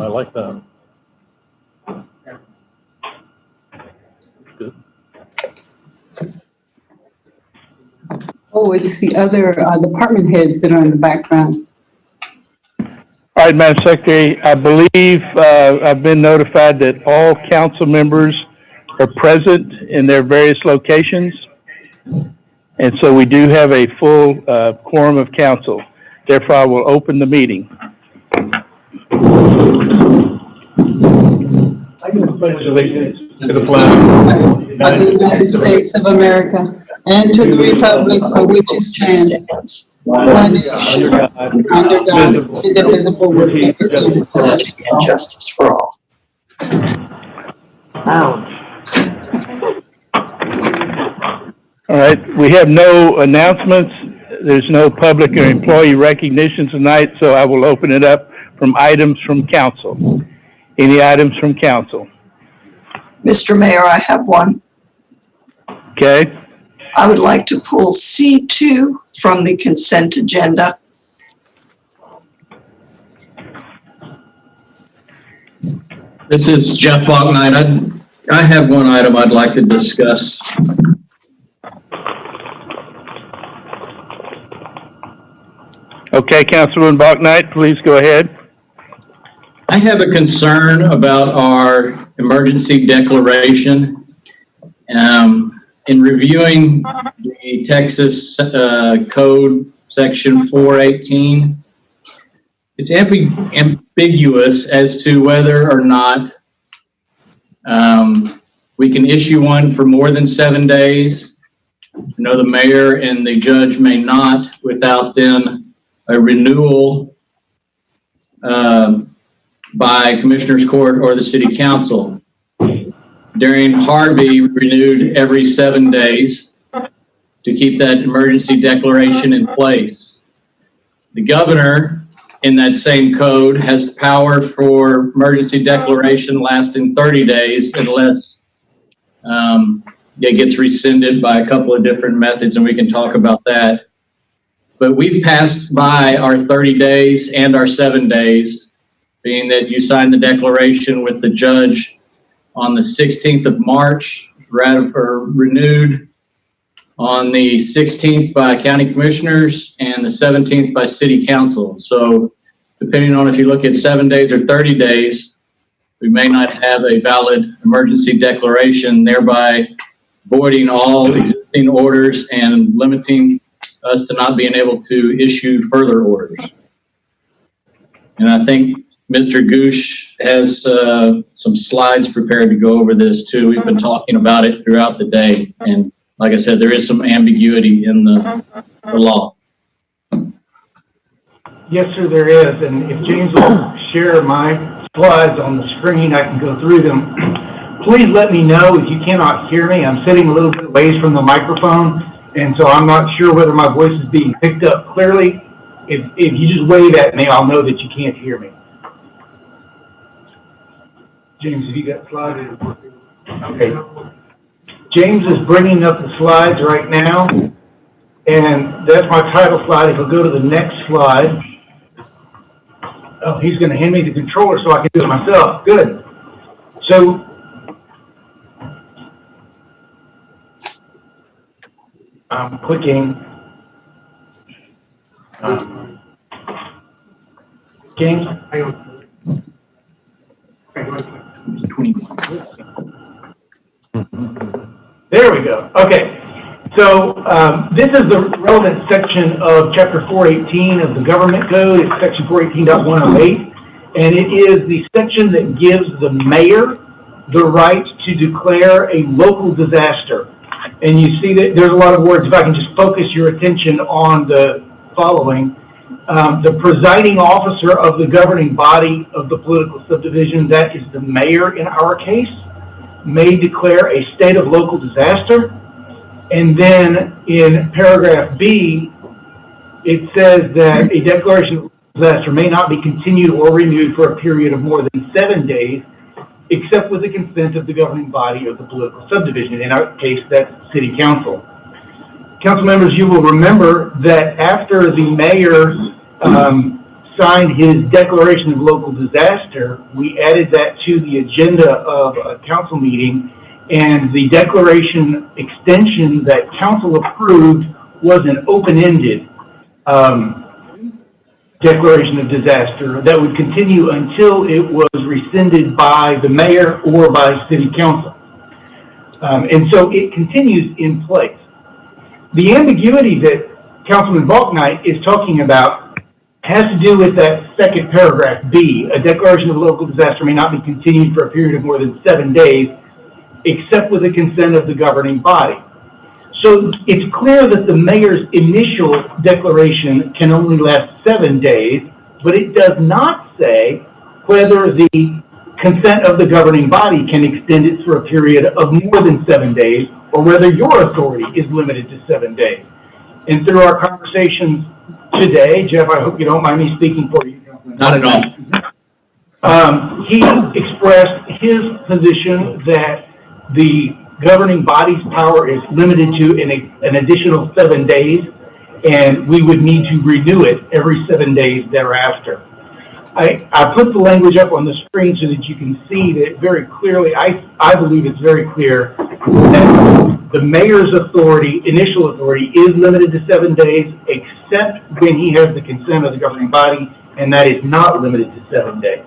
I like that. Good. Oh, it's the other department heads that are in the background. All right, Madam Secretary, I believe I've been notified that all council members are present in their various locations. And so we do have a full quorum of council. Therefore, I will open the meeting. I can pledge allegiance to the flag Of the United States of America and to the republic for which it stands, one nation, under God, indivisible, with liberty and justice for all. All right, we have no announcements. There's no public or employee recognition tonight, so I will open it up from items from council. Any items from council? Mr. Mayor, I have one. Okay. I would like to pull C2 from the consent agenda. This is Jeff Bachnight. I have one item I'd like to discuss. Okay, Councilman Bachnight, please go ahead. I have a concern about our emergency declaration. In reviewing the Texas Code Section 418, it's ambiguous as to whether or not we can issue one for more than 7 days. I know the mayor and the judge may not without then a renewal by Commissioner's Court or the City Council. During Harvey, we renewed every 7 days to keep that emergency declaration in place. The governor in that same code has the power for emergency declaration lasting 30 days unless it gets rescinded by a couple of different methods, and we can talk about that. But we've passed by our 30 days and our 7 days, being that you signed the declaration with the judge on the 16th of March, renewed on the 16th by county commissioners and the 17th by city council. So depending on if you look at 7 days or 30 days, we may not have a valid emergency declaration, thereby voiding all existing orders and limiting us to not being able to issue further orders. And I think Mr. Goosh has some slides prepared to go over this too. We've been talking about it throughout the day. And like I said, there is some ambiguity in the law. Yes, sir, there is. And if James will share my slides on the screen, I can go through them. Please let me know if you cannot hear me. I'm sitting a little bit away from the microphone, and so I'm not sure whether my voice is being picked up clearly. If you just wave at me, I'll know that you can't hear me. James, have you got slides? Okay. James is bringing up the slides right now, and that's my title slide. If we'll go to the next slide. Oh, he's going to hand me the controller so I can do it myself. Good. So, I'm clicking. James? There we go. Okay. So this is the relevant section of Chapter 418 of the Government Code. It's Section 418.108. And it is the section that gives the mayor the right to declare a local disaster. And you see that there's a lot of words. If I can just focus your attention on the following. The presiding officer of the governing body of the political subdivision, that is the mayor in our case, may declare a state of local disaster. And then in paragraph B, it says that a declaration of disaster may not be continued or renewed for a period of more than 7 days, except with the consent of the governing body of the political subdivision. In our case, that's city council. Council members, you will remember that after the mayor signed his declaration of local disaster, we added that to the agenda of a council meeting, and the declaration extension that council approved was an open-ended declaration of disaster that would continue until it was rescinded by the mayor or by city council. And so it continues in place. The ambiguity that Councilman Balknight is talking about has to do with that second paragraph, B. A declaration of local disaster may not be continued for a period of more than 7 days, except with the consent of the governing body. So it's clear that the mayor's initial declaration can only last 7 days, but it does not say whether the consent of the governing body can extend it for a period of more than 7 days, or whether your authority is limited to 7 days. And through our conversations today, Jeff, I hope you don't mind me speaking for you. Not at all. He expressed his position that the governing body's power is limited to an additional 7 days, and we would need to renew it every 7 days thereafter. I put the language up on the screen so that you can see that very clearly. I believe it's very clear that the mayor's authority, initial authority, is limited to 7 days, except when he has the consent of the governing body, and that is not limited to 7 days.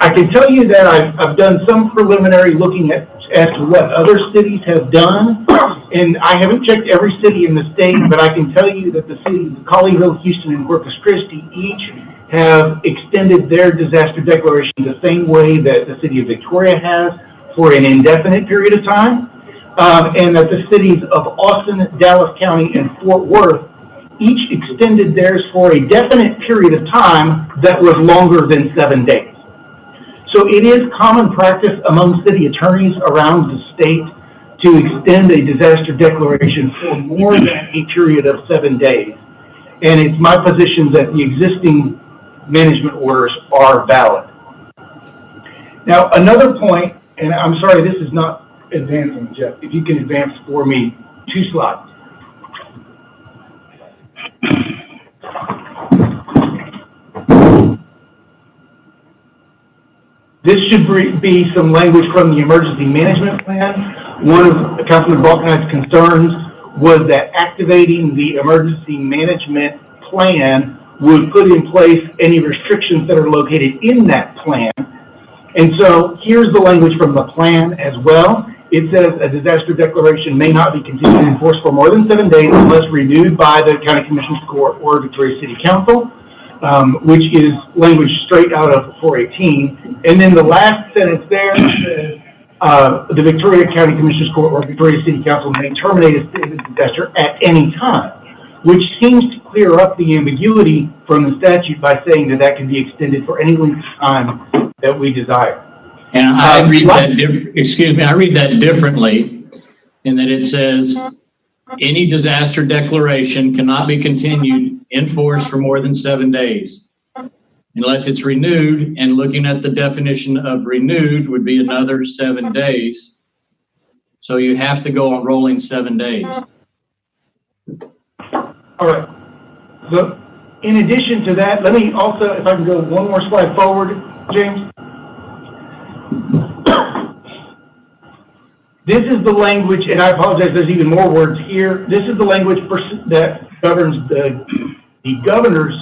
I can tell you that I've done some preliminary looking as to what other cities have done, and I haven't checked every city in the state, but I can tell you that the cities of Colleyville, Houston, and Corpus Christi each have extended their disaster declaration the same way that the city of Victoria has for an indefinite period of time, and that the cities of Austin, Dallas County, and Fort Worth each extended theirs for a definite period of time that was longer than 7 days. So it is common practice among city attorneys around the state to extend a disaster declaration for more than a period of 7 days. And it's my position that the existing management orders are valid. Now, another point, and I'm sorry, this is not advancing, Jeff. If you can advance for me 2 slides. This should be some language from the emergency management plan. One of Councilman Balknight's concerns was that activating the emergency management plan would put in place any restrictions that are located in that plan. And so here's the language from the plan as well. It says a disaster declaration may not be continued in force for more than 7 days unless renewed by the County Commissioners Court or Victoria City Council, which is language straight out of 418. And then the last sentence there says the Victoria County Commissioners Court or Victoria City Council may terminate a state of disaster at any time, which seems to clear up the ambiguity from the statute by saying that that can be extended for any length of time that we desire. And I read that, I read that differently in that it says any disaster declaration cannot be continued in force for more than 7 days unless it's renewed, and looking at the definition of renewed would be another 7 days. So you have to go on rolling 7 days. All right. So in addition to that, let me also, if I can go one more slide forward, James. This is the language, and I apologize, there's even more words here. This is the language that governs the governor's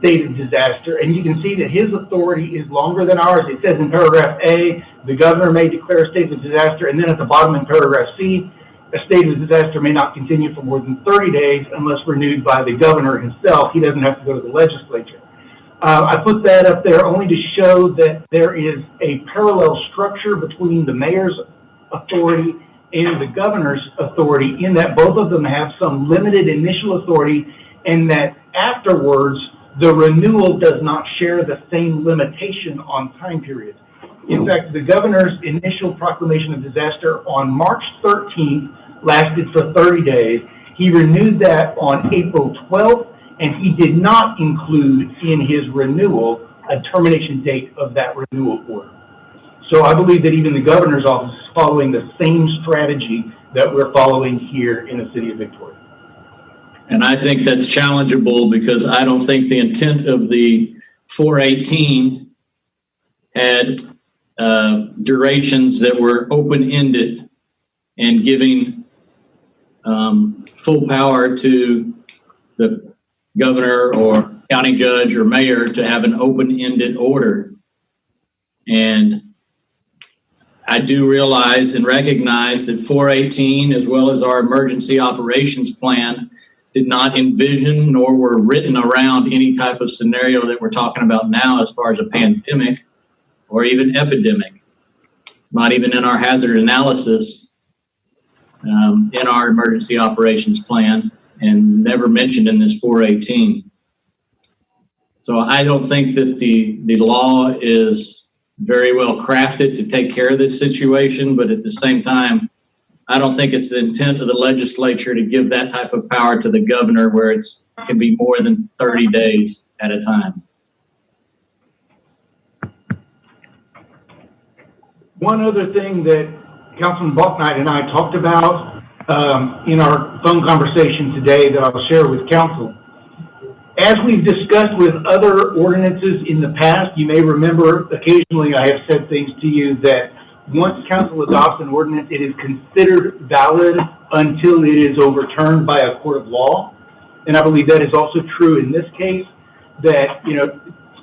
state of disaster, and you can see that his authority is longer than ours. It says in paragraph A, the governor may declare a state of disaster, and then at the bottom in paragraph C, a state of disaster may not continue for more than 30 days unless renewed by the governor himself. He doesn't have to go to the legislature. I put that up there only to show that there is a parallel structure between the mayor's authority and the governor's authority, in that both of them have some limited initial authority, and that afterwards the renewal does not share the same limitation on time periods. In fact, the governor's initial proclamation of disaster on March 13th lasted for 30 days. He renewed that on April 12th, and he did not include in his renewal a termination date of that renewal order. So I believe that even the governor's office is following the same strategy that we're following here in the city of Victoria. And I think that's challengeable because I don't think the intent of the 418 had durations that were open-ended and giving full power to the governor or county judge or mayor to have an open-ended order. And I do realize and recognize that 418, as well as our emergency operations plan, did not envision nor were written around any type of scenario that we're talking about now as far as a pandemic or even epidemic. It's not even in our hazard analysis in our emergency operations plan and never mentioned in this 418. So I don't think that the law is very well crafted to take care of this situation, but at the same time, I don't think it's the intent of the legislature to give that type of power to the governor where it can be more than 30 days at a time. One other thing that Councilman Balknight and I talked about in our phone conversation today that I'll share with council. As we've discussed with other ordinances in the past, you may remember occasionally I have said things to you that once council adopts an ordinance, it is considered valid until it is overturned by a court of law. And I believe that is also true in this case, that, you know,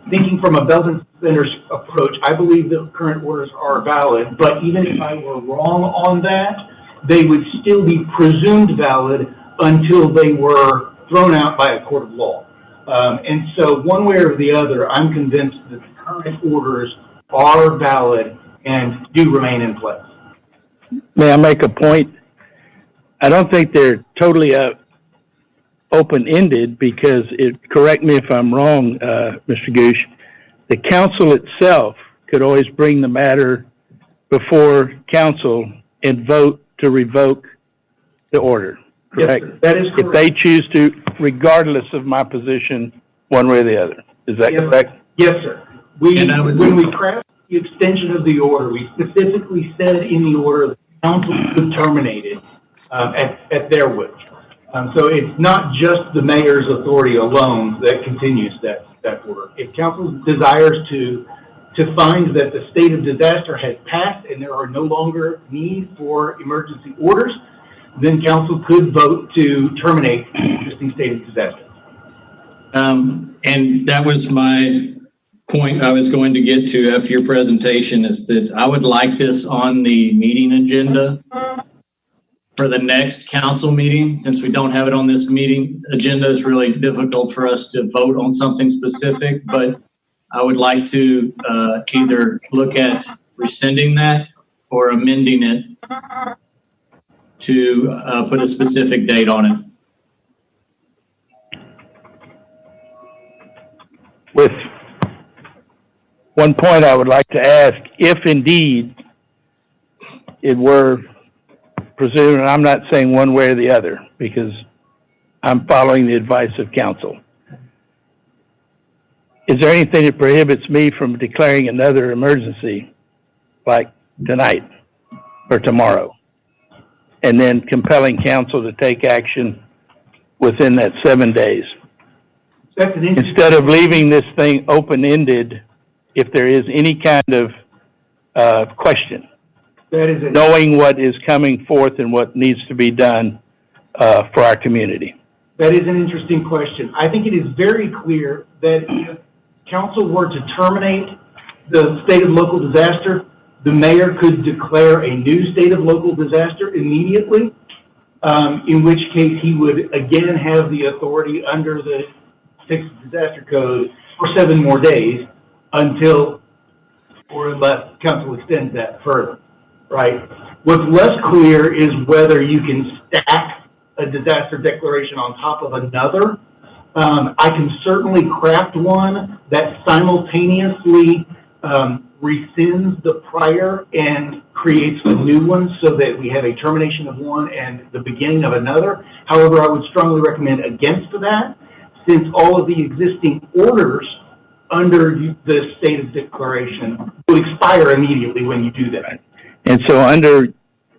thinking from a belt and suspenders approach, I believe the current orders are valid, but even if I were wrong on that, they would still be presumed valid until they were thrown out by a court of law. And so one way or the other, I'm convinced that the current orders are valid and do remain in place. May I make a point? I don't think they're totally open-ended because correct me if I'm wrong, Mr. Goosh, the council itself could always bring the matter before council and vote to revoke the order, correct? Yes, that is correct. If they choose to, regardless of my position, one way or the other. Is that Yes, correct? Yes, sir. When we crafted the extension of the order, we specifically said in the order that the council could terminate it at their wish. So it's not just the mayor's authority alone that continues that order. If council desires to find that the state of disaster has passed and there are no longer need for emergency orders, then council could vote to terminate the existing state of disaster. And that was my point I was going to get to after your presentation, is that I would like this on the meeting agenda for the next council meeting. Since we don't have it on this meeting agenda, it's really difficult for us to vote on something specific, but I would like to either look at rescinding that or amending it to put a specific date on it. With one point I would like to ask, if indeed it were presumed, and I'm not saying one way or the other because I'm following the advice of council. Is there anything that prohibits me from declaring another emergency like tonight or tomorrow and then compelling council to take action within that 7 days? That's an interesting. Instead of leaving this thing open-ended, if there is any kind of question, knowing what is coming forth and what needs to be done for our community. That is an interesting question. I think it is very clear that if council were to terminate the state of local disaster, the mayor could declare a new state of local disaster immediately, in which case he would again have the authority under the Texas Disaster Code for 7 more days until, or unless council extends that further, right? What's less clear is whether you can stack a disaster declaration on top of another. I can certainly craft one that simultaneously rescinds the prior and creates a new one so that we have a termination of one and the beginning of another. However, I would strongly recommend against that, since all of the existing orders under the state of declaration would expire immediately when you do that. And so under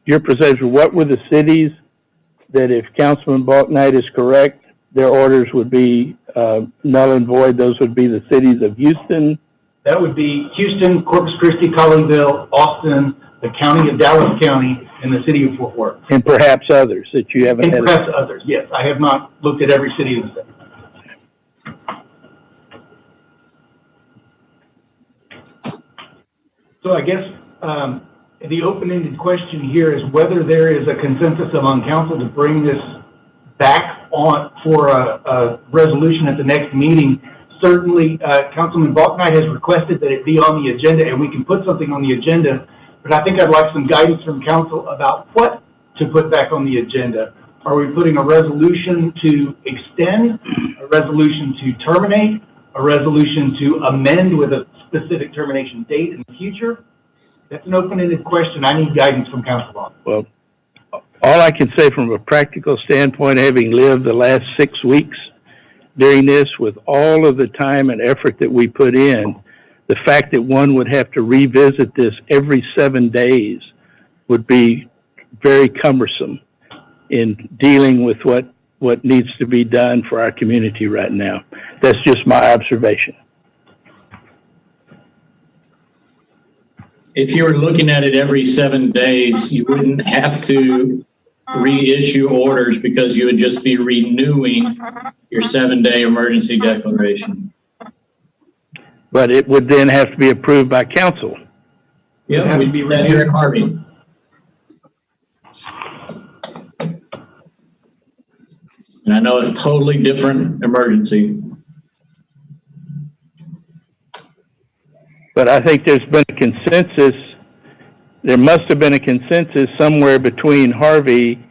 your perception, what were the cities that, if Councilman Balknight is correct, their orders would be null and void. Those would be the cities of Houston. That would be Houston, Corpus Christi, Colleyville, Austin, the county of Dallas County, and the city of Fort Worth. And perhaps others that you haven't And had. perhaps others, yes. I have not looked at every city in the state. So I guess the open-ended question here is whether there is a consensus among council to bring this back on for a resolution at the next meeting. Certainly, Councilman Balknight has requested that it be on the agenda, and we can put something on the agenda, but I think I'd like some guidance from council about what to put back on the agenda. Are we putting a resolution to extend, a resolution to terminate, a resolution to amend with a specific termination date in the future? That's an open-ended question. I need guidance from council on. Well, all I can say from a practical standpoint, having lived the last 6 weeks during this with all of the time and effort that we put in, the fact that one would have to revisit this every 7 days would be very cumbersome in dealing with what needs to be done for our community right now. That's just my observation. If you were looking at it every 7 days, you wouldn't have to reissue orders because you would just be renewing your 7-day emergency declaration. But it would then have to be approved by council. Yeah, we'd be right here in Harvey. And I know it's a totally different emergency. But I think there's been a consensus, there must have been a consensus somewhere between Harvey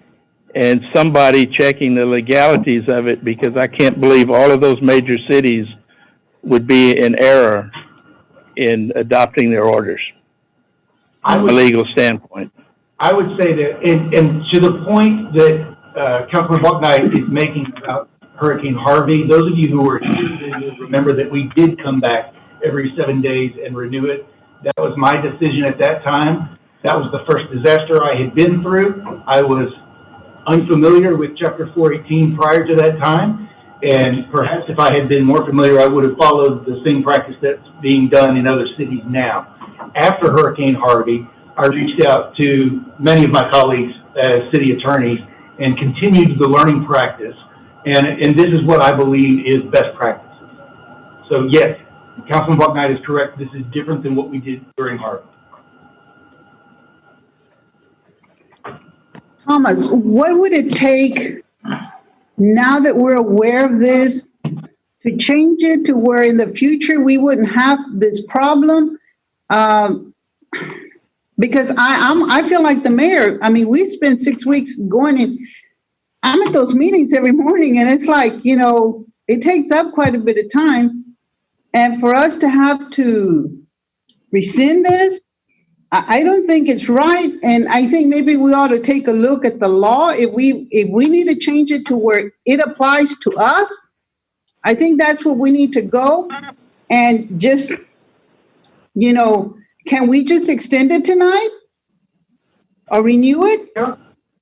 and somebody checking the legalities of it, because I can't believe all of those major cities would be in error in adopting their orders from a legal standpoint. I would say that, and to the point that Councilman Balknight is making about Hurricane Harvey, those of you who were here will remember that we did come back every 7 days and renew it. That was my decision at that time. That was the first disaster I had been through. I was unfamiliar with Chapter 418 prior to that time, and perhaps if I had been more familiar, I would have followed the same practice that's being done in other cities now. After Hurricane Harvey, I reached out to many of my colleagues as city attorneys and continued the learning practice, and this is what I believe is best practices. So yes, Councilman Balknight is correct. This is different than what we did during Harvey. Thomas, what would it take now that we're aware of this to change it to where in the future we wouldn't have this problem? Because I feel like the mayor. I mean, we spent 6 weeks going in. I'm at those meetings every morning, and it's like, it takes up quite a bit of time. And for us to have to rescind this, I don't think it's right. And I think maybe we ought to take a look at the law. If we need to change it to where it applies to us, I think that's where we need to go. And just, can we just extend it tonight or renew it?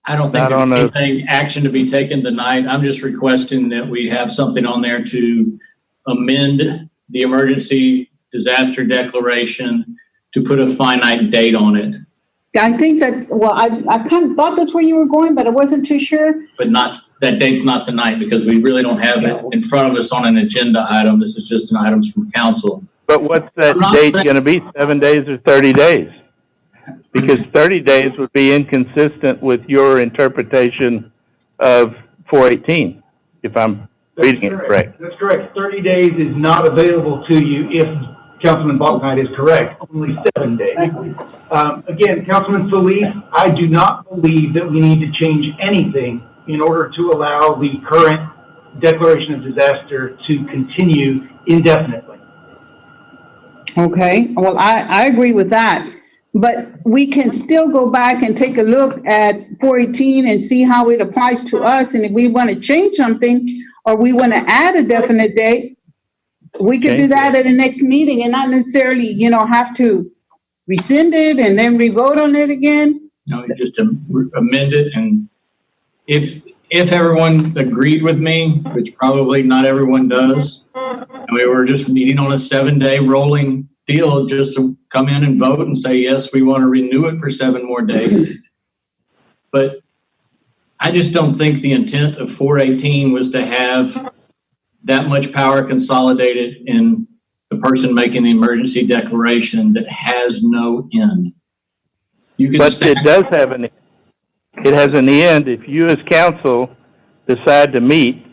I don't think there's anything action to be taken tonight. I'm just requesting that we have something on there to amend the emergency disaster declaration to put a finite date on it. I think that, I kind of thought that's where you were going, but I wasn't too sure. But that date's not tonight because we really don't have it in front of us on an agenda item. This is just an items from council. But what's that date going to be, 7 days or 30 days? Because 30 days would be inconsistent with your interpretation of 418, if I'm reading it correct. That's correct. 30 days is not available to you if Councilman Balknight is correct, only 7 days. Again, Councilman Solis, I do not believe that we need to change anything in order to allow the current declaration of disaster to continue indefinitely. Okay, well, I agree with that. But we can still go back and take a look at 418 and see how it applies to us. And if we want to change something or we want to add a definite date, we can do that at the next meeting and not necessarily, have to rescind it and then re-vote on it again. No, just amend it. And if if everyone agreed with me, which probably not everyone does, and we were just meeting on a 7-day rolling deal just to come in and vote and say, yes, we want to renew it for 7 more days. But I just don't think the intent of 418 was to have that much power consolidated in the person making the emergency declaration that has no end. You can But it does have an, it has an end if you as council decide to meet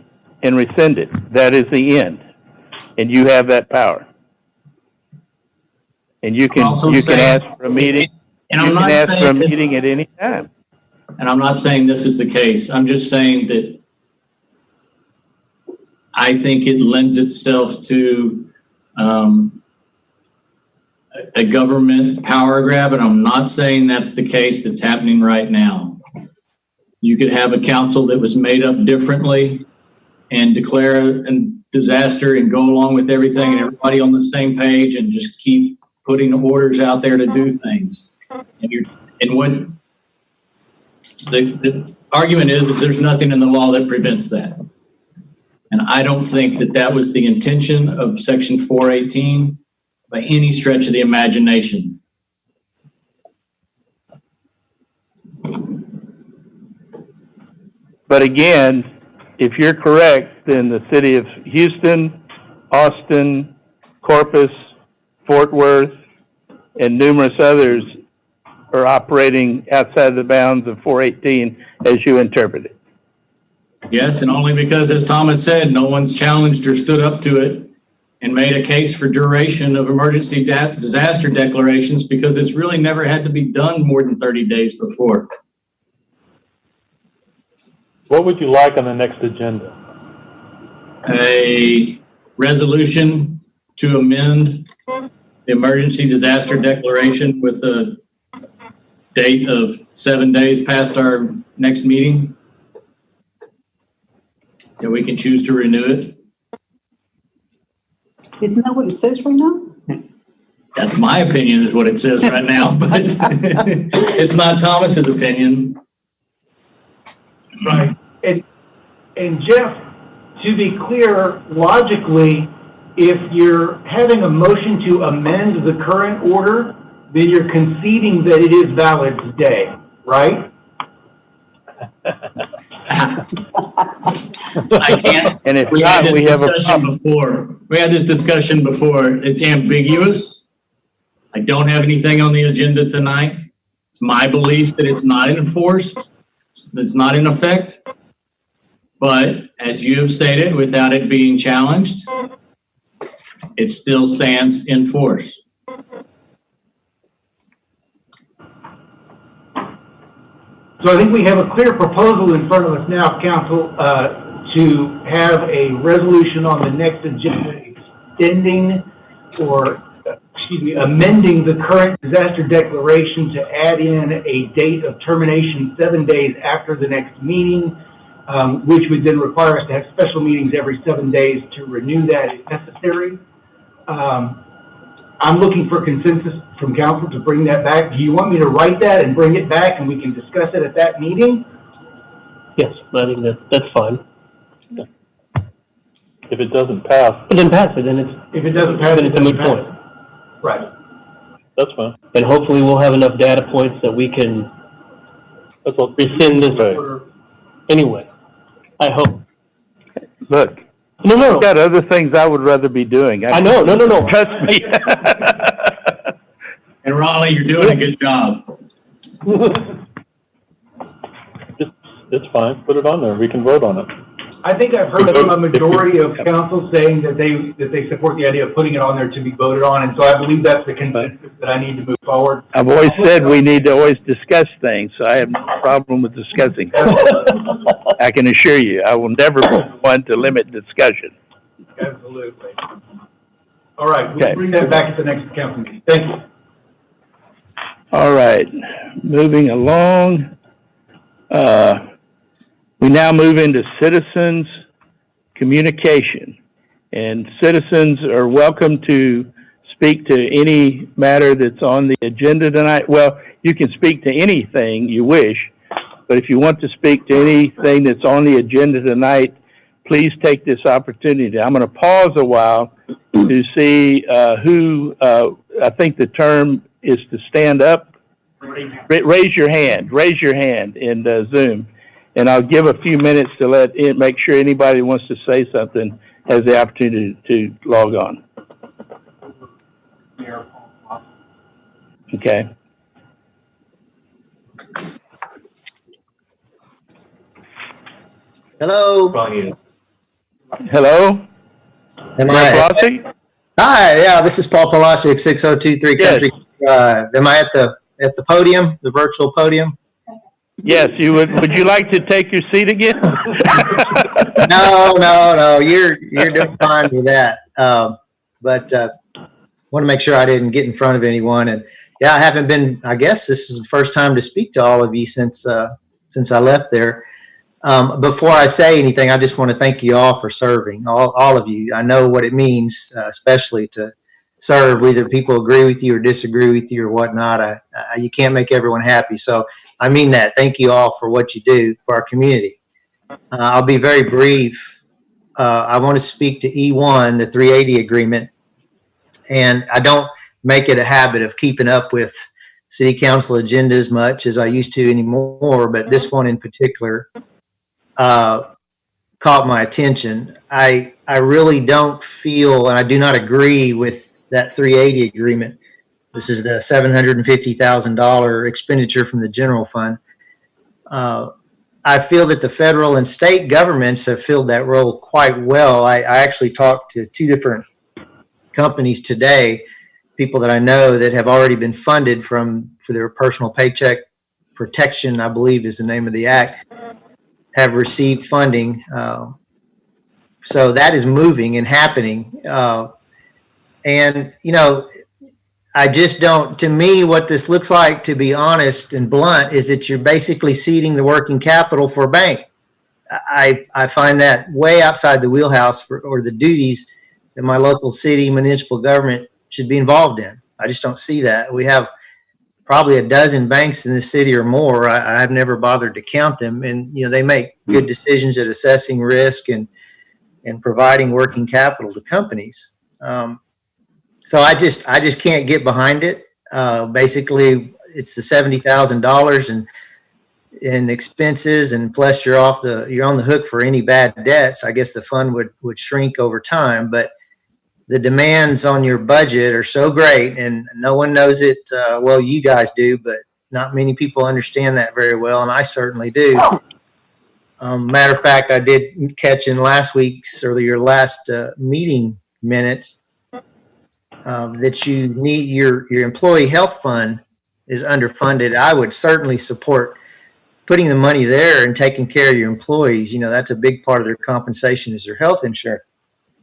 and rescind it. That is the end. And you have that power. And you can ask for a meeting. And You I'm can not ask for a saying this, meeting at any time. and I'm not saying this is the case. I'm just saying that I think it lends itself to a government power grab, and I'm not saying that's the case that's happening right now. You could have a council that was made up differently and declare a disaster and go along with everything and everybody on the same page and just keep putting orders out there to do things. And what the argument is there's nothing in the law that prevents that. And I don't think that that was the intention of Section 418 by any stretch of the imagination. But again, if you're correct, then the city of Houston, Austin, Corpus, Fort Worth, and numerous others are operating outside the bounds of 418 as you interpret it. Yes, and only because, as Thomas said, no one's challenged or stood up to it and made a case for duration of emergency disaster declarations, because it's really never had to be done more than 30 days before. What would you like on the next agenda? A resolution to amend the emergency disaster declaration with a date of 7 days past our next meeting, that we can choose to renew it. Isn't that what it says right now? That's my opinion, is what it says right now, but it's not Thomas's opinion. Right. And Jeff, to be clear, logically, if you're having a motion to amend the current order, then you're conceding that it is valid today, right? I can't. And if We had not, this we have a discussion problem. before. We had this discussion before. It's ambiguous. I don't have anything on the agenda tonight. It's my belief that it's not enforced, it's not in effect. But as you have stated, without it being challenged, it still stands in force. So I think we have a clear proposal in front of us now, council, to have a resolution on the next agenda extending or, amending the current disaster declaration to add in a date of termination 7 days after the next meeting, which would then require us to have special meetings every 7 days to renew that if necessary. I'm looking for consensus from council to bring that back. Do you want me to write that and bring it back and we can discuss it at that meeting? Yes, I think that's fine. If it doesn't pass. It doesn't pass it, then it's. If it doesn't pass, then it's a moot point. Right. That's fine. And hopefully we'll have enough data points that we can rescind this order anyway. I hope. Look, No. I've got other things I would rather be doing. I know, no. Trust me. And Raleigh, you're doing a good job. It's fine. Put it on there. We can vote on it. I think I've heard from a majority of council saying that they support the idea of putting it on there to be voted on, and so I believe that's the consensus that I need to move forward. I've always said we need to always discuss things, so I have no problem with discussing. I can assure you, I will never be one to limit discussion. Absolutely. All right, we'll Okay. bring that back at the next council meeting. Thank you. All right, moving along. We now move into citizens communication. And citizens are welcome to speak to any matter that's on the agenda tonight. Well, you can speak to anything you wish, But if you want to speak to anything that's on the agenda tonight, please take this opportunity. I'm going to pause a while to see who, I think the term is to stand up. Raise your hand in Zoom. And I'll give a few minutes to make sure anybody who wants to say something has the opportunity to log on. Okay. Hello. Hello? Am Mayor I? Pelosi? Hi. Yeah, this is Paul Palashik, 6023 Yes. Country Drive. Am I at the podium, the virtual podium? Yes, you would you like to take your seat again? No. You're doing fine with that. But want to make sure I didn't get in front of anyone. And yeah, I haven't been. I guess this is the first time to speak to all of you since I left there. Before I say anything, I just want to thank you all for serving, all of you. I know what it means, especially to serve, whether people agree with you or disagree with you or whatnot. You can't make everyone happy. So I mean that. Thank you all for what you do for our community. I'll be very brief. I want to speak to E1, the 380 agreement. And I don't make it a habit of keeping up with city council agenda as much as I used to anymore, but this one in particular caught my attention. I really don't feel, and I do not agree with that 380 agreement. This is the $750,000 expenditure from the general fund. I feel that the federal and state governments have filled that role quite well. I actually talked to two different companies today, people that I know that have already been funded for their personal paycheck protection, I believe is the name of the act, have received funding. So that is moving and happening. And, I just don't, to me, what this looks like, to be honest and blunt, is that you're basically seeding the working capital for a bank. I find that way outside the wheelhouse or the duties that my local city municipal government should be involved in. I just don't see that. We have probably a dozen banks in the city or more. I've never bothered to count them, and they make good decisions at assessing risk and providing working capital to companies. So I just can't get behind it. Basically, it's the $70,000 in expenses, and plus you're on the hook for any bad debts. I guess the fund would shrink over time, but the demands on your budget are so great, and no one knows it. Well, you guys do, but not many people understand that very well, and I certainly do. Matter of fact, I did catch in last week's or your last meeting minutes that you need your employee health fund is underfunded. I would certainly support putting the money there and taking care of your employees. That's a big part of their compensation is their health insurance.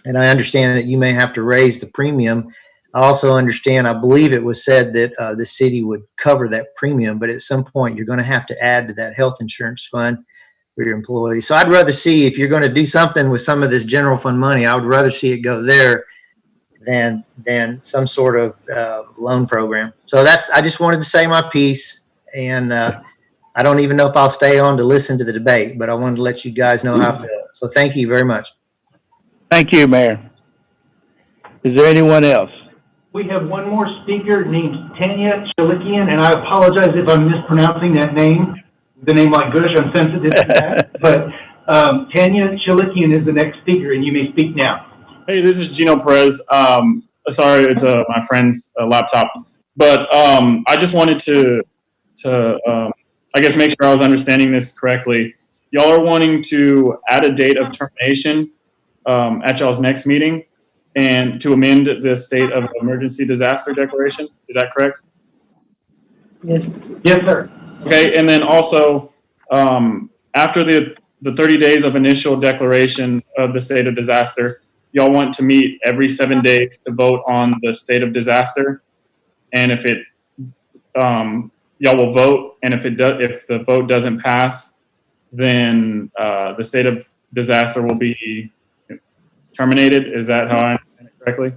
And I understand that you may have to raise the premium. I also understand, I believe it was said that the city would cover that premium, but at some point you're going to have to add to that health insurance fund for your employees. So I'd rather see, if you're going to do something with some of this general fund money, I would rather see it go there than some sort of loan program. So I just wanted to say my piece, and I don't even know if I'll stay on to listen to the debate, but I wanted to let you guys know how I feel. So thank you very much. Thank you, Mayor. Is there anyone else? We have one more speaker named Tanya Chalikian, and I apologize if I'm mispronouncing that name. The name like Gush, I'm sensitive to that. But Tanya Chalikian is the next speaker, and you may speak now. Hey, this is Gino Perez. Sorry, it's my friend's laptop. But I just wanted to I guess make sure I was understanding this correctly. Y'all are wanting to add a date of termination at y'all's next meeting and to amend the state of emergency disaster declaration. Is that correct? Yes. Yes, sir. Okay, and then also after the 30 days of initial declaration of the state of disaster, y'all want to meet every 7 days to vote on the state of disaster, and if y'all will vote, and if the vote doesn't pass, then the state of disaster will be terminated. Is that how I understand it correctly?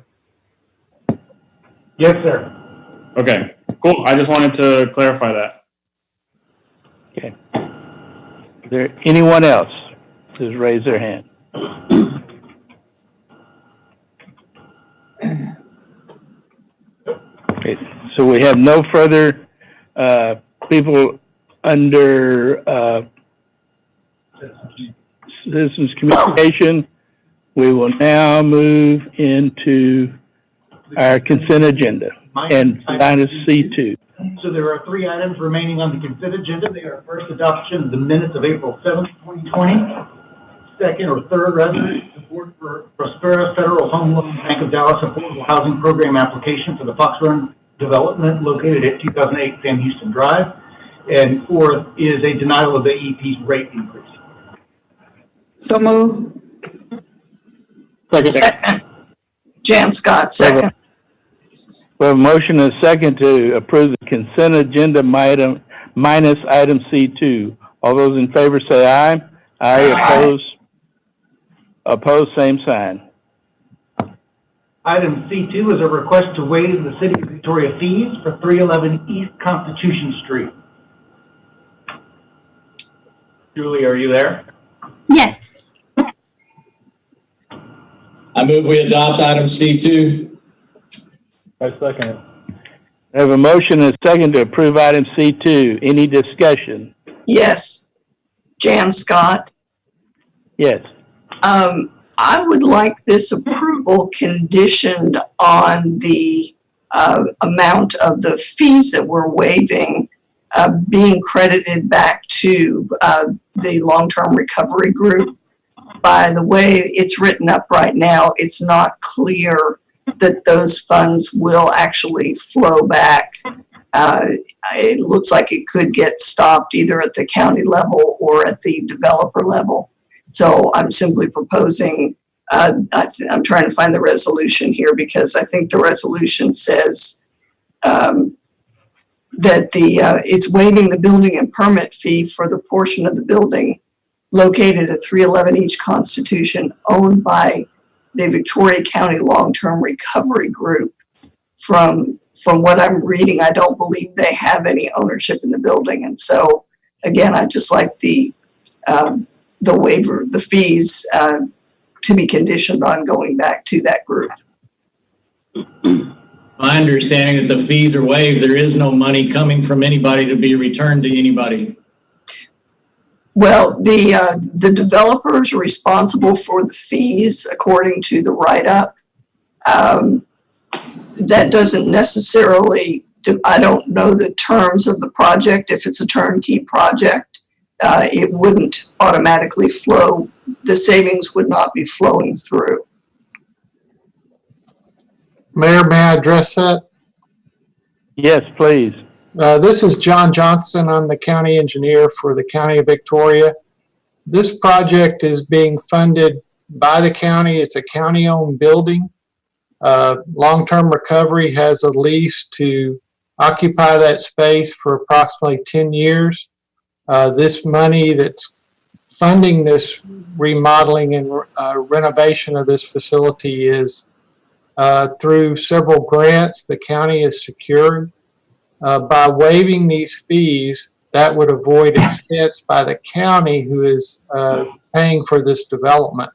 Yes, sir. Okay, cool. I just wanted to clarify that. Okay. there anyone else? Just raise their hand. Okay, so we have no further people under citizens communication. We will now move into our consent agenda and minus C2. So there are 3 items remaining on the consent agenda. They are first, adoption of the minutes of April 7th, 2020. Second or third, resident support for Prospera Federal Home Loan Bank of Dallas Affordable Housing Program application for the Fox Run development located at 2008 Sam Houston Drive. And fourth is a denial of the EP's rate increase. So move. Second. Jan Scott, second. We have a motion and a second to approve the consent agenda minus item C2. All those in favor say aye. Aye. Opposed, same sign. Item C2 is a request to waive the City of Victoria fees for 311 East Constitution Street. Julie, are you there? Yes. I move we adopt item C2. I second it. I have a motion and a second to approve item C2. Any discussion? Yes. Jan Scott. Yes. I would like this approval conditioned on the amount of the fees that we're waiving being credited back to the long-term recovery group. By the way it's written up right now, it's not clear that those funds will actually flow back. It looks like it could get stopped either at the county level or at the developer level. So I'm simply proposing, I'm trying to find the resolution here because I think the resolution says that it's waiving the building and permit fee for the portion of the building located at 311 East Constitution owned by the Victoria County Long-Term Recovery Group. From what I'm reading, I don't believe they have any ownership in the building. And so, again, I'd just like the waiver, the fees to be conditioned on going back to that group. My understanding that the fees are waived, there is no money coming from anybody to be returned to anybody. Well, the developers are responsible for the fees according to the write-up. That doesn't necessarily, I don't know the terms of the project. If it's a turnkey project, it wouldn't automatically flow. The savings would not be flowing through. Mayor, may I address that? Yes, please. This is John Johnston. I'm the county engineer for the County of Victoria. This project is being funded by the county. It's a county-owned building. Long-term recovery has a lease to occupy that space for approximately 10 years. This money that's funding this remodeling and renovation of this facility is through several grants the county has secured. By waiving these fees, that would avoid expense by the county who is paying for this development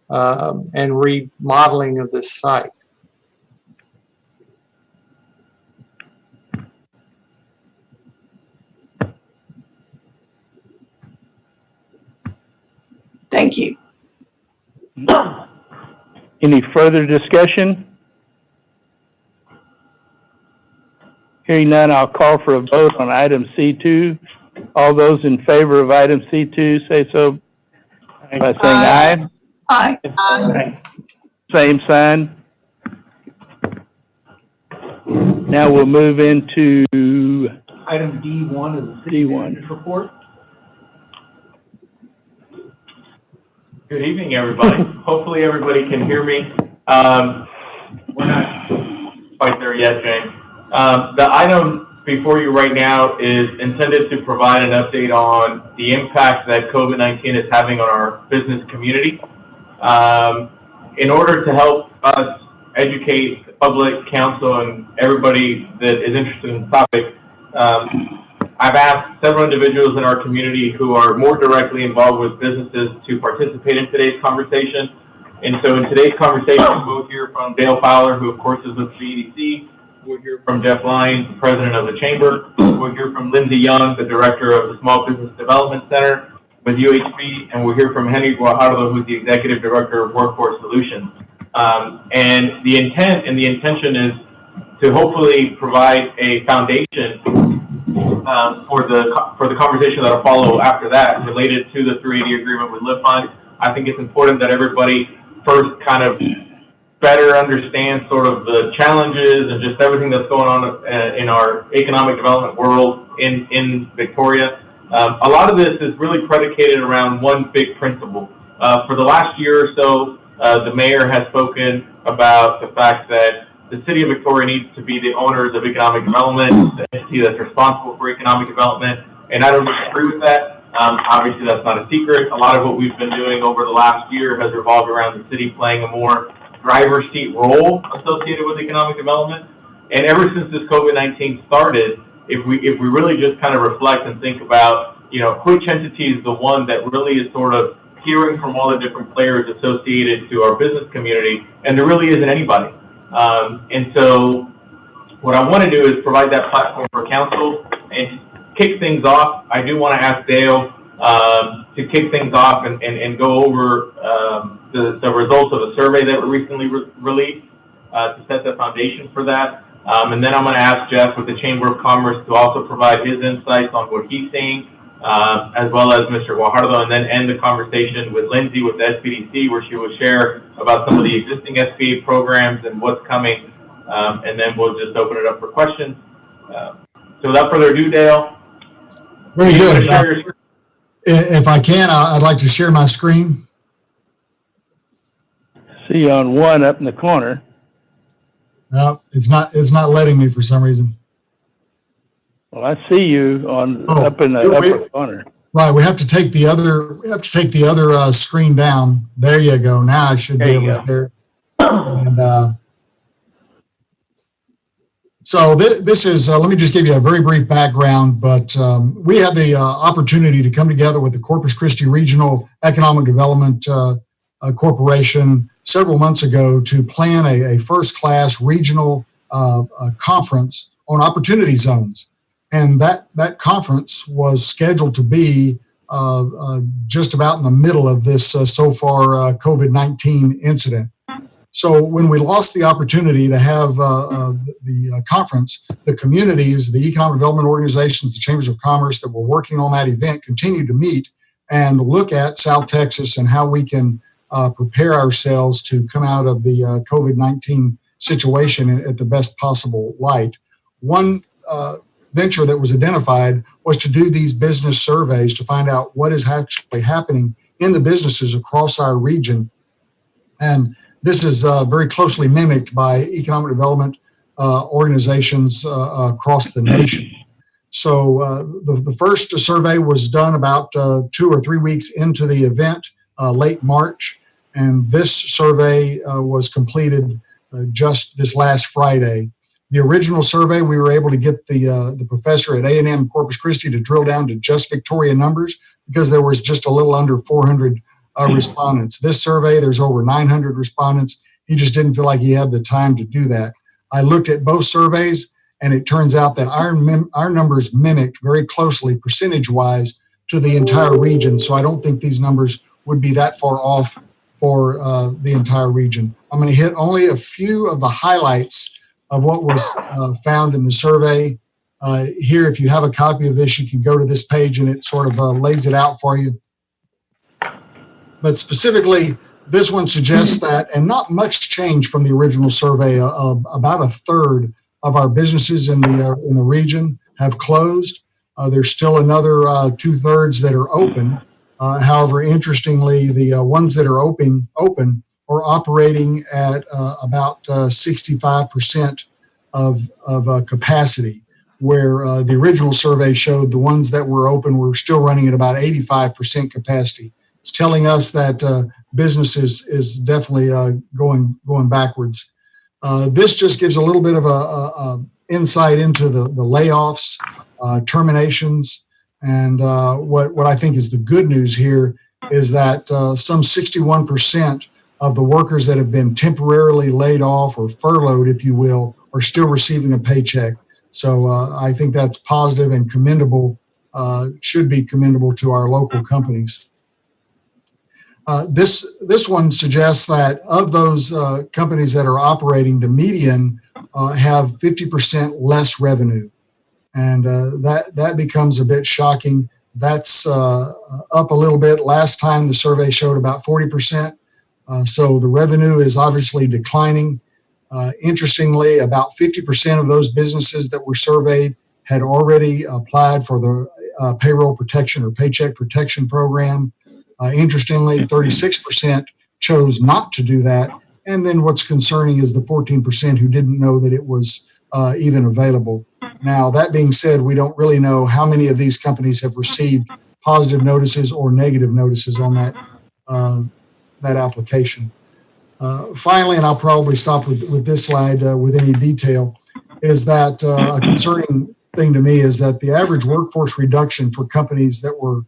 and remodeling of this site. Thank you. Any further discussion? Hearing none, I'll call for a vote on item C2. All those in favor of item C2 say so by saying aye. Aye. Aye. Same sign. Now we'll move into Item D1 is the city manager's report. Good evening, everybody. Hopefully everybody can hear me. We're not quite there yet, James. The item before you right now is intended to provide an update on the impact that COVID-19 is having on our business community. In order to help us educate the public, council, and everybody that is interested in the topic, I've asked several individuals in our community who are more directly involved with businesses to participate in today's conversation. And so in today's conversation, we'll hear from Dale Fowler, who of course is with CEDC. We'll hear from Jeff Lyons, president of the chamber. We'll hear from Lindsay Young, the director of the Small Business Development Center with UHB, and we'll hear from Henry Guajardo, who's the executive director of Workforce Solutions. And the intent and the intention is to hopefully provide a foundation for the conversation that'll follow after that related to the 380 agreement with Live Fund. I think it's important that everybody first kind of better understands sort of the challenges and just everything that's going on in our economic development world in Victoria. A lot of this is really predicated around one big principle. For the last year or so, the mayor has spoken about the fact that the city of Victoria needs to be the owners of economic development, the entity that's responsible for economic development, and I don't disagree with that. Obviously, that's not a secret. A lot of what we've been doing over the last year has revolved around the city playing a more driver's seat role associated with economic development. And ever since this COVID-19 started, if we really just kind of reflect and think about, you know, which entity is the one that really is sort of hearing from all the different players associated to our business community, and there really isn't anybody. And so what I want to do is provide that platform for council and kick things off. I do want to ask Dale to kick things off and go over the results of a survey that we recently released to set the foundation for that. And then I'm going to ask Jeff with the Chamber of Commerce to also provide his insights on what he's seeing, as well as Mr. Guajardo, and then end the conversation with Lindsay with the SPDC, where she will share about some of the existing SBA programs and what's coming, and then we'll just open it up for questions. So without further ado, Dale. Very good. If I can, I'd like to share my screen. See you on one up in the corner. No, it's not letting me for some reason. Well, I see you on up in the upper corner. Right, we have to take the other screen down. There you go. Now I should be able to share. And so this is, let me just give you a very brief background, but we had the opportunity to come together with the Corpus Christi Regional Economic Development Corporation several months ago to plan a first-class regional conference on opportunity zones. And that conference was scheduled to be just about in the middle of this so far COVID-19 incident. So when we lost the opportunity to have the conference, the communities, the economic development organizations, the chambers of commerce that were working on that event continued to meet and look at South Texas and how we can prepare ourselves to come out of the COVID-19 situation at the best possible light. One venture that was identified was to do these business surveys to find out what is actually happening in the businesses across our region. And this is very closely mimicked by economic development organizations across the nation. So the first survey was done about 2 or 3 weeks into the event, late March. And this survey was completed just this last Friday. The original survey, we were able to get the professor at A&M Corpus Christi to drill down to just Victoria numbers because there was just a little under 400 respondents. This survey, there's over 900 respondents. He just didn't feel like he had the time to do that. I looked at both surveys, and it turns out that our numbers mimicked very closely, percentage-wise, to the entire region. So I don't think these numbers would be that far off for the entire region. I'm going to hit only a few of the highlights of what was found in the survey. Here, if you have a copy of this, you can go to this page and it sort of lays it out for you. But specifically, this one suggests that, and not much change from the original survey, about a third of our businesses in the region have closed. There's still another 2/3 that are open. However, interestingly, the ones that are open are operating at about 65% of capacity, where the original survey showed the ones that were open were still running at about 85% capacity. It's telling us that business is definitely going backwards. This just gives a little bit of a insight into the layoffs. terminations. And what I think is the good news here is that some 61% of the workers that have been temporarily laid off or furloughed, if you will, are still receiving a paycheck. So I think that's positive and commendable, should be commendable to our local companies. This one suggests that of those companies that are operating, the median have 50% less revenue. And that becomes a bit shocking. That's up a little bit. Last time the survey showed about 40%. So the revenue is obviously declining. Interestingly, about 50% of those businesses that were surveyed had already applied for the payroll protection or paycheck protection program. Interestingly, 36% chose not to do that. And then what's concerning is the 14% who didn't know that it was even available. Now, that being said, we don't really know how many of these companies have received positive notices or negative notices on that application. Finally, and I'll probably stop with this slide with any detail, is that a concerning thing to me is that the average workforce reduction for companies that were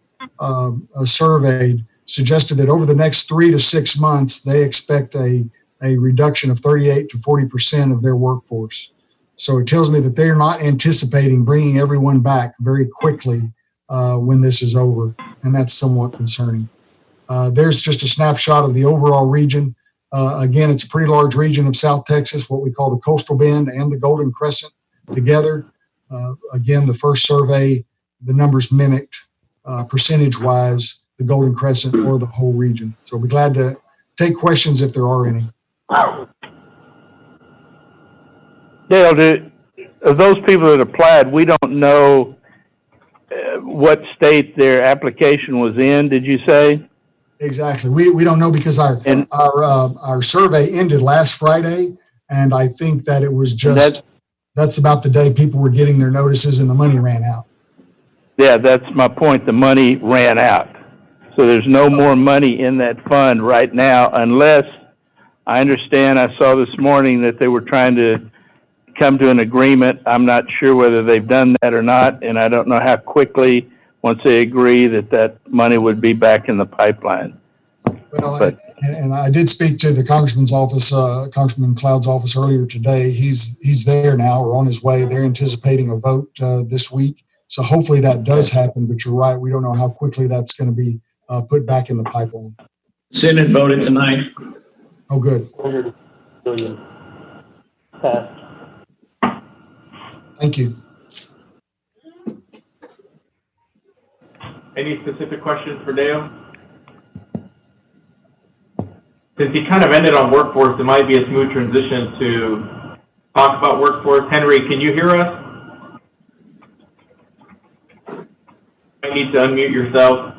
surveyed suggested that over the next 3 to 6 months, they expect a reduction of 38 to 40% of their workforce. So it tells me that they're not anticipating bringing everyone back very quickly when this is over, and that's somewhat concerning. There's just a snapshot of the overall region. Again, it's a pretty large region of South Texas, what we call the Coastal Bend and the Golden Crescent together. Again, the first survey, the numbers mimicked percentage-wise the Golden Crescent or the whole region. So I'll be glad to take questions if there are any. Dale, of those people that applied, we don't know what state their application was in, did you say? Exactly. We don't know because our survey ended last Friday, and I think that it was just that's about the day people were getting their notices and the money ran out. Yeah, that's my point. The money ran out. So there's no more money in that fund right now unless, I understand, I saw this morning that they were trying to come to an agreement. I'm not sure whether they've done that or not, and I don't know how quickly, once they agree, that money would be back in the pipeline. Well, and I did speak to the Congressman's office, Congressman Cloud's office earlier today. He's there now or on his way. They're anticipating a vote this week. So hopefully that does happen, but you're right. We don't know how quickly that's going to be put back in the pipeline. Senate voted tonight. Oh, good. Thank you. Any specific questions for Dale? Since he kind of ended on workforce, it might be a smooth transition to talk about workforce. Henry, can you hear us? I need to unmute yourself.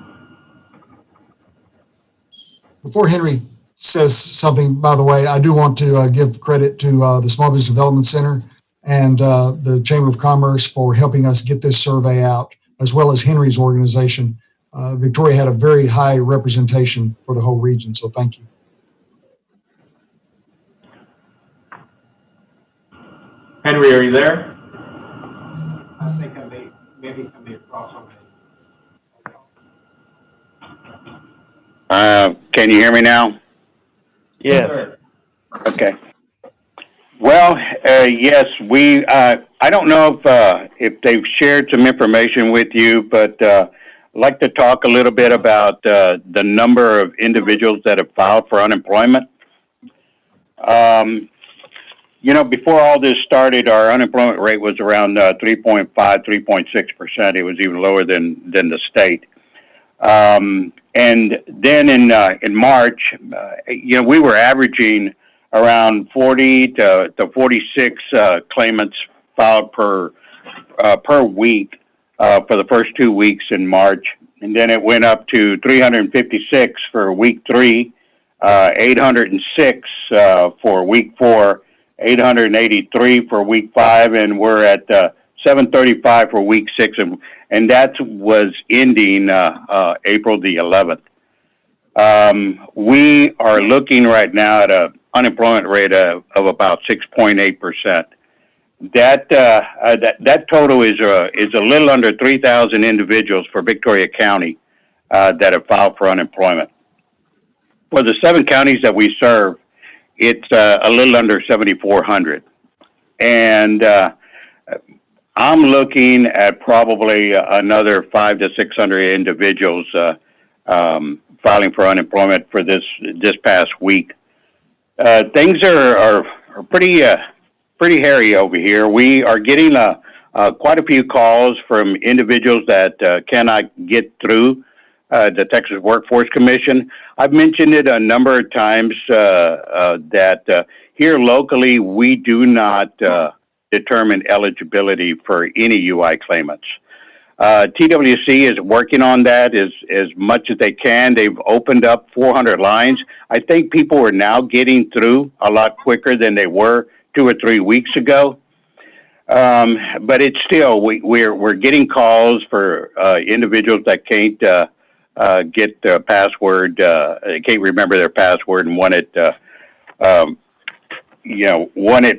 Before Henry says something, by the way, I do want to give credit to the Small Business Development Center and the Chamber of Commerce for helping us get this survey out, as well as Henry's organization. Victoria had a very high representation for the whole region, so thank you. Henry, are you there? I think maybe somebody across on me. Can you hear me now? Yes. Okay. Well, yes, I don't know if they've shared some information with you, but I'd like to talk a little bit about the number of individuals that have filed for unemployment. Before all this started, our unemployment rate was around 3.5, 3.6%. It was even lower than the state. And then in March, we were averaging around 40 to 46 claimants filed per week for the first 2 weeks in March, and then it went up to 356 for week 3, 806 for week 4, 883 for week 5, and we're at 735 for week 6, and that was ending April the 11th. We are looking right now at an unemployment rate of about 6.8%. that total is a little under 3,000 individuals for Victoria County that have filed for unemployment. For the 7 counties that we serve, it's a little under 7,400, and I'm looking at probably another 500 to 600 individuals filing for unemployment for this past week. Things are pretty hairy over here. We are getting quite a few calls from individuals that cannot get through the Texas Workforce Commission. I've mentioned it a number of times that here locally we do not determine eligibility for any UI claimants. TWC is working on that as much as they can. They've opened up 400 lines. I think people are now getting through a lot quicker than they were 2 or 3 weeks ago. But it's still, we're getting calls for individuals that can't get the password, can't remember their password and want it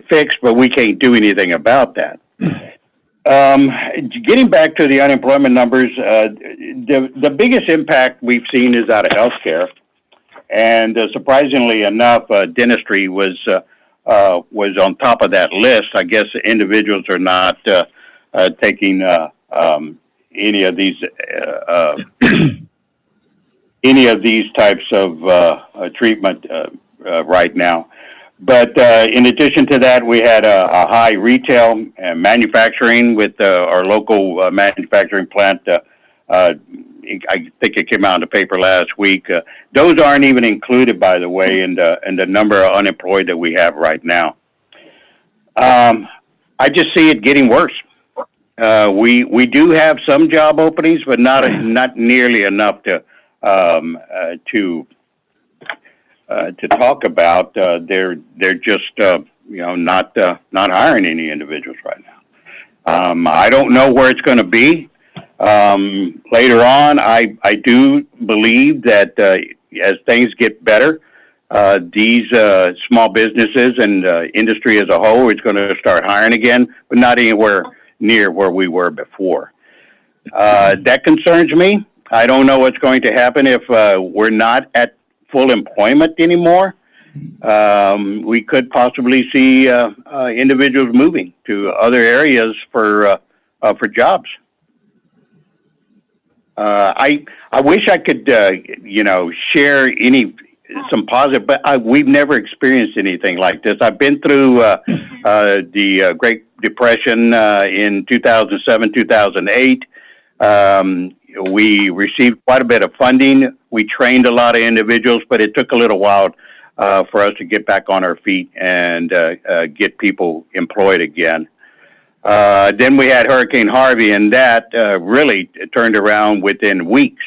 fixed, but we can't do anything about that. Getting back to the unemployment numbers, the biggest impact we've seen is out of healthcare, and surprisingly enough, dentistry was on top of that list. I guess individuals are not taking any of these types of treatment right now. But in addition to that, we had a high retail and manufacturing with our local manufacturing plant. I think it came out in the paper last week. Those aren't even included, by the way, in the number of unemployed that we have right now. I just see it getting worse. We do have some job openings, but not nearly enough to talk about. They're just not hiring any individuals right now. I don't know where it's going to be later on. I do believe that as things get better, these small businesses and industry as a whole is going to start hiring again, but not anywhere near where we were before. That concerns me. I don't know what's going to happen if we're not at full employment anymore. We could possibly see individuals moving to other areas for jobs. I wish I could share some positive, but we've never experienced anything like this. I've been through the Great Depression in 2007, 2008. We received quite a bit of funding. We trained a lot of individuals, but it took a little while for us to get back on our feet and get people employed again. Then we had Hurricane Harvey, and that really turned around within weeks.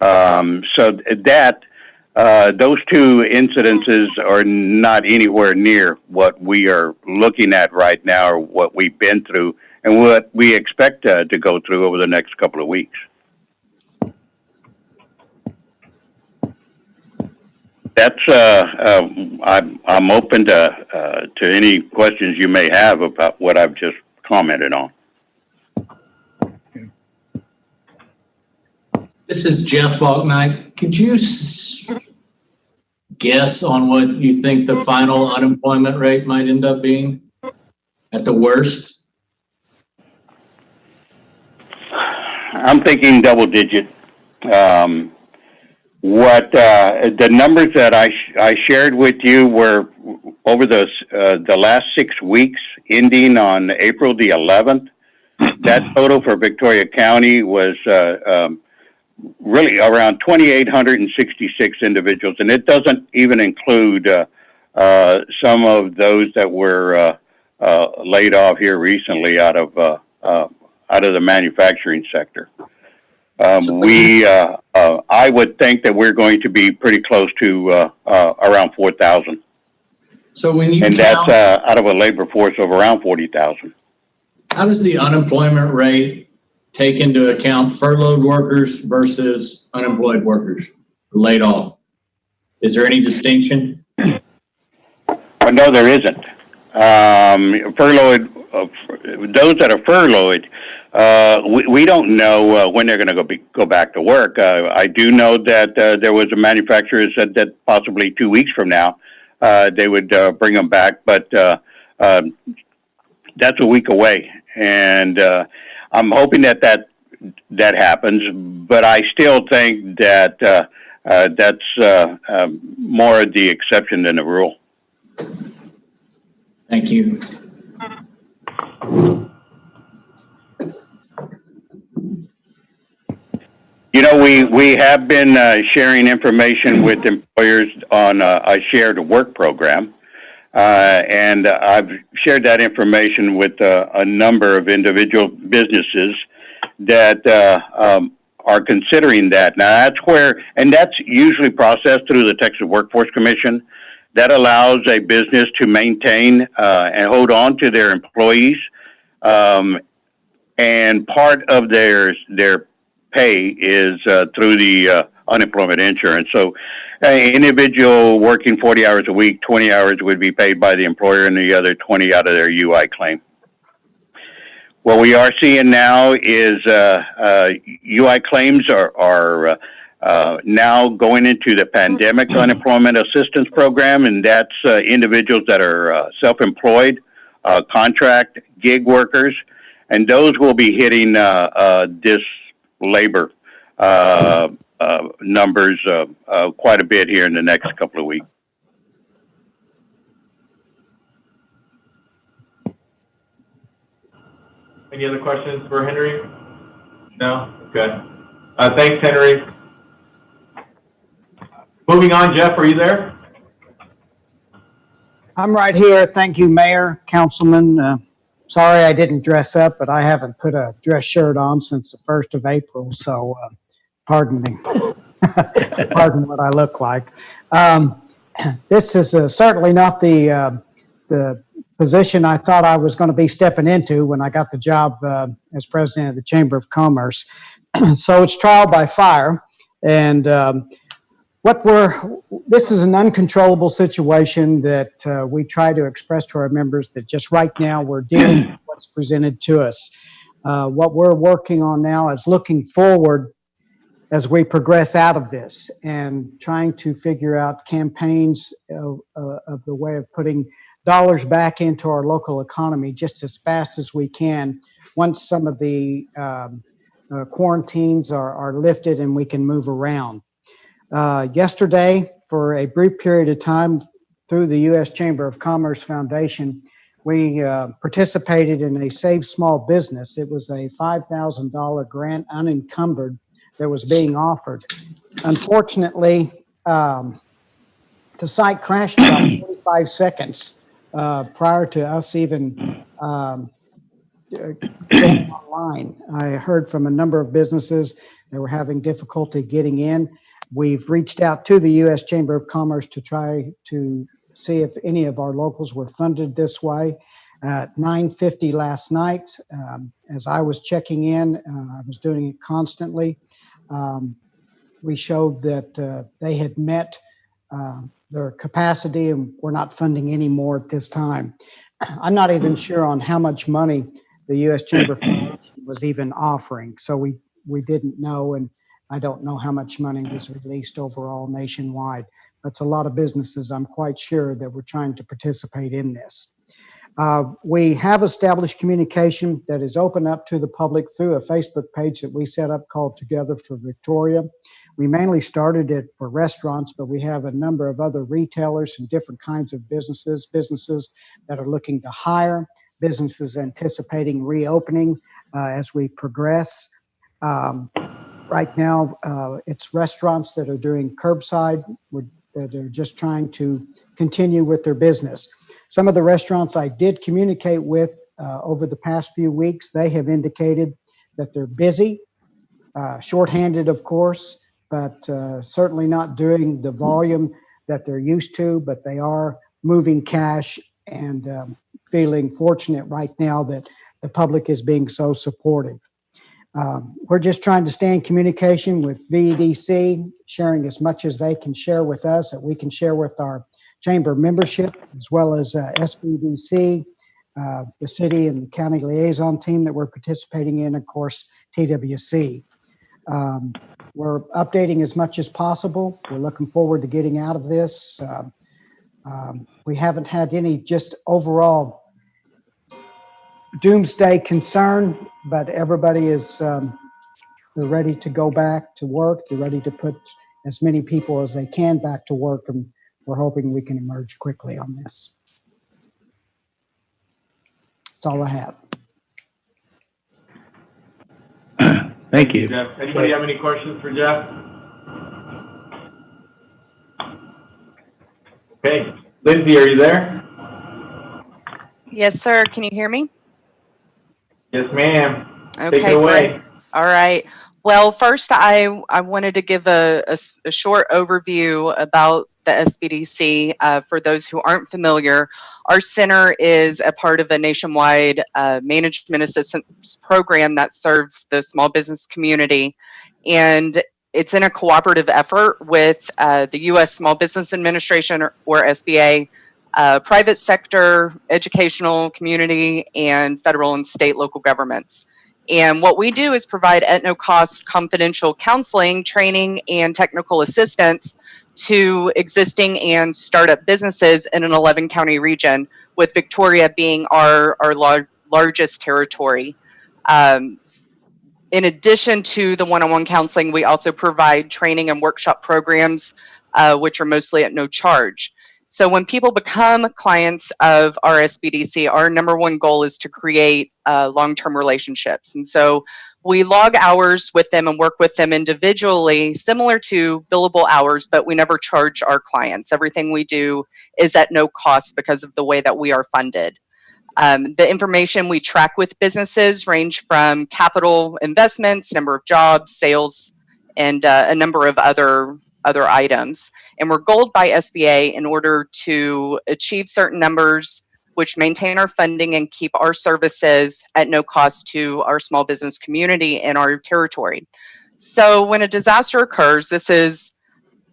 So those two incidences are not anywhere near what we are looking at right now or what we've been through and what we expect to go through over the next couple of weeks. That's I'm open to any questions you may have about what I've just commented on. This is Jeff Balknight. Could you guess on what you think the final unemployment rate might end up being at the worst? I'm thinking double digit. The numbers that I shared with you were over the last 6 weeks, ending on April the 11th. That total for Victoria County was really around 2,866 individuals, and it doesn't even include some of those that were laid off here recently out of the manufacturing sector. I would think that we're going to be pretty close to around 4,000. So when you and count, that's out of a labor force of around 40,000. how does the unemployment rate take into account furloughed workers versus unemployed workers laid off? Is there any distinction? No, there isn't. Furloughed those that are furloughed, we don't know when they're going to go back to work. I do know that there was a manufacturer who said that possibly 2 weeks from now they would bring them back, but that's a week away, and I'm hoping that happens. But I still think that that's more of the exception than the rule. Thank you. You know, we have been sharing information with employers on a shared work program, and I've shared that information with a number of individual businesses that are considering that. Now, that's usually processed through the Texas Workforce Commission. That allows a business to maintain and hold on to their employees, and part of their pay is through the unemployment insurance. So an individual working 40 hours a week, 20 hours would be paid by the employer and the other 20 out of their UI claim. What we are seeing now is UI claims are now going into the pandemic unemployment assistance program, and that's individuals that are self-employed, contract, gig workers, and those will be hitting this labor numbers quite a bit here in the next couple of weeks. Any other questions for Henry? No? Okay. Thanks, Henry. Moving on, Jeff, are you there? I'm right here. Thank you, Mayor, Councilman. Sorry I didn't dress up, but I haven't put a dress shirt on since the 1st of April, so pardon me. Pardon what I look like. This is certainly not the position I thought I was going to be stepping into when I got the job as president of the Chamber of Commerce. So it's trial by fire, and this is an uncontrollable situation that we try to express to our members that just right now we're dealing with what's presented to us. What we're working on now is looking forward as we progress out of this and trying to figure out campaigns of the way of putting dollars back into our local economy just as fast as we can once some of the quarantines are lifted and we can move around. Yesterday, for a brief period of time, through the U.S. Chamber of Commerce Foundation, we participated in a Save Small Business. It was a $5,000 grant unencumbered that was being offered. Unfortunately, the site crashed about 45 seconds prior to us even going online. I heard from a number of businesses that were having difficulty getting in. We've reached out to the U.S. Chamber of Commerce to try to see if any of our locals were funded this way. At 9:50 last night, as I was checking in, I was doing it constantly. We showed that they had met their capacity and were not funding any more at this time. I'm not even sure on how much money the U.S. Chamber of Commerce was even offering, so we didn't know, and I don't know how much money was released overall nationwide. That's a lot of businesses, I'm quite sure, that were trying to participate in this. We have established communication that is open up to the public through a Facebook page that we set up called Together for Victoria. We mainly started it for restaurants, but we have a number of other retailers and different kinds of businesses that are looking to hire, businesses anticipating reopening as we progress. Right now, it's restaurants that are doing curbside, that are just trying to continue with their business. Some of the restaurants I did communicate with over the past few weeks, they have indicated that they're busy, shorthanded, of course, but certainly not doing the volume that they're used to, but they are moving cash and feeling fortunate right now that the public is being so supportive. We're just trying to stay in communication with VEDC, sharing as much as they can share with us, that we can share with our chamber membership, as well as SBDC the city and county liaison team that we're participating in, of course, TWC. We're updating as much as possible. We're looking forward to getting out of this. We haven't had any just overall doomsday concern, but everybody is they're ready to go back to work. They're ready to put as many people as they can back to work, and we're hoping we can emerge quickly on this. That's all I have. Thank you. Jeff. Anybody have any questions for Jeff? Okay, Lindsay, are you there? Yes, sir. Can you hear me? Yes, ma'am. Take Okay, it away. great. All right. Well, first, I wanted to give a short overview about the SBDC. For those who aren't familiar, our center is a part of a nationwide management assistance program that serves the small business community. And it's in a cooperative effort with the U.S. Small Business Administration, or SBA, private sector, educational community, and federal and state local governments. And what we do is provide at no cost confidential counseling, training, and technical assistance to existing and startup businesses in an 11-county region, with Victoria being our largest territory. In addition to the one-on-one counseling, we also provide training and workshop programs, which are mostly at no charge. So when people become clients of our SBDC, our number one goal is to create long-term relationships. And so we log hours with them and work with them individually, similar to billable hours, but we never charge our clients. Everything we do is at no cost because of the way that we are funded. The information we track with businesses range from capital investments, number of jobs, sales, and a number of other items. And we're goaled by SBA in order to achieve certain numbers, which maintain our funding and keep our services at no cost to our small business community and our territory. So when a disaster occurs, this is,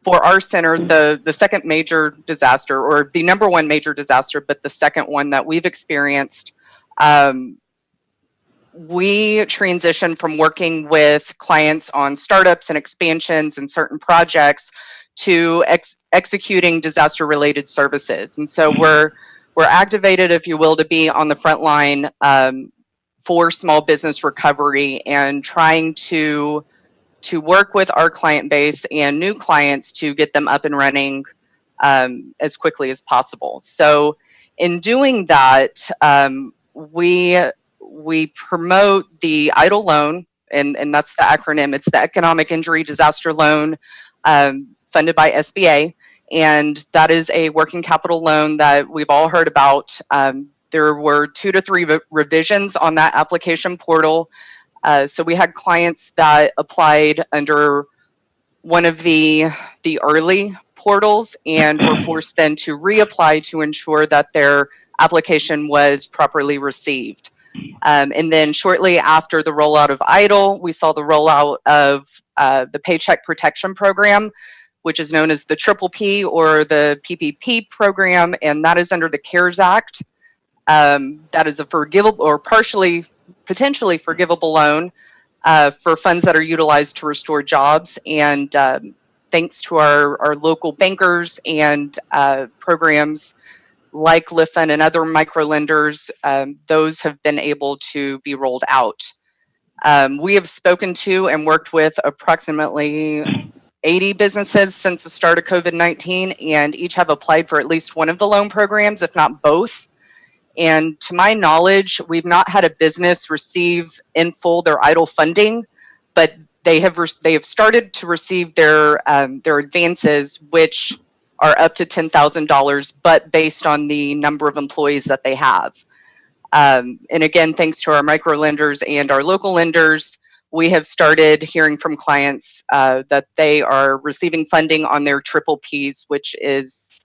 for our center, the second major disaster, or the number one major disaster, but the second one that we've experienced. We transition from working with clients on startups and expansions and certain projects to executing disaster-related services. And so we're activated, if you will, to be on the front line for small business recovery and trying to work with our client base and new clients to get them up and running as quickly as possible. So in doing that, we promote the EIDL loan, and that's the acronym. It's the Economic Injury Disaster Loan funded by SBA. And that is a working capital loan that we've all heard about. There were 2 to 3 revisions on that application portal. So we had clients that applied under one of the early portals and were forced then to reapply to ensure that their application was properly received. And then shortly after the rollout of EIDL, we saw the rollout of the Paycheck Protection Program, which is known as the Triple P, or the PPP program, and that is under the CARES Act. That is a forgivable or potentially forgivable loan for funds that are utilized to restore jobs. And thanks to our local bankers and programs like LIFN and other micro lenders, those have been able to be rolled out. We have spoken to and worked with approximately 80 businesses since the start of COVID-19, and each have applied for at least one of the loan programs, if not both. And to my knowledge, we've not had a business receive in full their EIDL funding, but they have started to receive their advances, which are up to $10,000, but based on the number of employees that they have. And again, thanks to our micro lenders and our local lenders, we have started hearing from clients that they are receiving funding on their triple Ps, which is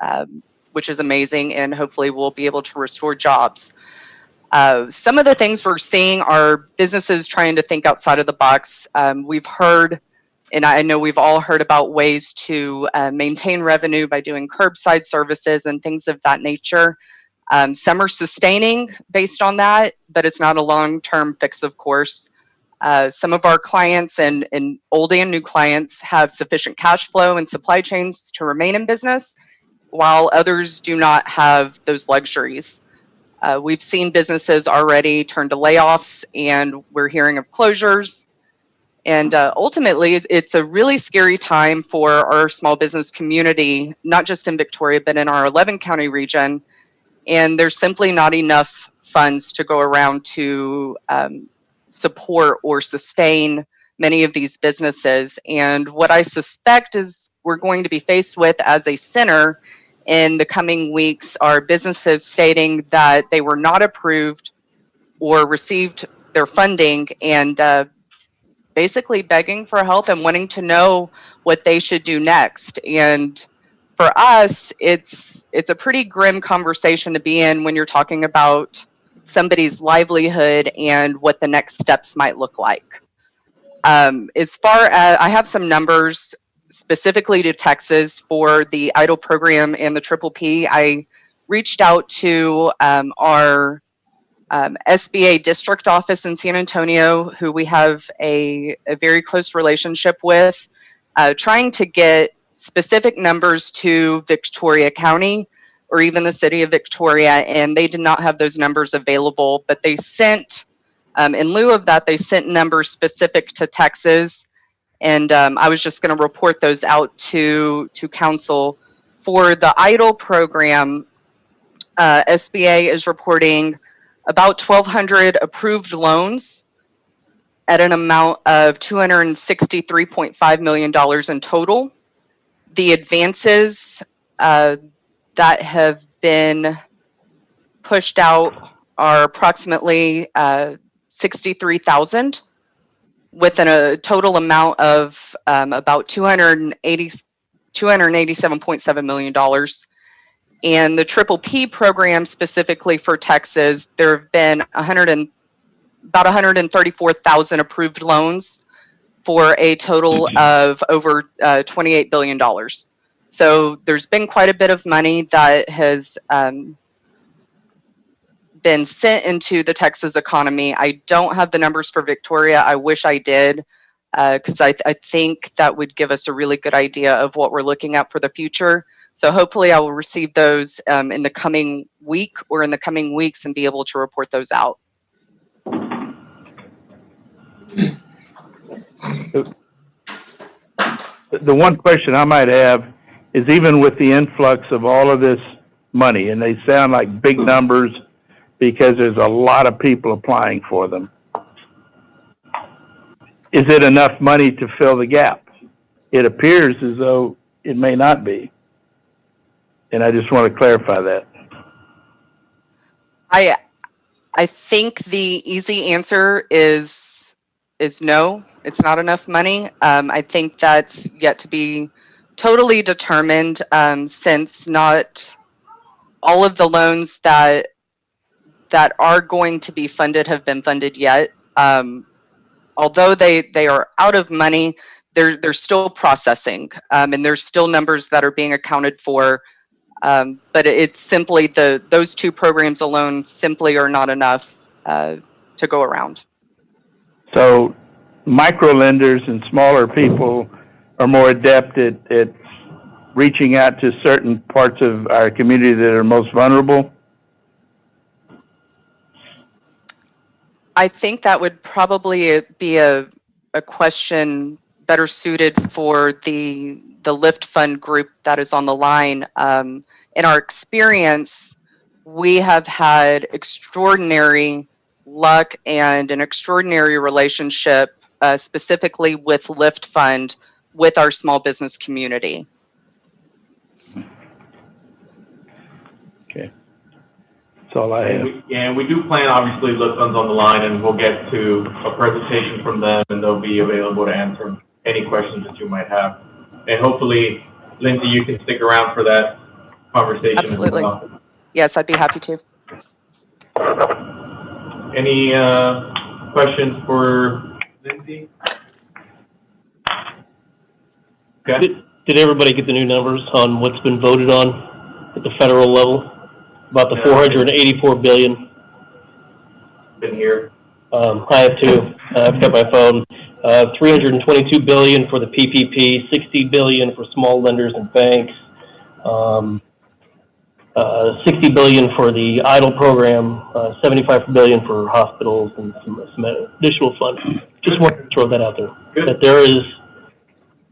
amazing, and hopefully we'll be able to restore jobs. Some of the things we're seeing are businesses trying to think outside of the box. We've heard, and I know we've all heard about ways to maintain revenue by doing curbside services and things of that nature. Some are sustaining based on that, but it's not a long-term fix, of course. Some of our clients and old and new clients have sufficient cash flow and supply chains to remain in business, while others do not have those luxuries. We've seen businesses already turn to layoffs, and we're hearing of closures. And ultimately, it's a really scary time for our small business community, not just in Victoria, but in our 11-county region. And there's simply not enough funds to go around to support or sustain many of these businesses. And what I suspect is we're going to be faced with as a center in the coming weeks are businesses stating that they were not approved or received their funding, and basically begging for help and wanting to know what they should do next. And for us, it's a pretty grim conversation to be in when you're talking about somebody's livelihood and what the next steps might look like. As far as I have some numbers specifically to Texas for the EIDL program and the Triple P, I reached out to our SBA district office in San Antonio, who we have a very close relationship with, trying to get specific numbers to Victoria County or even the city of Victoria, and they did not have those numbers available, but they sent, in lieu of that, they sent numbers specific to Texas, and I was just going to report those out to council. For the EIDL program, SBA is reporting about 1,200 approved loans at an amount of $263.5 million in total. The advances that have been pushed out are approximately 63,000, with a total amount of about $287.7 million. And the Triple P program specifically for Texas, there have been about 134,000 approved loans for a total of over $28 billion. So there's been quite a bit of money that has been sent into the Texas economy. I don't have the numbers for Victoria. I wish I did, because I think that would give us a really good idea of what we're looking at for the future. So hopefully I will receive those in the coming week or in the coming weeks and be able to report those out. The one question I might have is, even with the influx of all of this money, and they sound like big numbers because there's a lot of people applying for them, is it enough money to fill the gap? It appears as though it may not be. And I just want to clarify that. I think the easy answer is no, it's not enough money. I think that's yet to be totally determined, since not all of the loans that are going to be funded have been funded yet. Although they are out of money, they're still processing, and there's still numbers that are being accounted for. But it's simply those two programs alone simply are not enough to go around. So micro lenders and smaller people are more adept at reaching out to certain parts of our community that are most vulnerable? I think that would probably be a question better suited for the Lift Fund group that is on the line. In our experience, we have had extraordinary luck and an extraordinary relationship, specifically with Lift Fund, with our small business community. Okay. That's all I have. And we do plan, obviously, Lift Fund's on the line, and we'll get to a presentation from them, and they'll be available to answer any questions that you might have. And hopefully, Lindsay, you can stick around for that conversation. Absolutely. As well. Yes, I'd be happy to. Any questions for Lindsay? Okay. Did everybody get the new numbers on what's been voted on at the federal level? about the 484 billion. Been here. I have two. I've got my phone. 322 billion for the PPP, 60 billion for small lenders and banks, 60 billion for the EIDL program, 75 billion for hospitals, and some additional funds. Just wanted to throw that out there. Good. That there is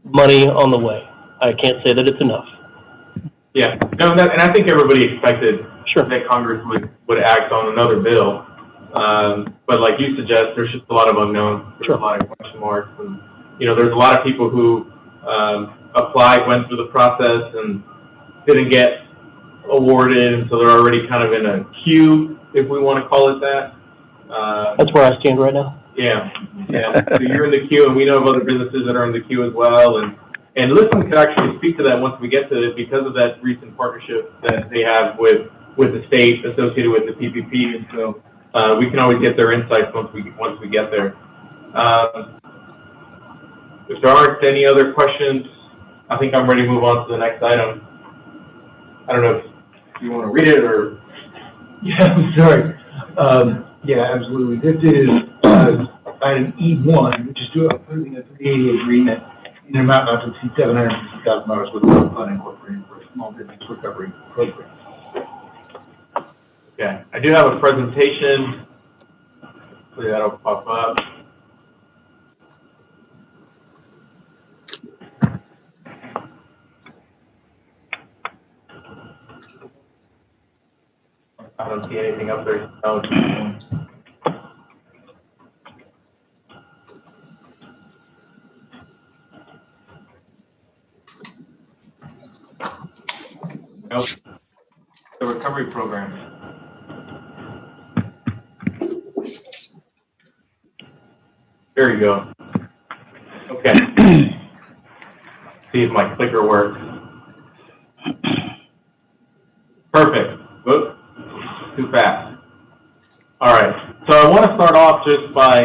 money on the way. I can't say that it's enough. Yeah, no, and I think everybody expected Sure. that Congress would act on another bill. But like you suggest, there's just a lot of unknowns. There's Sure. a lot of question marks. And, you know, there's a lot of people who applied, went through the process, and didn't get awarded, and so they're already kind of in a queue, if we want to call it that. That's where I stand right now. Yeah, yeah. So you're in the queue, and we know of other businesses that are in the queue as well. And Listen could actually speak to that once we get to it because of that recent partnership that they have with the state associated with the PPP. And so we can always get their insights once we get there. If there aren't any other questions, I think I'm ready to move on to the next item. I don't know if you want to read it or. Yeah, I'm sorry. Yeah, absolutely. This is item E1, which is to approving a 380 agreement in an amount not to exceed $750,000 with the Fund Incorporated for a small business recovery program. Okay, I do have a presentation. Hopefully that'll pop up. I don't see anything up there. No. Nope. The recovery program. There you go. Okay. See if my clicker works. Perfect. Whoops. Too fast. All right. So I want to start off just by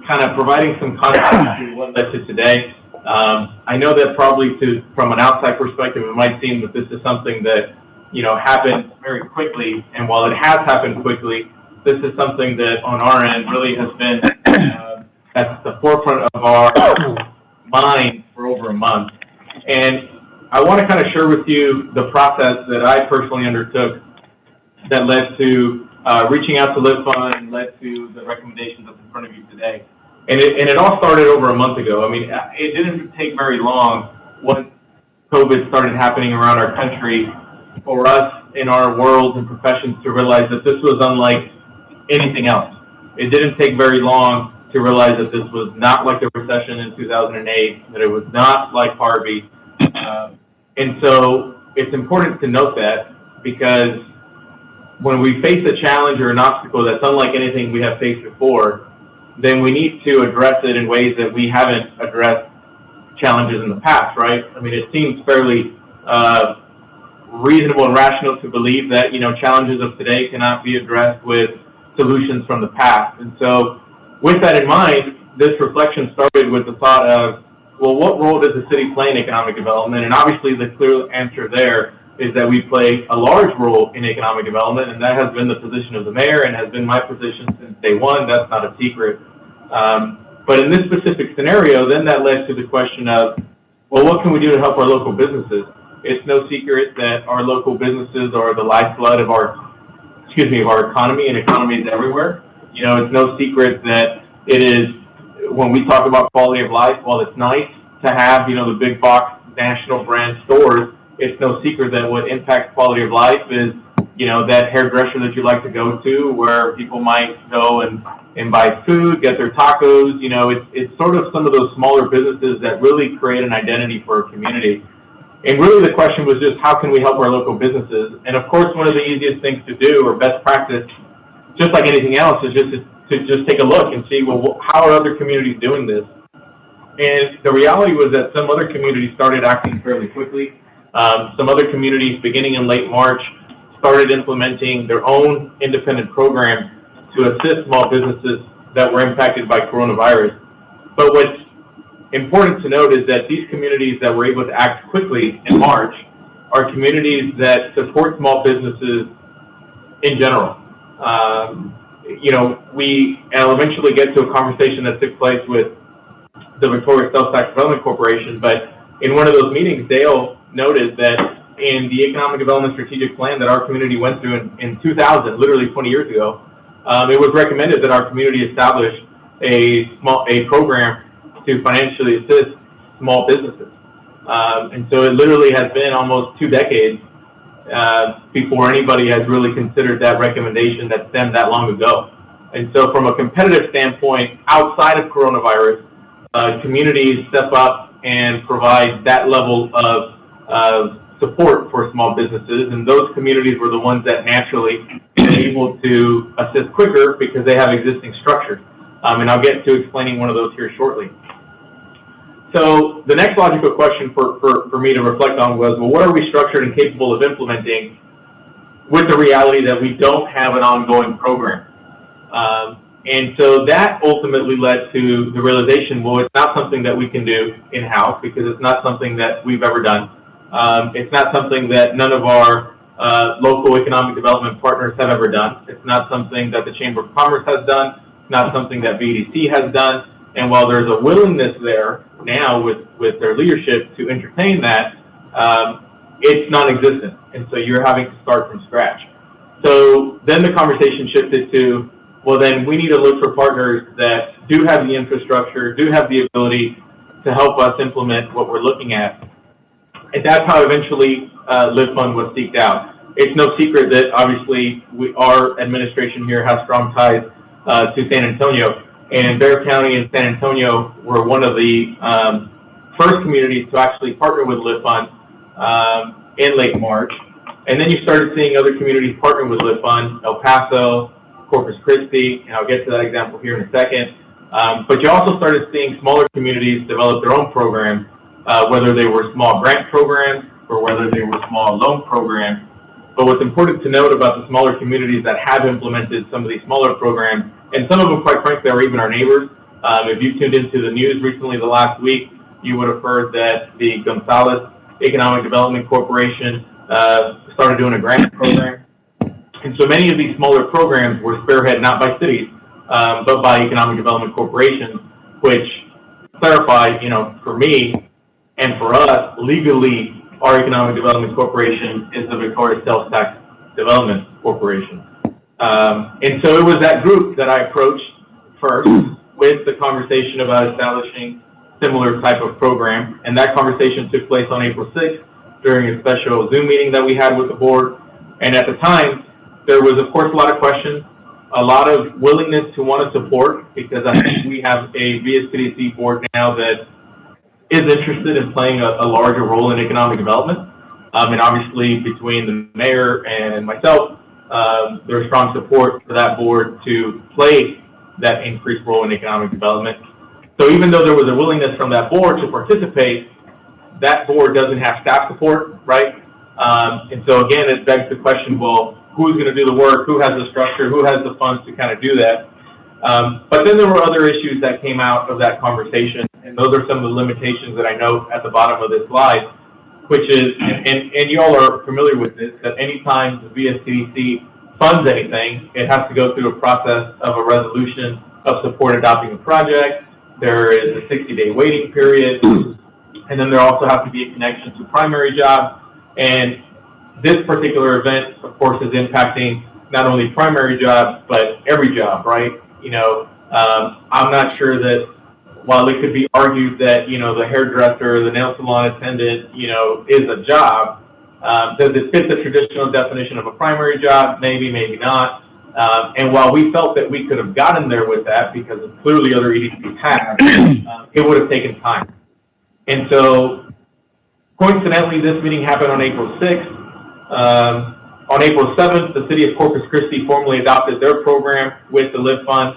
kind of providing some context to what led to today. I know that probably from an outside perspective, it might seem that this is something that, you know, happened very quickly. And while it has happened quickly, this is something that on our end really has been at the forefront of our mind for over a month. And I want to kind of share with you the process that I personally undertook that led to reaching out to Live Fund and led to the recommendations that's in front of you today. And it all started over a month ago. I mean, it didn't take very long once COVID started happening around our country for us in our worlds and professions to realize that this was unlike anything else. It didn't take very long to realize that this was not like the recession in 2008, that it was not like Harvey. And so it's important to note that because when we face a challenge or an obstacle that's unlike anything we have faced before, then we need to address it in ways that we haven't addressed challenges in the past, right? I mean, it seems fairly reasonable and rational to believe that, you know, challenges of today cannot be addressed with solutions from the past. And so with that in mind, this reflection started with the thought of, well, what role does the city play in economic development? And obviously the clear answer there is that we play a large role in economic development, and that has been the position of the mayor and has been my position since day one. That's not a secret. But in this specific scenario, then that led to the question of, well, what can we do to help our local businesses? It's no secret that our local businesses are the lifeblood of our economy, and economies everywhere. You know, it's no secret that it is, when we talk about quality of life, while it's nice to have, you know, the big box national brand stores, it's no secret that what impacts quality of life is, you know, that hairdresser that you like to go to, where people might go and buy food, get their tacos. You know, it's sort of some of those smaller businesses that really create an identity for a community. And really the question was just, how can we help our local businesses? And of course, one of the easiest things to do, or best practice, just like anything else, is just to just take a look and see, well, how are other communities doing this? And the reality was that some other communities started acting fairly quickly. Some other communities, beginning in late March, started implementing their own independent programs to assist small businesses that were impacted by coronavirus. But what's important to note is that these communities that were able to act quickly in March are communities that support small businesses in general. I'll eventually get to a conversation that took place with the Victoria Sales Tax Development Corporation, but in one of those meetings, Dale noted that in the Economic Development Strategic Plan that our community went through in 2000, literally 20 years ago, it was recommended that our community establish a program to financially assist small businesses. And so it literally has been almost 2 decades before anybody has really considered that recommendation that stemmed that long ago. And so from a competitive standpoint, outside of coronavirus, communities step up and provide that level of support for small businesses, and those communities were the ones that naturally been able to assist quicker because they have existing structures. And I'll get to explaining one of those here shortly. So the next logical question for me to reflect on was, well, what are we structured and capable of implementing with the reality that we don't have an ongoing program? And so that ultimately led to the realization, well, it's not something that we can do in-house because it's not something that we've ever done. It's not something that none of our local economic development partners have ever done. It's not something that the Chamber of Commerce has done. It's not something that VDC has done. And while there's a willingness there now with their leadership to entertain that, it's non-existent. And so you're having to start from scratch. So then the conversation shifted to, well, then we need to look for partners that do have the infrastructure, do have the ability to help us implement what we're looking at. And that's how eventually Live Fund was seeked out. It's no secret that obviously our administration here has strong ties to San Antonio. And Bexar County and San Antonio were one of the first communities to actually partner with Live Fund in late March. And then you started seeing other communities partner with Live Fund, El Paso, Corpus Christi, and I'll get to that example here in a second. But you also started seeing smaller communities develop their own programs, whether they were small grant programs or whether they were small loan programs. But what's important to note about the smaller communities that have implemented some of these smaller programs, and some of them, quite frankly, are even our neighbors. If you tuned into the news recently, the last week, you would have heard that the Gonzales Economic Development Corporation started doing a grant program. And so many of these smaller programs were spearheaded not by cities, but by economic development corporations, which clarify, for me and for us, legally, our economic development corporation is the Victoria Sales Tax Development Corporation. And so it was that group that I approached first with the conversation about establishing similar type of program. And that conversation took place on April 6th during a special Zoom meeting that we had with the board. And at the time, there was, of course, a lot of questions, a lot of willingness to want to support, because I think we have a VSCDC board now that is interested in playing a larger role in economic development. And obviously, between the mayor and myself, there's strong support for that board to play that increased role in economic development. So even though there was a willingness from that board to participate, that board doesn't have staff support, right? And so again, it begs the question, well, who's going to do the work? Who has the structure? Who has the funds to kind of do that? But then there were other issues that came out of that conversation, and those are some of the limitations that I note at the bottom of this slide, which is, and you all are familiar with this, that anytime the VSCDC funds anything, it has to go through a process of a resolution of support adopting a project. There is a 60-day waiting period, and then there also has to be a connection to primary job. And this particular event, of course, is impacting not only primary jobs, but every job, right? I'm not sure that while it could be argued that, the hairdresser, the nail salon attendant, is a job, does it fit the traditional definition of a primary job? Maybe, maybe not. And while we felt that we could have gotten there with that, because clearly other EDCs have, it would have taken time. And so, coincidentally, this meeting happened on April 6th. On April 7th, the city of Corpus Christi formally adopted their program with the Live Fund.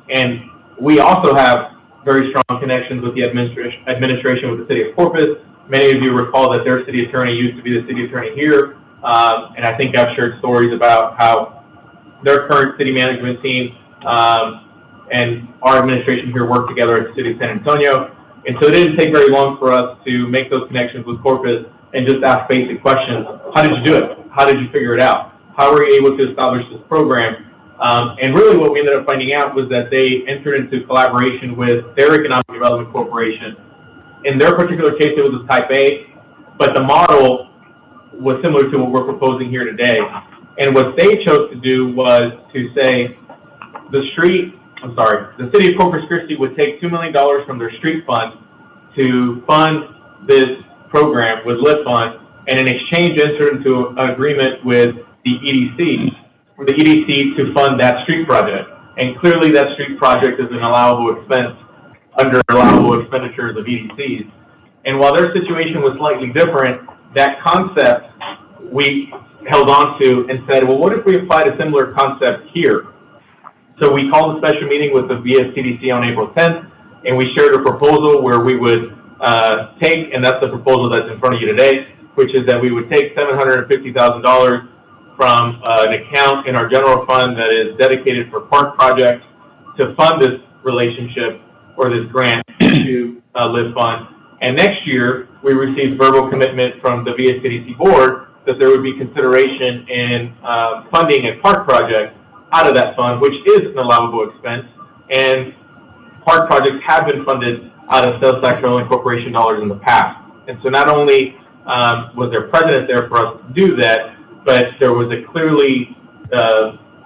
And we also have very strong connections with the administration with the city of Corpus. Many of you recall that their city attorney used to be the city attorney here. And I think I've shared stories about how their current city management team and our administration here work together at the city of San Antonio. And so it didn't take very long for us to make those connections with Corpus and just ask basic questions. How did you do it? How did you figure it out? how were you able to establish this program? And really what we ended up finding out was that they entered into collaboration with their Economic Development Corporation. In their particular case, it was a type A, but the model was similar to what we're proposing here today. And what they chose to do was to say the city of Corpus Christi would take $2 million from their street fund to fund this program with LIFT fund, and in exchange enter into an agreement with the EDC, for the EDC to fund that street project. And clearly that street project is an allowable expense under allowable expenditures of EDCs. And while their situation was slightly different, that concept we held on to and said, well, what if we applied a similar concept here? So we called a special meeting with the VSCDC on April 10th, and we shared a proposal where we would take, and that's the proposal that's in front of you today, which is that we would take $750,000 from an account in our general fund that is dedicated for park projects to fund this relationship or this grant to LIFT fund. And next year, we received verbal commitment from the VSCDC board that there would be consideration in funding a park project out of that fund, which is an allowable expense. And park projects have been funded out of sales tax revenue corporation dollars in the past. And so not only was there precedent there for us to do that, but there was a clearly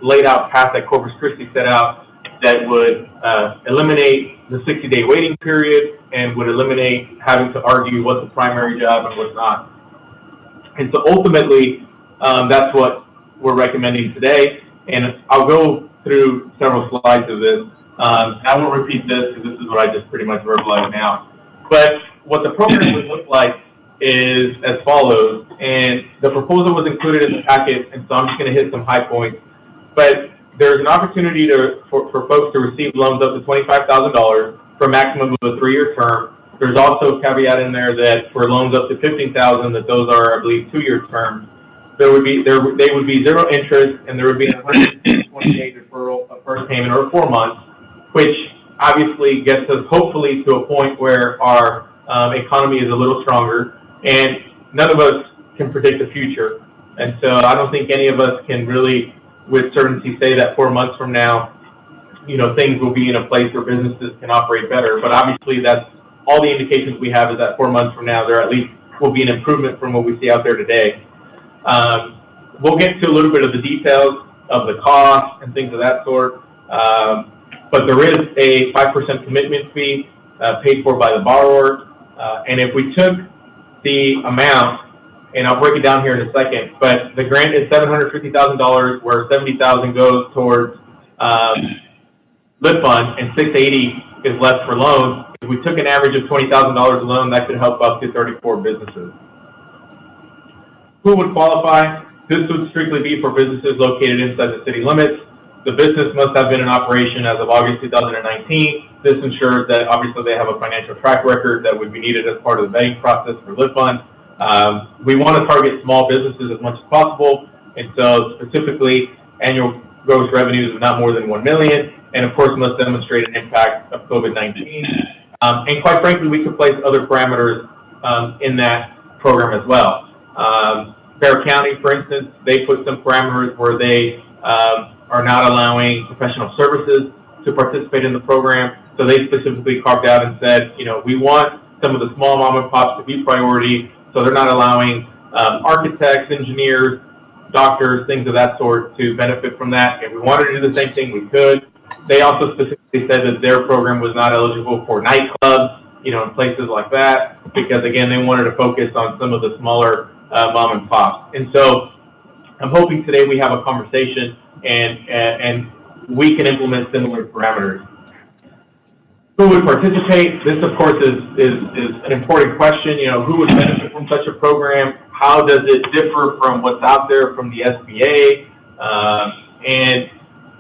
laid out path that Corpus Christi set out that would eliminate the 60-day waiting period and would eliminate having to argue what's a primary job and what's not. And so ultimately, that's what we're recommending today. And I'll go through several slides of this. I won't repeat this because this is what I just pretty much verbalized now. But what the program would look like is as follows, and the proposal was included in the packet, and so I'm just going to hit some high points. But there's an opportunity for folks to receive loans up to $25,000 for a maximum of a 3-year term. There's also a caveat in there that for loans up to $15,000, that those are, I believe, 2-year terms. They would be 0 interest, and there would be a 120-day deferral of first payment or 4 months, which obviously gets us hopefully to a point where our economy is a little stronger. And none of us can predict the future. And so I don't think any of us can really with certainty say that 4 months from now, things will be in a place where businesses can operate better. But obviously that's all the indications we have is that 4 months from now, there at least will be an improvement from what we see out there today. We'll get to a little bit of the details of the cost and things of that sort. But there is a 5% commitment fee paid for by the borrower. And if we took the amount, and I'll break it down here in a second, but the grant is $750,000, where $70,000 goes towards LIFT fund, and $680,000 is left for loans. If we took an average of $20,000 a loan, that could help up to 34 businesses. Who would qualify? This would strictly be for businesses located inside the city limits. The business must have been in operation as of August 2019. This ensures that obviously they have a financial track record that would be needed as part of the vetting process for LIFT fund. We want to target small businesses as much as possible, and so specifically annual gross revenues of not more than $1 million, and of course must demonstrate an impact of COVID-19. And quite frankly, we could place other parameters in that program as well. Bear County, for instance, they put some parameters where they are not allowing professional services to participate in the program. So they specifically carved out and said, we want some of the small mom and pops to be priority. So they're not allowing architects, engineers, doctors, things of that sort to benefit from that. If we wanted to do the same thing, we could. They also specifically said that their program was not eligible for nightclubs, in places like that, because again, they wanted to focus on some of the smaller mom and pops. And so I'm hoping today we have a conversation and we can implement similar parameters. Who would participate? This, of course, is an important question. Who would benefit from such a program? How does it differ from what's out there from the SBA? And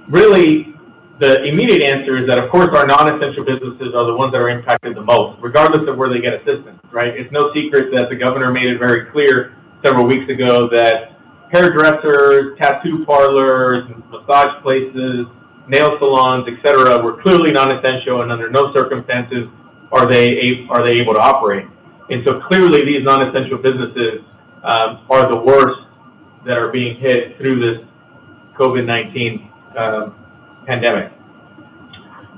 really, the immediate answer is that, of course, our non-essential businesses are the ones that are impacted the most, regardless of where they get assistance, right? It's no secret that the governor made it very clear several weeks ago that hairdressers, tattoo parlors, massage places, nail salons, etc., were clearly non-essential, and under no circumstances are they able to operate. And so clearly these non-essential businesses are the worst that are being hit through this COVID-19 pandemic.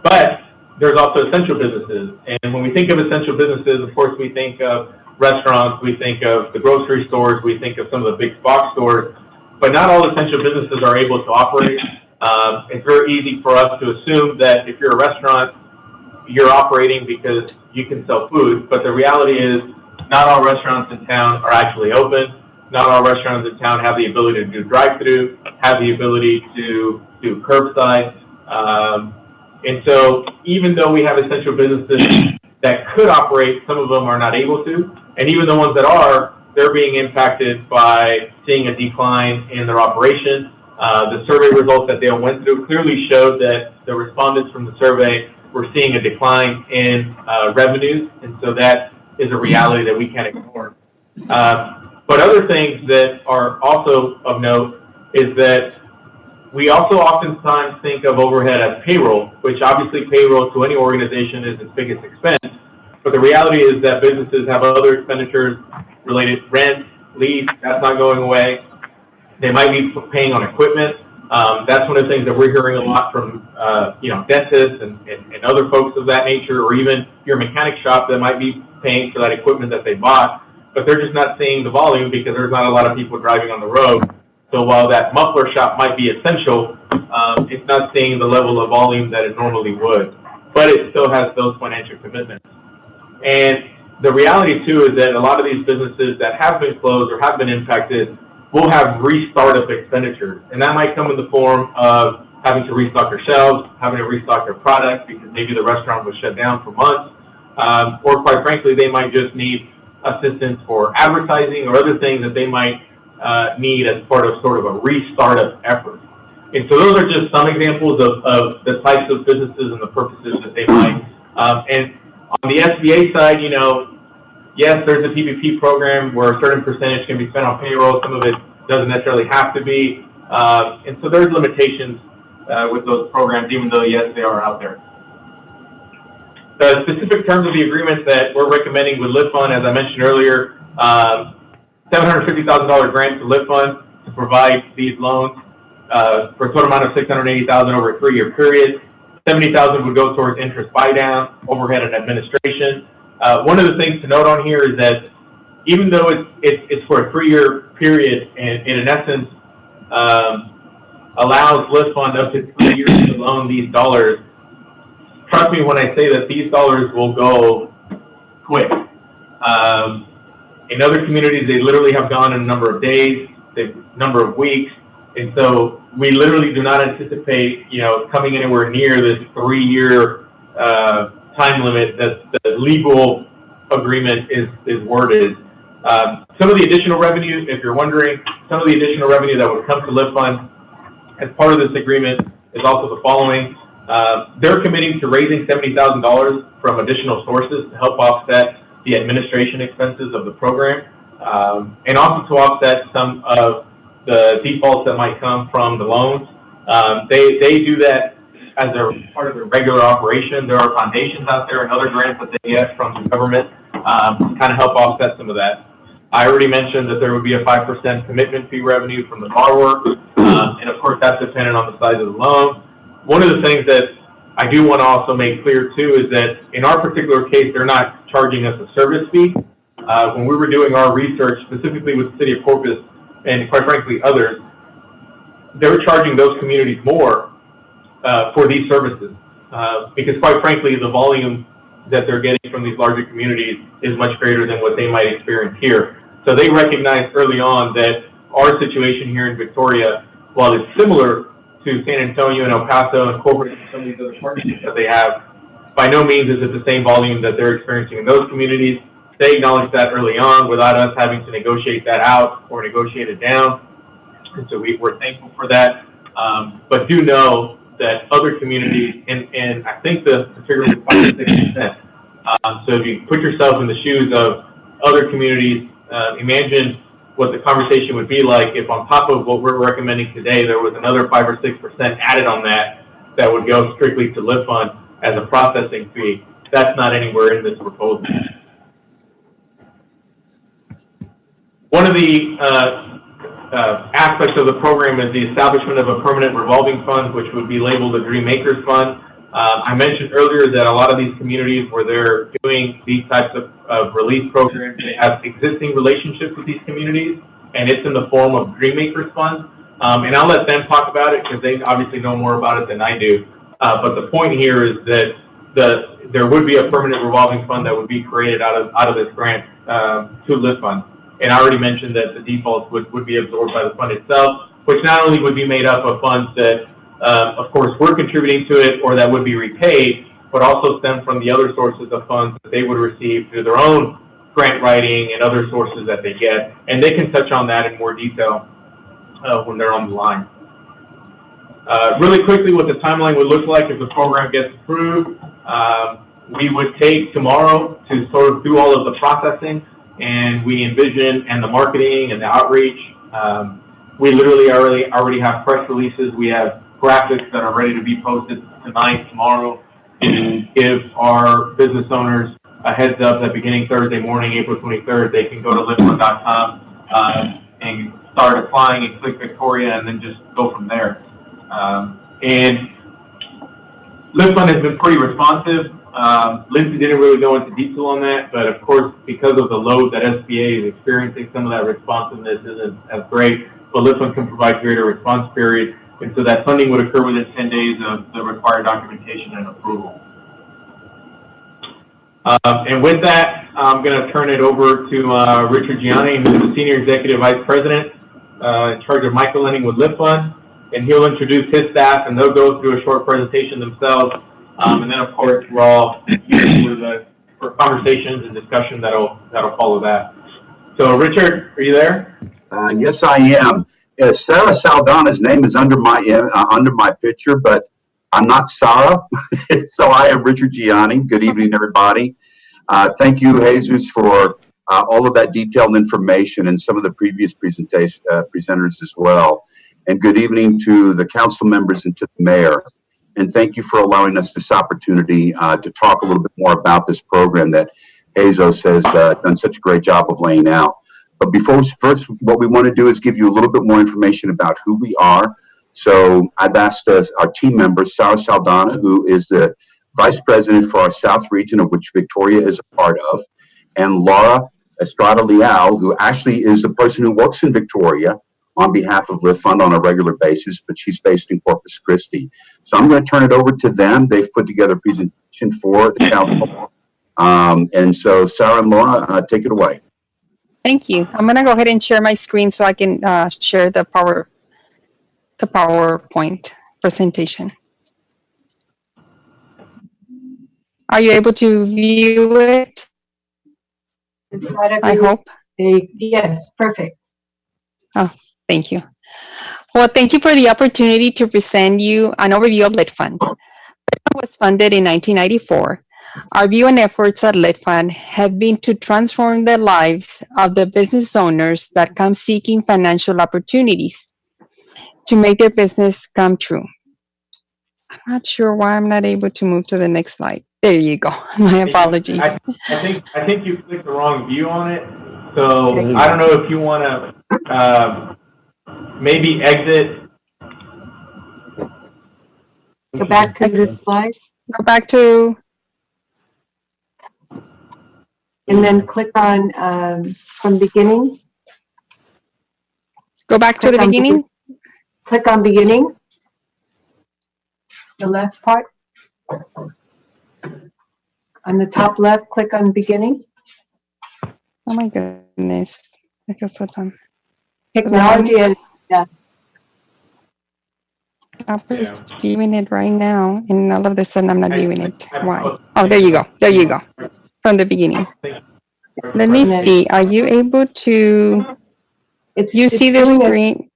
But there's also essential businesses. And when we think of essential businesses, of course, we think of restaurants, we think of the grocery stores, we think of some of the big box stores, but not all essential businesses are able to operate. It's very easy for us to assume that if you're a restaurant, you're operating because you can sell food, but the reality is not all restaurants in town are actually open. Not all restaurants in town have the ability to do drive-through, have the ability to do curbside. And so even though we have essential businesses that could operate, some of them are not able to. And even the ones that are, they're being impacted by seeing a decline in their operation. The survey results that Dale went through clearly showed that the respondents from the survey were seeing a decline in revenues. And so that is a reality that we can't ignore. But other things that are also of note is that we also oftentimes think of overhead as payroll, which obviously payroll to any organization is its biggest expense. But the reality is that businesses have other expenditures related, rent, lease, that's not going away. They might be paying on equipment. That's one of the things that we're hearing a lot from, dentists and other folks of that nature, or even your mechanic shop that might be paying for that equipment that they bought, but they're just not seeing the volume because there's not a lot of people driving on the road. So while that muffler shop might be essential, it's not seeing the level of volume that it normally would, but it still has those financial commitments. And the reality too is that a lot of these businesses that have been closed or have been impacted will have re-startup expenditures. And that might come in the form of having to restock their shelves, having to restock their product because maybe the restaurant was shut down for months. Or quite frankly, they might just need assistance for advertising or other things that they might need as part of sort of a re-startup effort. And so those are just some examples of the types of businesses and the purposes that they might. And on the SBA side, yes, there's a PPP program where a certain percentage can be spent on payroll. Some of it doesn't necessarily have to be. And so there's limitations with those programs, even though, yes, they are out there. The specific terms of the agreement that we're recommending with Lift Fund, as I mentioned earlier, $750,000 grant to Lift Fund to provide these loans for a total amount of $680,000 over a 3-year period. $70,000 would go towards interest buy down, overhead and administration. One of the things to note on here is that even though it's for a 3-year period and in essence allows Lift Fund up to 3 years to loan these dollars, trust me when I say that these dollars will go quick. In other communities, they literally have gone in a number of days, a number of weeks, and so we literally do not anticipate, coming anywhere near this 3-year time limit that the legal agreement is worded. Some of the additional revenue, if you're wondering, some of the additional revenue that would come to Lift Fund as part of this agreement is also the following. They're committing to raising $70,000 from additional sources to help offset the administration expenses of the program, and also to offset some of the defaults that might come from the loans. They do that as a part of their regular operation. There are foundations out there and other grants that they get from the government to kind of help offset some of that. I already mentioned that there would be a 5% commitment fee revenue from the borrower, and of course that's dependent on the size of the loan. One of the things that I do want to also make clear too is that in our particular case, they're not charging us a service fee. When we were doing our research, specifically with the City of Corpus and quite frankly others, they were charging those communities more for these services because quite frankly, the volume that they're getting from these larger communities is much greater than what they might experience here. So they recognized early on that our situation here in Victoria, while it's similar to San Antonio and El Paso and Corpus and some of these other partnerships that they have, by no means is it the same volume that they're experiencing in those communities. They acknowledged that early on without us having to negotiate that out or negotiate it down. And so we're thankful for that. But do know that other communities, and I think the figure was 5 to 6%. So if you put yourself in the shoes of other communities, imagine what the conversation would be like if on top of what we're recommending today, there was another 5 or 6% added on that would go strictly to Lift Fund as a processing fee. That's not anywhere in this proposal. One of the aspect of the program is the establishment of a permanent revolving fund, which would be labeled a Dream Makers Fund. I mentioned earlier that a lot of these communities where they're doing these types of relief programs, they have existing relationships with these communities, and it's in the form of Dream Makers Fund. And I'll let them talk about it because they obviously know more about it than I do. But the point here is that there would be a permanent revolving fund that would be created out of this grant to LIFT Fund. And I already mentioned that the defaults would be absorbed by the fund itself, which not only would be made up of funds that, of course, we're contributing to it or that would be repaid, but also stem from the other sources of funds that they would receive through their own grant writing and other sources that they get. And they can touch on that in more detail when they're on the line. Really quickly, what the timeline would look like if the program gets approved, we would take tomorrow to sort of do all of the processing, and we envision, and the marketing and the outreach. We literally already have press releases. We have graphics that are ready to be posted tonight, tomorrow, to give our business owners a heads up that beginning Thursday morning, April 23rd, they can go to liftfund.com and start applying and click Victoria and then just go from there. And LIFT Fund has been pretty responsive. Lindsay didn't really go into detail on that, but of course, because of the load that SBA is experiencing, some of that responsiveness isn't as great, but LIFT Fund can provide greater response period, and so that funding would occur within 10 days of the required documentation and approval. And with that, I'm going to turn it over to Richard Gianni, who's the Senior Executive Vice President in charge of microlending with LIFT Fund, and he'll introduce his staff, and they'll go through a short presentation themselves. And then, of course, we're all here for conversations and discussion that'll follow that. So, Richard, are you there? Yes, I am. Sarah Saldana's name is under my picture, but I'm not Sarah. So I am Richard Gianni. Good evening, everybody. Thank you, Jesus, for all of that detailed information and some of the previous presenters as well. And good evening to the council members and to the mayor. And thank you for allowing us this opportunity to talk a little bit more about this program that Jesus has done such a great job of laying out. But first, what we want to do is give you a little bit more information about who we are. So I've asked our team member, Sarah Saldana, who is the Vice President for our South region, of which Victoria is a part of, and Laura Estrada Leal, who actually is the person who works in Victoria on behalf of LIFT Fund on a regular basis, but she's based in Corpus Christi. So I'm going to turn it over to them. They've put together a presentation for the council. And so Sarah and Laura, take it away. Thank you. I'm going to go ahead and share my screen so I can share the PowerPoint presentation. Are you able to view it? I hope. Yes, perfect. Oh, thank you. Well, thank you for the opportunity to present you an overview of LIFT Fund. LIFT Fund was funded in 1994. Our view and efforts at LIFT Fund have been to transform the lives of the business owners that come seeking financial opportunities to make their business come true. I'm not sure why I'm not able to move to the next slide. There you go. My apologies. I think you clicked the wrong view on it. So I don't know if you want to maybe exit. Go back to the slide. Go back to. And then click on from beginning. Go back to the beginning. Click on beginning. The left part. On the top left, click on beginning. Oh my goodness. I feel so dumb. Technology and I'm just viewing it right now, and all of a sudden I'm not viewing it. Why? Oh, there you go. There you go. From the beginning. Let me see. Are you able to? You see the screen?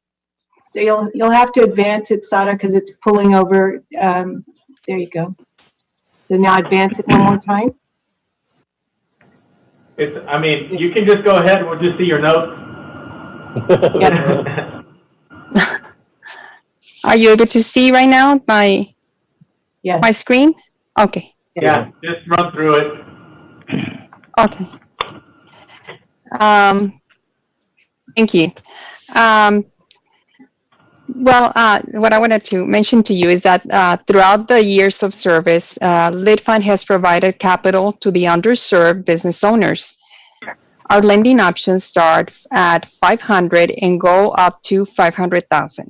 So you'll have to advance it, Sada, because it's pulling over. There you go. So now advance it one more time. I mean, you can just go ahead. We'll just see your notes. Are you able to see right now my screen? Okay. Yeah, just run through it. Okay. Thank you. Um, what I wanted to mention to you is that throughout the years of service, Lit Fund has provided capital to the underserved business owners. Our lending options start at 500 and go up to 500,000.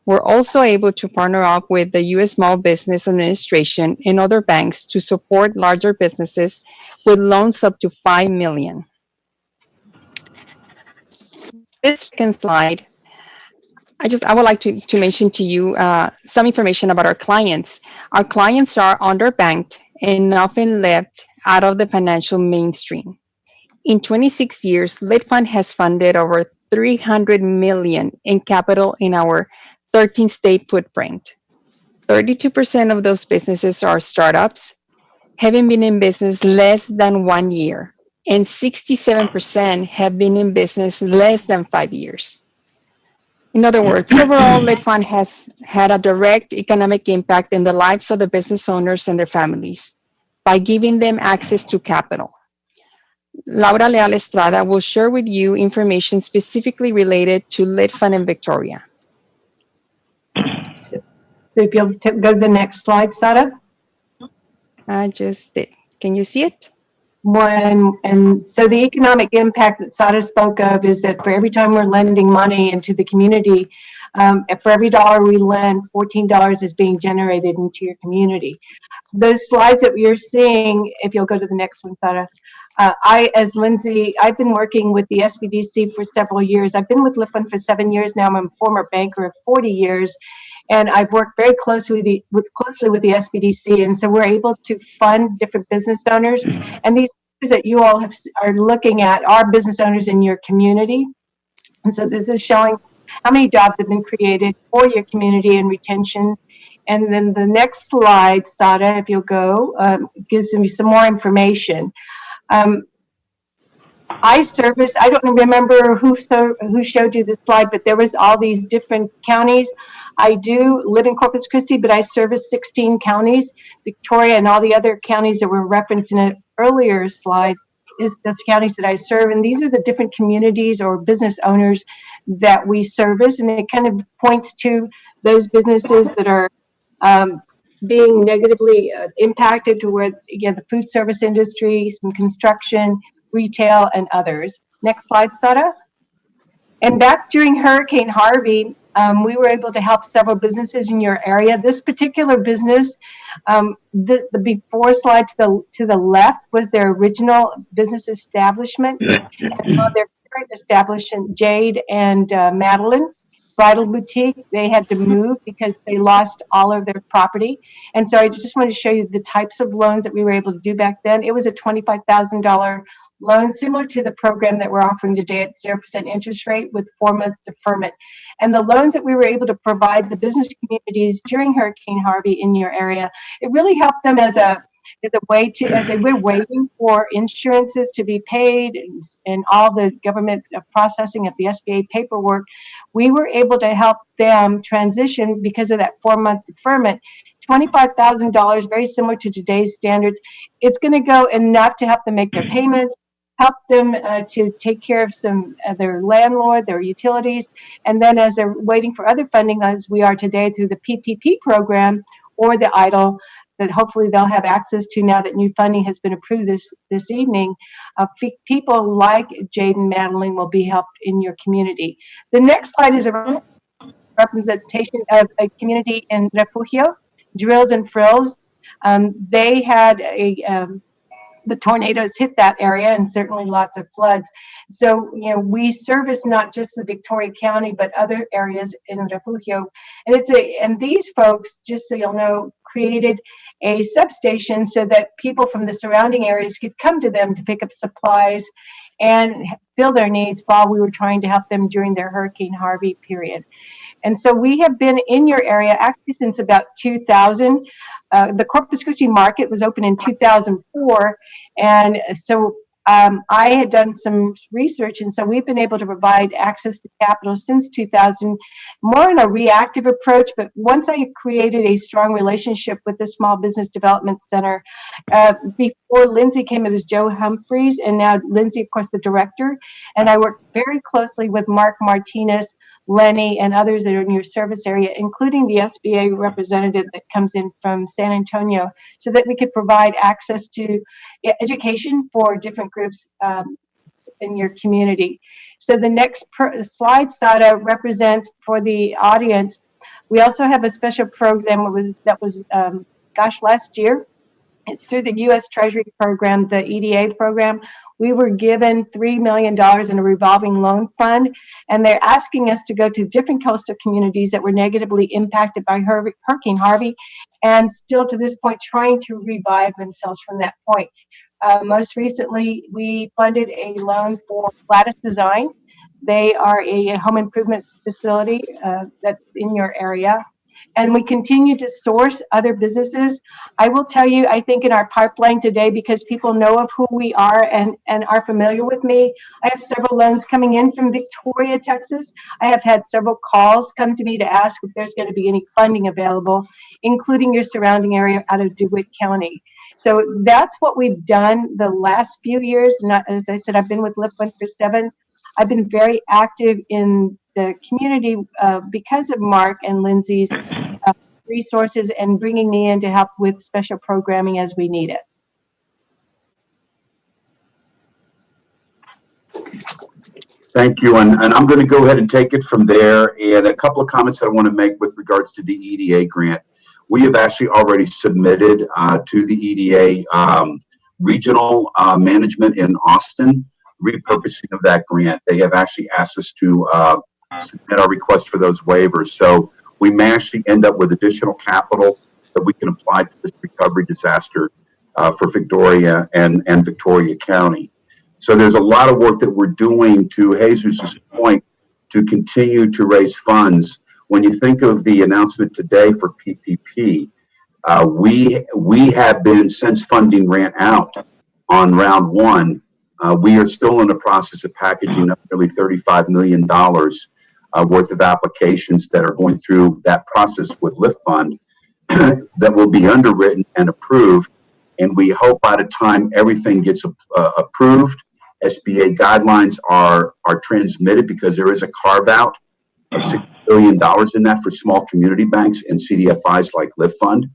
We're also able to partner up with the U.S. Small Business Administration and other banks to support larger businesses with loans up to $5 million. This second slide, I would like to mention to you some information about our clients. Our clients are underbanked and often left out of the financial mainstream. In 26 years, Lit Fund has funded over $300 million in capital in our 13-state footprint. 32% of those businesses are startups, having been in business less than 1 year, and 67% have been in business less than 5 years. In other words, overall, Lit Fund has had a direct economic impact in the lives of the business owners and their families by giving them access to capital. Laura Leal Estrada will share with you information specifically related to Lit Fund in Victoria. So if you'll go to the next slide, Sara. I just did. Can you see it? And so the economic impact that Sada spoke of is that for every time we're lending money into the community, for every dollar we lend, $14 is being generated into your community. Those slides that you're seeing, if you'll go to the next one, Sada. As Lindsay, I've been working with the SBDC for several years. I've been with Lit Fund for 7 years now. I'm a former banker of 40 years. And I've worked very closely with the SBDC, and so we're able to fund different business owners. And these that you all are looking at are business owners in your community. And so this is showing how many jobs have been created for your community and retention. And then the next slide, Sada, if you'll go, gives me some more information. I don't remember who showed you this slide, but there was all these different counties. I do live in Corpus Christi, but I service 16 counties. Victoria and all the other counties that were referenced in an earlier slide is the counties that I serve. And these are the different communities or business owners that we service. And it kind of points to those businesses that are being negatively impacted to where, again, the food service industry, some construction, retail, and others. Next slide, Sara. And back during Hurricane Harvey, we were able to help several businesses in your area. This particular business, the before slide to the left was their original business establishment. And their current establishment, Jade and Madeline Bridal Boutique, they had to move because they lost all of their property. And so I just wanted to show you the types of loans that we were able to do back then. It was a $25,000 loan, similar to the program that we're offering today at 0% interest rate with 4-month deferment. And the loans that we were able to provide the business communities during Hurricane Harvey in your area, it really helped them as a way to, as they were waiting for insurances to be paid and all the government processing of the SBA paperwork, we were able to help them transition because of that 4-month deferment. $25,000, very similar to today's standards. It's going to go enough to help them make their payments, help them to take care of some their landlord, their utilities, and then as they're waiting for other funding, as we are today through the PPP program or the EIDL, that hopefully they'll have access to now that new funding has been approved this evening. People like Jade and Madeline will be helped in your community. The next slide is a representation of a community in Refugio, Drills and Frills. They had the tornadoes hit that area and certainly lots of floods. So, we service not just the Victoria County, but other areas in Refugio. And these folks, just so you'll know, created a substation so that people from the surrounding areas could come to them to pick up supplies and fill their needs while we were trying to help them during their Hurricane Harvey period. And so we have been in your area actually since about 2000. The Corpus Christi market was open in 2004. And so I had done some research, and so we've been able to provide access to capital since 2000, more in a reactive approach. But once I created a strong relationship with the Small Business Development Center, before Lindsay came, it was Joe Humphreys, and now Lindsay, of course, the director. And I worked very closely with Mark Martinez, Lenny, and others that are in your service area, including the SBA representative that comes in from San Antonio, so that we could provide access to education for different groups in your community. So the next slide, Sada, represents for the audience. We also have a special program that was last year. It's through the U.S. Treasury program, the EDA program. We were given $3 million in a revolving loan fund, and they're asking us to go to different coastal communities that were negatively impacted by Hurricane Harvey, and still to this point trying to revive themselves from that point. Most recently, we funded a loan for Lattice Design. They are a home improvement facility that's in your area. And we continue to source other businesses. I will tell you, I think in our pipeline today, because people know of who we are and are familiar with me, I have several loans coming in from Victoria, Texas. I have had several calls come to me to ask if there's going to be any funding available, including your surrounding area out of DeWitt County. So that's what we've done the last few years. Not, as I said, I've been with Lift Fund for 7. I've been very active in the community because of Mark and Lindsay's resources and bringing me in to help with special programming as we need it. Thank you, and I'm going to go ahead and take it from there. And a couple of comments I want to make with regards to the EDA grant. We have actually already submitted to the EDA regional management in Austin, repurposing of that grant. They have actually asked us to submit our request for those waivers. So we may actually end up with additional capital that we can apply to this recovery disaster for Victoria and Victoria County. So there's a lot of work that we're doing, to Jesus' point, to continue to raise funds. When you think of the announcement today for PPP, we have been, since funding ran out on round 1, we are still in the process of packaging up nearly $35 million worth of applications that are going through that process with Lift Fund that will be underwritten and approved. And we hope by the time everything gets approved, SBA guidelines are transmitted, because there is a carve out of $6 billion in that for small community banks and CDFIs like Lift Fund,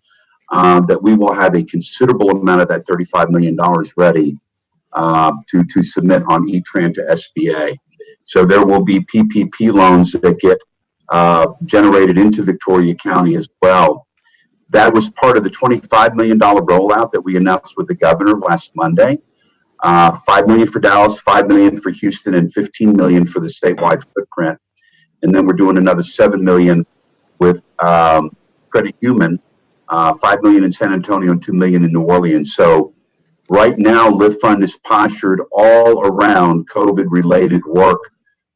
that we will have a considerable amount of that $35 million ready to submit on E-Tran to SBA. So there will be PPP loans that get generated into Victoria County as well. That was part of the $25 million rollout that we announced with the governor last Monday. $5 million for Dallas, $5 million for Houston, and $15 million for the statewide footprint. And then we're doing another $7 million with Credit Human, $5 million in San Antonio and $2 million in New Orleans. So right now, Lift Fund is postured all around COVID-related work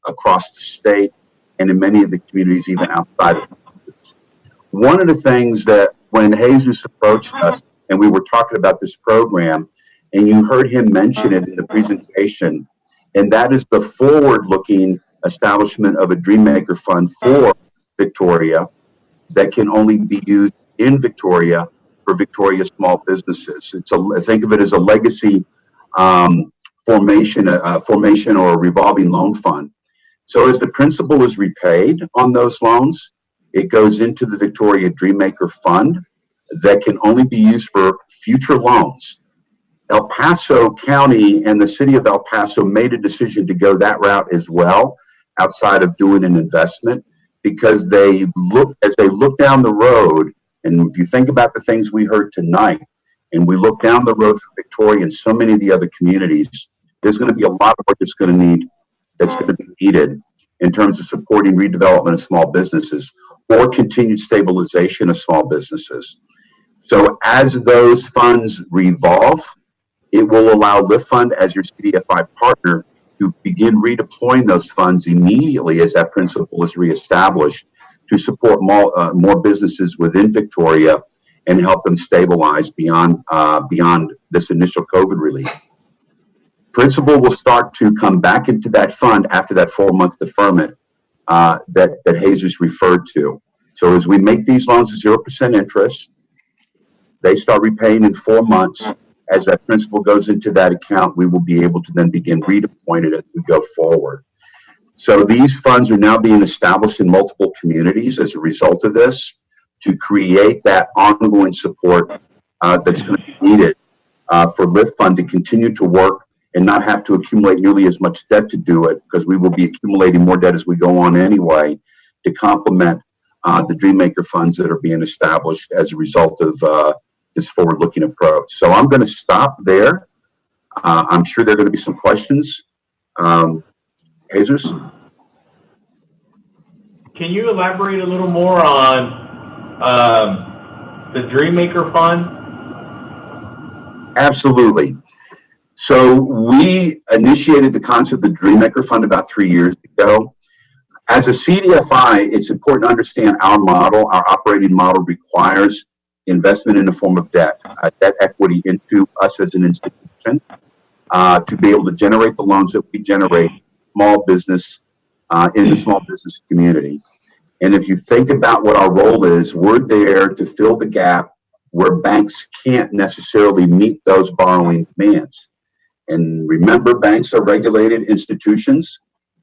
across the state and in many of the communities, even outside of it. One of the things that when Jesus approached us and we were talking about this program, and you heard him mention it in the presentation, and that is the forward-looking establishment of a Dreammaker Fund for Victoria that can only be used in Victoria for Victoria small businesses. Think of it as a legacy formation or a revolving loan fund. So as the principal is repaid on those loans, it goes into the Victoria Dreammaker Fund that can only be used for future loans. El Paso County and the city of El Paso made a decision to go that route as well, outside of doing an investment, because as they look down the road, and if you think about the things we heard tonight, and we look down the road for Victoria and so many of the other communities, there's going to be a lot of work that's going to be needed in terms of supporting redevelopment of small businesses or continued stabilization of small businesses. So as those funds revolve, it will allow Lift Fund as your CDFI partner to begin redeploying those funds immediately as that principle is reestablished to support more businesses within Victoria and help them stabilize beyond this initial COVID relief. Principal will start to come back into that fund after that 4-month deferment that Jesus referred to. So as we make these loans at 0% interest, they start repaying in 4 months. As that principal goes into that account, we will be able to then begin redeploying it as we go forward. So these funds are now being established in multiple communities as a result of this to create that ongoing support that's going to be needed for Lit Fund to continue to work and not have to accumulate nearly as much debt to do it, because we will be accumulating more debt as we go on anyway, to complement the Dreammaker funds that are being established as a result of this forward-looking approach. So I'm going to stop there. I'm sure there are going to be some questions. Jesus? Can you elaborate a little more on the Dreammaker Fund? Absolutely. So we initiated the concept of the Dreammaker Fund about 3 years ago. As a CDFI, it's important to understand our model. Our operating model requires investment in the form of debt equity into us as an institution to be able to generate the loans that we generate small business in the small business community. And if you think about what our role is, we're there to fill the gap where banks can't necessarily meet those borrowing demands. And remember, banks are regulated institutions.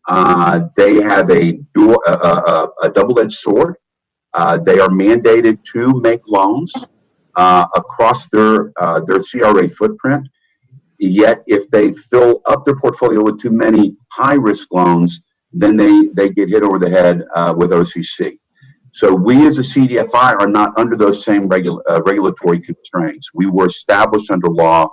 They have a double-edged sword. They are mandated to make loans across their CRA footprint. Yet, if they fill up their portfolio with too many high-risk loans, then they get hit over the head with OCC. So we as a CDFI are not under those same regulatory constraints. We were established under law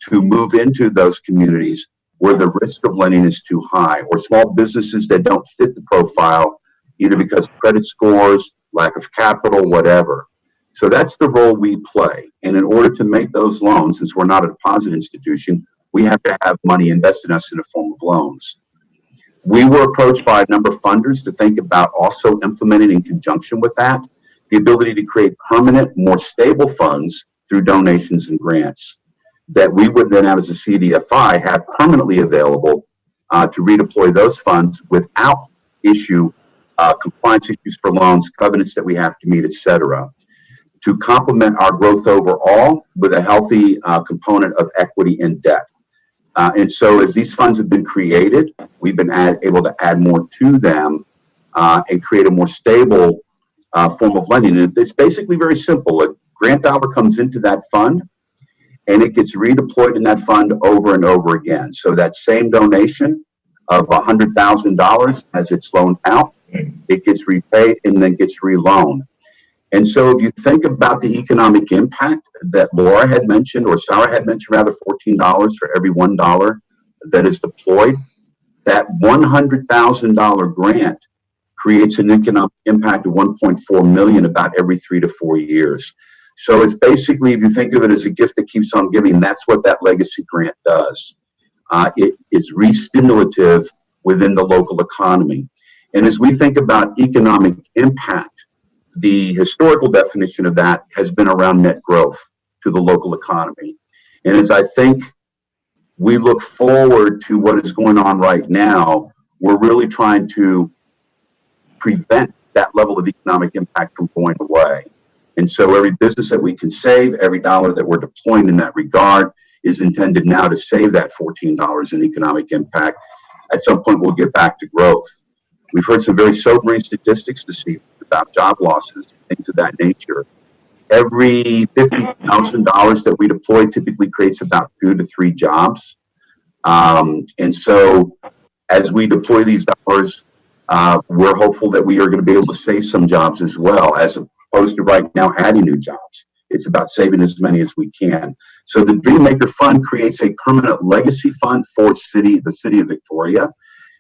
to move into those communities where the risk of lending is too high, or small businesses that don't fit the profile, either because of credit scores, lack of capital, whatever. So that's the role we play. And in order to make those loans, since we're not a deposit institution, we have to have money invested in us in the form of loans. We were approached by a number of funders to think about also implementing in conjunction with that the ability to create permanent, more stable funds through donations and grants that we would then have as a CDFI have permanently available to redeploy those funds without compliance issues for loans, covenants that we have to meet, et cetera, to complement our growth overall with a healthy component of equity and debt. And so as these funds have been created, we've been able to add more to them and create a more stable form of lending. And it's basically very simple. A grant dollar comes into that fund, and it gets redeployed in that fund over and over again. So that same donation of $100,000 as it's loaned out, it gets repaid and then gets reloaned. And so if you think about the economic impact that Laura had mentioned, or Sarah had mentioned, rather, $14 for every $1 that is deployed, that $100,000 grant creates an economic impact of $1.4 million about every 3 to 4 years. So it's basically, if you think of it as a gift that keeps on giving, that's what that legacy grant does. It is re-stimulative within the local economy. And as we think about economic impact, the historical definition of that has been around net growth to the local economy. And as I think we look forward to what is going on right now, we're really trying to prevent that level of economic impact from going away. And so every business that we can save, every dollar that we're deploying in that regard is intended now to save that $14 in economic impact. At some point, we'll get back to growth. We've heard some very sobering statistics this evening about job losses, things of that nature. Every $50,000 that we deploy typically creates about 2 to 3 jobs. And so as we deploy these dollars, we're hopeful that we are going to be able to save some jobs as well, as opposed to right now adding new jobs. It's about saving as many as we can. So the Dreammaker Fund creates a permanent legacy fund for the city of Victoria.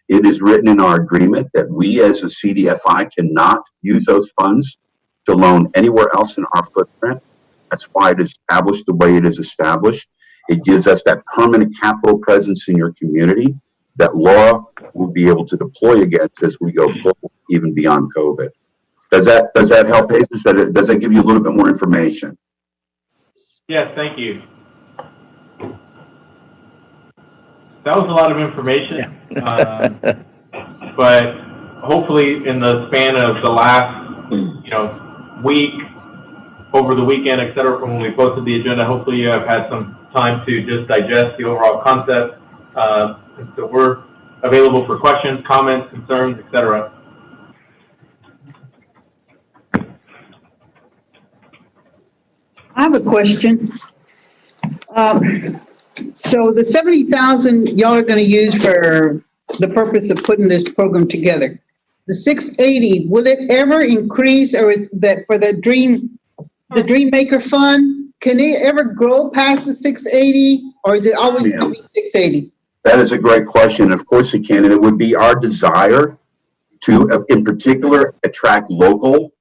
It is written in our agreement that we as a CDFI cannot use those funds to loan anywhere else in our footprint. That's why it is established the way it is established. It gives us that permanent capital presence in your community that Laura will be able to deploy against as we go forward, even beyond COVID. Does that help, Jesus? Does that give you a little bit more information? Yes, thank you. that was a lot of information. But hopefully in the span of the last, week, over the weekend, et cetera, from when we posted the agenda, hopefully you have had some time to just digest the overall concept. And so we're available for questions, comments, concerns, et cetera. I have a question. So the 70,000 y'all are going to use for the purpose of putting this program together. The 680, will it ever increase, or is that for the Dream Maker Fund? Can it ever grow past the 680, or is it always going to be 680? That is a great question. Of course it can, and it would be our desire to, in particular, attract local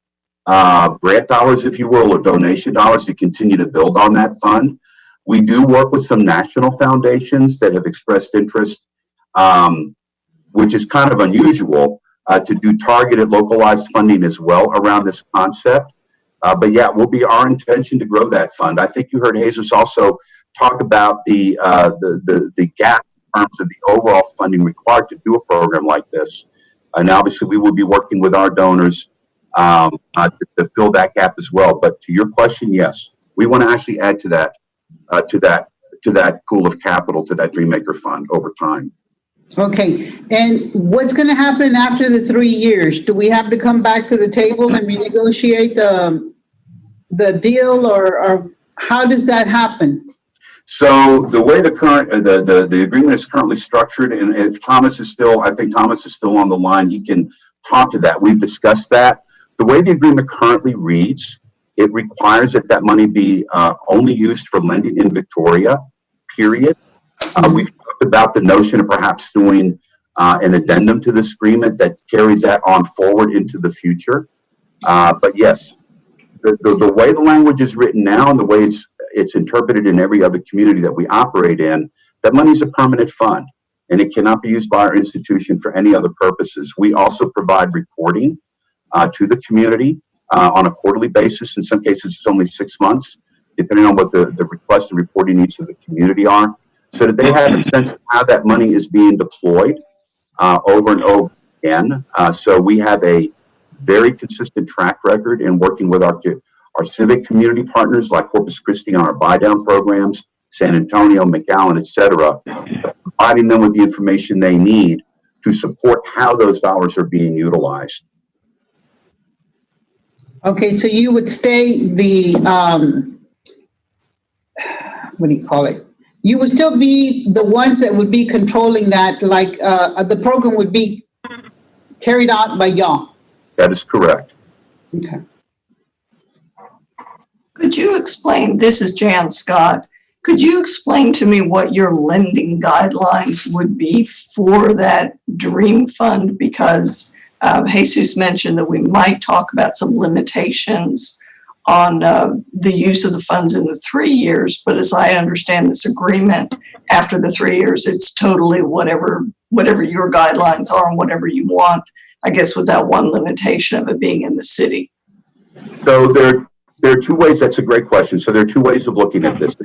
grant dollars, if you will, or donation dollars to continue to build on that fund. We do work with some national foundations that have expressed interest, which is kind of unusual, to do targeted localized funding as well around this concept. But yeah, it will be our intention to grow that fund. I think you heard Jesus also talk about the gap in terms of the overall funding required to do a program like this. And obviously we will be working with our donors to fill that gap as well. But to your question, yes, we want to actually add to that pool of capital, to that Dreammaker Fund over time. Okay, and what's going to happen after the 3 years? Do we have to come back to the table and renegotiate the deal, or how does that happen? So the way the current the agreement is currently structured, and if Thomas is still, I think Thomas is still on the line, he can talk to that. We've discussed that. The way the agreement currently reads, it requires that money be only used for lending in Victoria, period. We've talked about the notion of perhaps doing an addendum to this agreement that carries that on forward into the future. But yes, the way the language is written now and the way it's interpreted in every other community that we operate in, that money is a permanent fund and it cannot be used by our institution for any other purposes. We also provide reporting to the community on a quarterly basis. In some cases, it's only 6 months, depending on what the request and reporting needs of the community are, so that they have a sense of how that money is being deployed over and over again. So we have a very consistent track record in working with our civic community partners like Corpus Christi on our buy-down programs, San Antonio, McAllen, et cetera, providing them with the information they need to support how those dollars are being utilized. Okay, so you would stay the, what do you call it? You would still be the ones that would be controlling that, like the program would be carried out by y'all. That is correct. Okay. Could you explain, this is Jan Scott, could you explain to me what your lending guidelines would be for that Dream Fund? Because Jesus mentioned that we might talk about some limitations on the use of the funds in the 3 years, but as I understand this agreement, after the 3 years, it's totally whatever your guidelines are and whatever you want, I guess, with that one limitation of it being in the city. So there are two ways. That's a great question. So there are two ways of looking at this.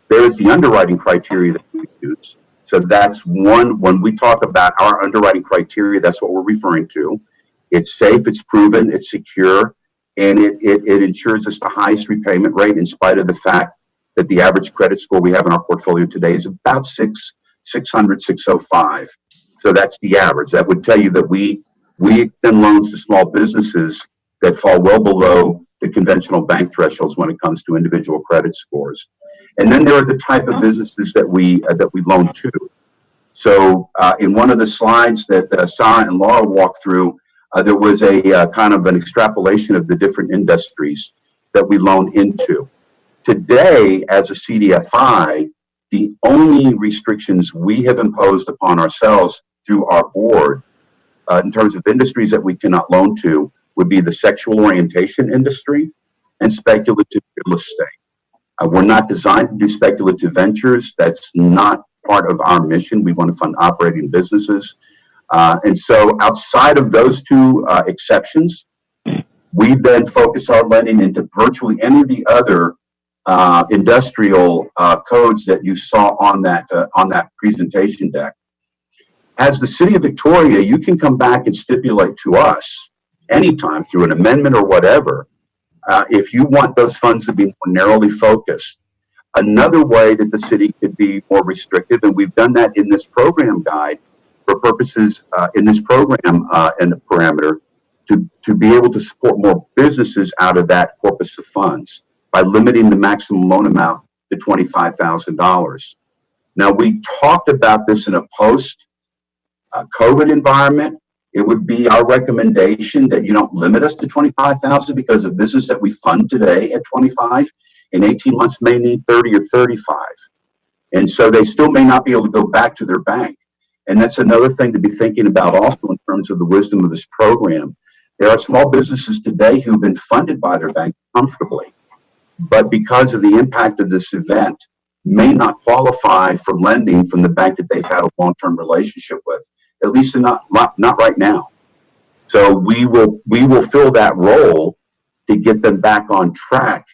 There is the underwriting criteria that we use. So that's one, when we talk about our underwriting criteria, that's what we're referring to. It's safe, it's proven, it's secure, and it ensures us the highest repayment rate in spite of the fact that the average credit score we have in our portfolio today is about 600, 605. So that's the average. That would tell you that we extend loans to small businesses that fall well below the conventional bank thresholds when it comes to individual credit scores. And then there are the type of businesses that we loan to. So in one of the slides that Sarah and Laura walked through, there was a kind of an extrapolation of the different industries that we loan into. Today, as a CDFI, the only restrictions we have imposed upon ourselves through our board in terms of industries that we cannot loan to would be the sexual orientation industry and speculative real estate. We're not designed to do speculative ventures. That's not part of our mission. We want to fund operating businesses. And so outside of those two exceptions, we then focus our lending into virtually any of the other industrial codes that you saw on that presentation deck. As the City of Victoria, you can come back and stipulate to us anytime through an amendment or whatever, if you want those funds to be more narrowly focused. Another way that the city could be more restrictive, and we've done that in this program guide for purposes in this program and the parameter to be able to support more businesses out of that corpus of funds by limiting the maximum loan amount to $25,000. Now, we talked about this in a post-COVID environment. It would be our recommendation that you don't limit us to 25,000 because a business that we fund today at 25 in 18 months may need 30 or 35. And so they still may not be able to go back to their bank. And that's another thing to be thinking about also in terms of the wisdom of this program. There are small businesses today who've been funded by their bank comfortably, but because of the impact of this event, may not qualify for lending from the bank that they've had a long-term relationship with, at least not right now. So we will fill that role to get them back on track.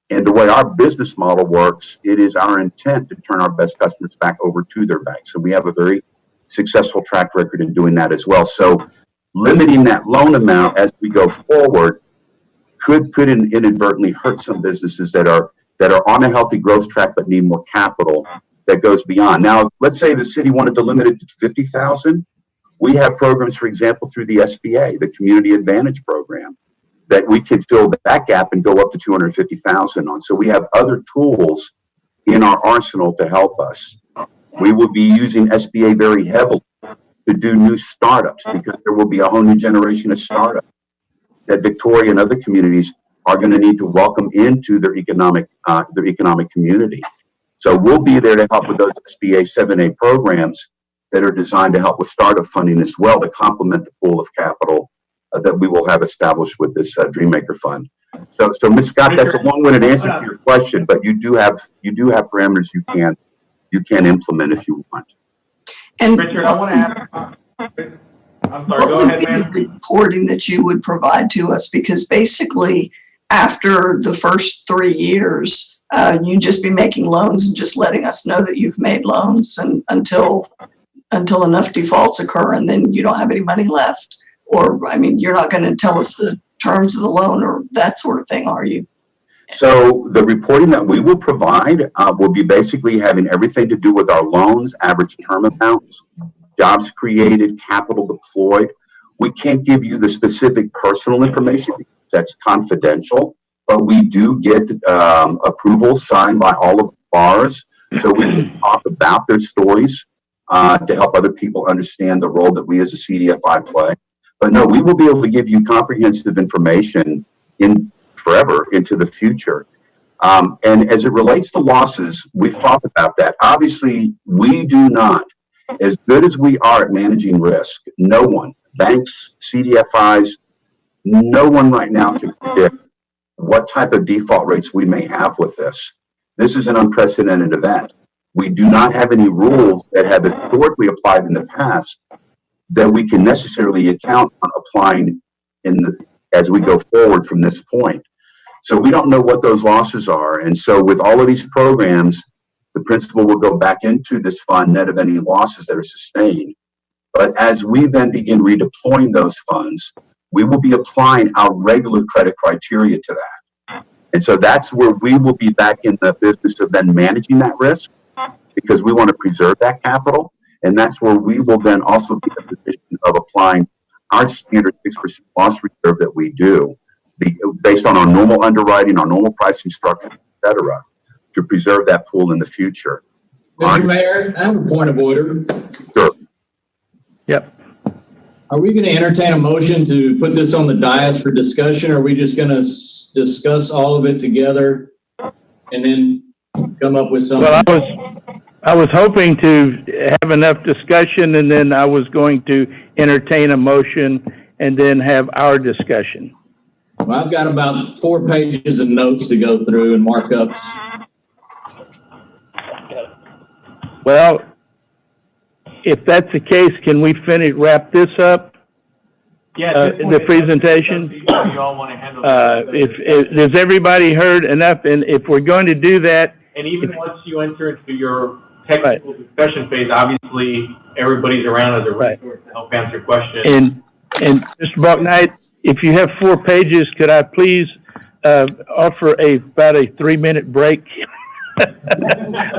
And the way our business model works, it is our intent to turn our best customers back over to their banks. And we have a very successful track record in doing that as well. So limiting that loan amount as we go forward could inadvertently hurt some businesses that are on a healthy growth track but need more capital that goes beyond. Now, let's say the city wanted to limit it to 50,000. We have programs, for example, through the SBA, the Community Advantage Program, that we can fill that gap and go up to 250,000 on. So we have other tools in our arsenal to help us. We will be using SBA very heavily to do new startups because there will be a whole new generation of startups that Victoria and other communities are going to need to welcome into their economic community. So we'll be there to help with those SBA 7A programs that are designed to help with startup funding as well to complement the pool of capital that we will have established with this Dreammaker Fund. So Ms. Scott, that's a long-winded answer to your question, but you do have parameters you can implement if you want. And Richard, I want to ask. I'm sorry, go ahead, ma'am. What would be the reporting that you would provide to us? Because basically, after the first 3 years, you'd just be making loans and just letting us know that you've made loans and until enough defaults occur and then you don't have any money left. Or, I mean, you're not going to tell us the terms of the loan or that sort of thing, are you? So the reporting that we will provide will be basically having everything to do with our loans, average term amounts, jobs created, capital deployed. We can't give you the specific personal information because that's confidential, but we do get approval signed by all of the borrowers, so we can talk about their stories to help other people understand the role that we as a CDFI play. But no, we will be able to give you comprehensive information forever into the future. And as it relates to losses, we've talked about that. Obviously, we do not, as good as we are at managing risk, no one, banks, CDFIs, no one right now can predict what type of default rates we may have with this. This is an unprecedented event. We do not have any rules that have historically applied in the past that we can necessarily account on applying as we go forward from this point. So we don't know what those losses are. And so with all of these programs, the principal will go back into this fund net of any losses that are sustained. But as we then begin redeploying those funds, we will be applying our regular credit criteria to that. And so that's where we will be back in the business of then managing that risk because we want to preserve that capital. And that's where we will then also be in the position of applying our standard 6% loss reserve that we do based on our normal underwriting, our normal pricing structure, et cetera, to preserve that pool in the future. Mr. Mayor, I have a point of order. Sure. Yep. Are we going to entertain a motion to put this on the dais for discussion? Or are we just going to discuss all of it together and then come up with something? Well, I was hoping to have enough discussion and then I was going to entertain a motion and then have our discussion. Well, I've got about 4 pages of notes to go through and markups. Well, if that's the case, can we wrap this up? the presentation. You all want to handle that. Has everybody heard enough? And if we're going to do that, And even once you enter into your technical discussion phase, obviously, everybody's around as a resource to help answer questions. and Mr. Bucknight, if you have 4 pages, could I please offer about a 3-minute break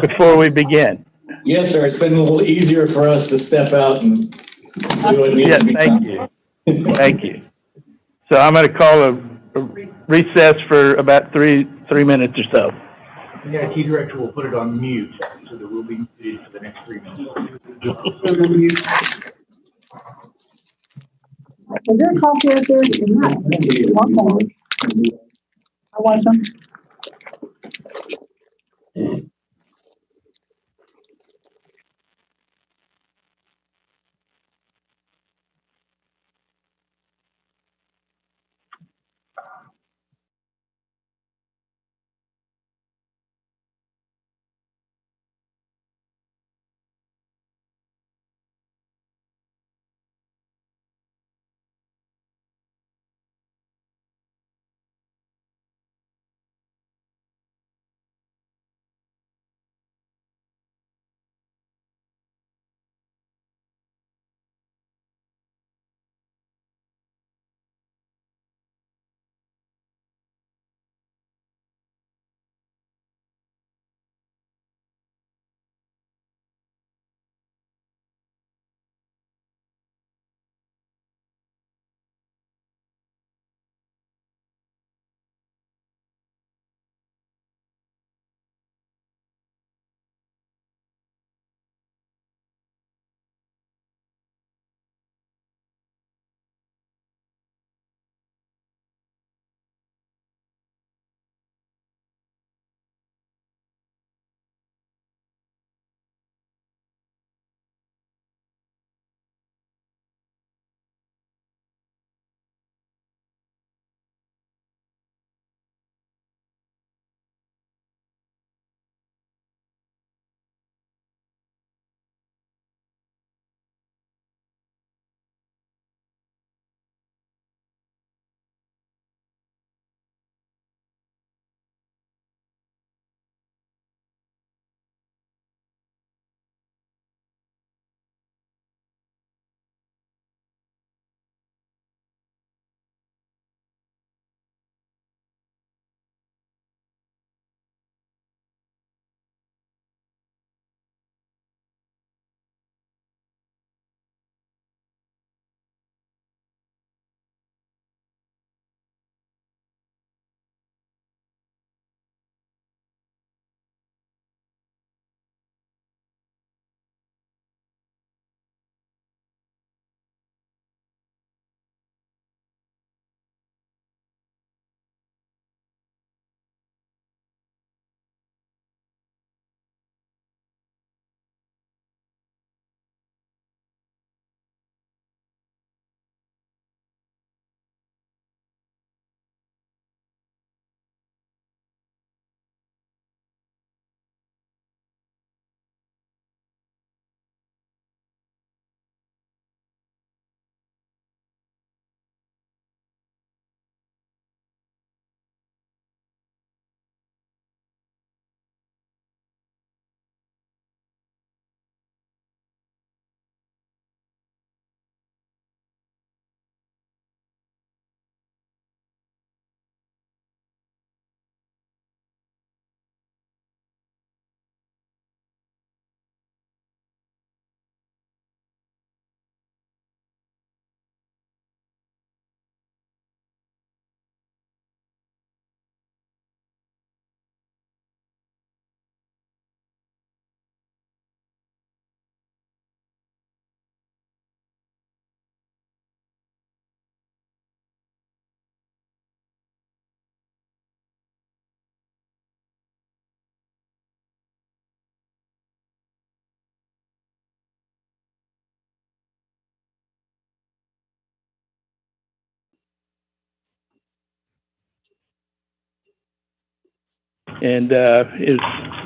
before we begin? Yes, sir. It's been a little easier for us to step out and do what needs to be thank done. you. Thank you. So I'm going to call a recess for about three minutes or so. The IT director will put it on mute, so that we'll be muted for the next 3 minutes. Is there a coffee out there? Okay. I want some. And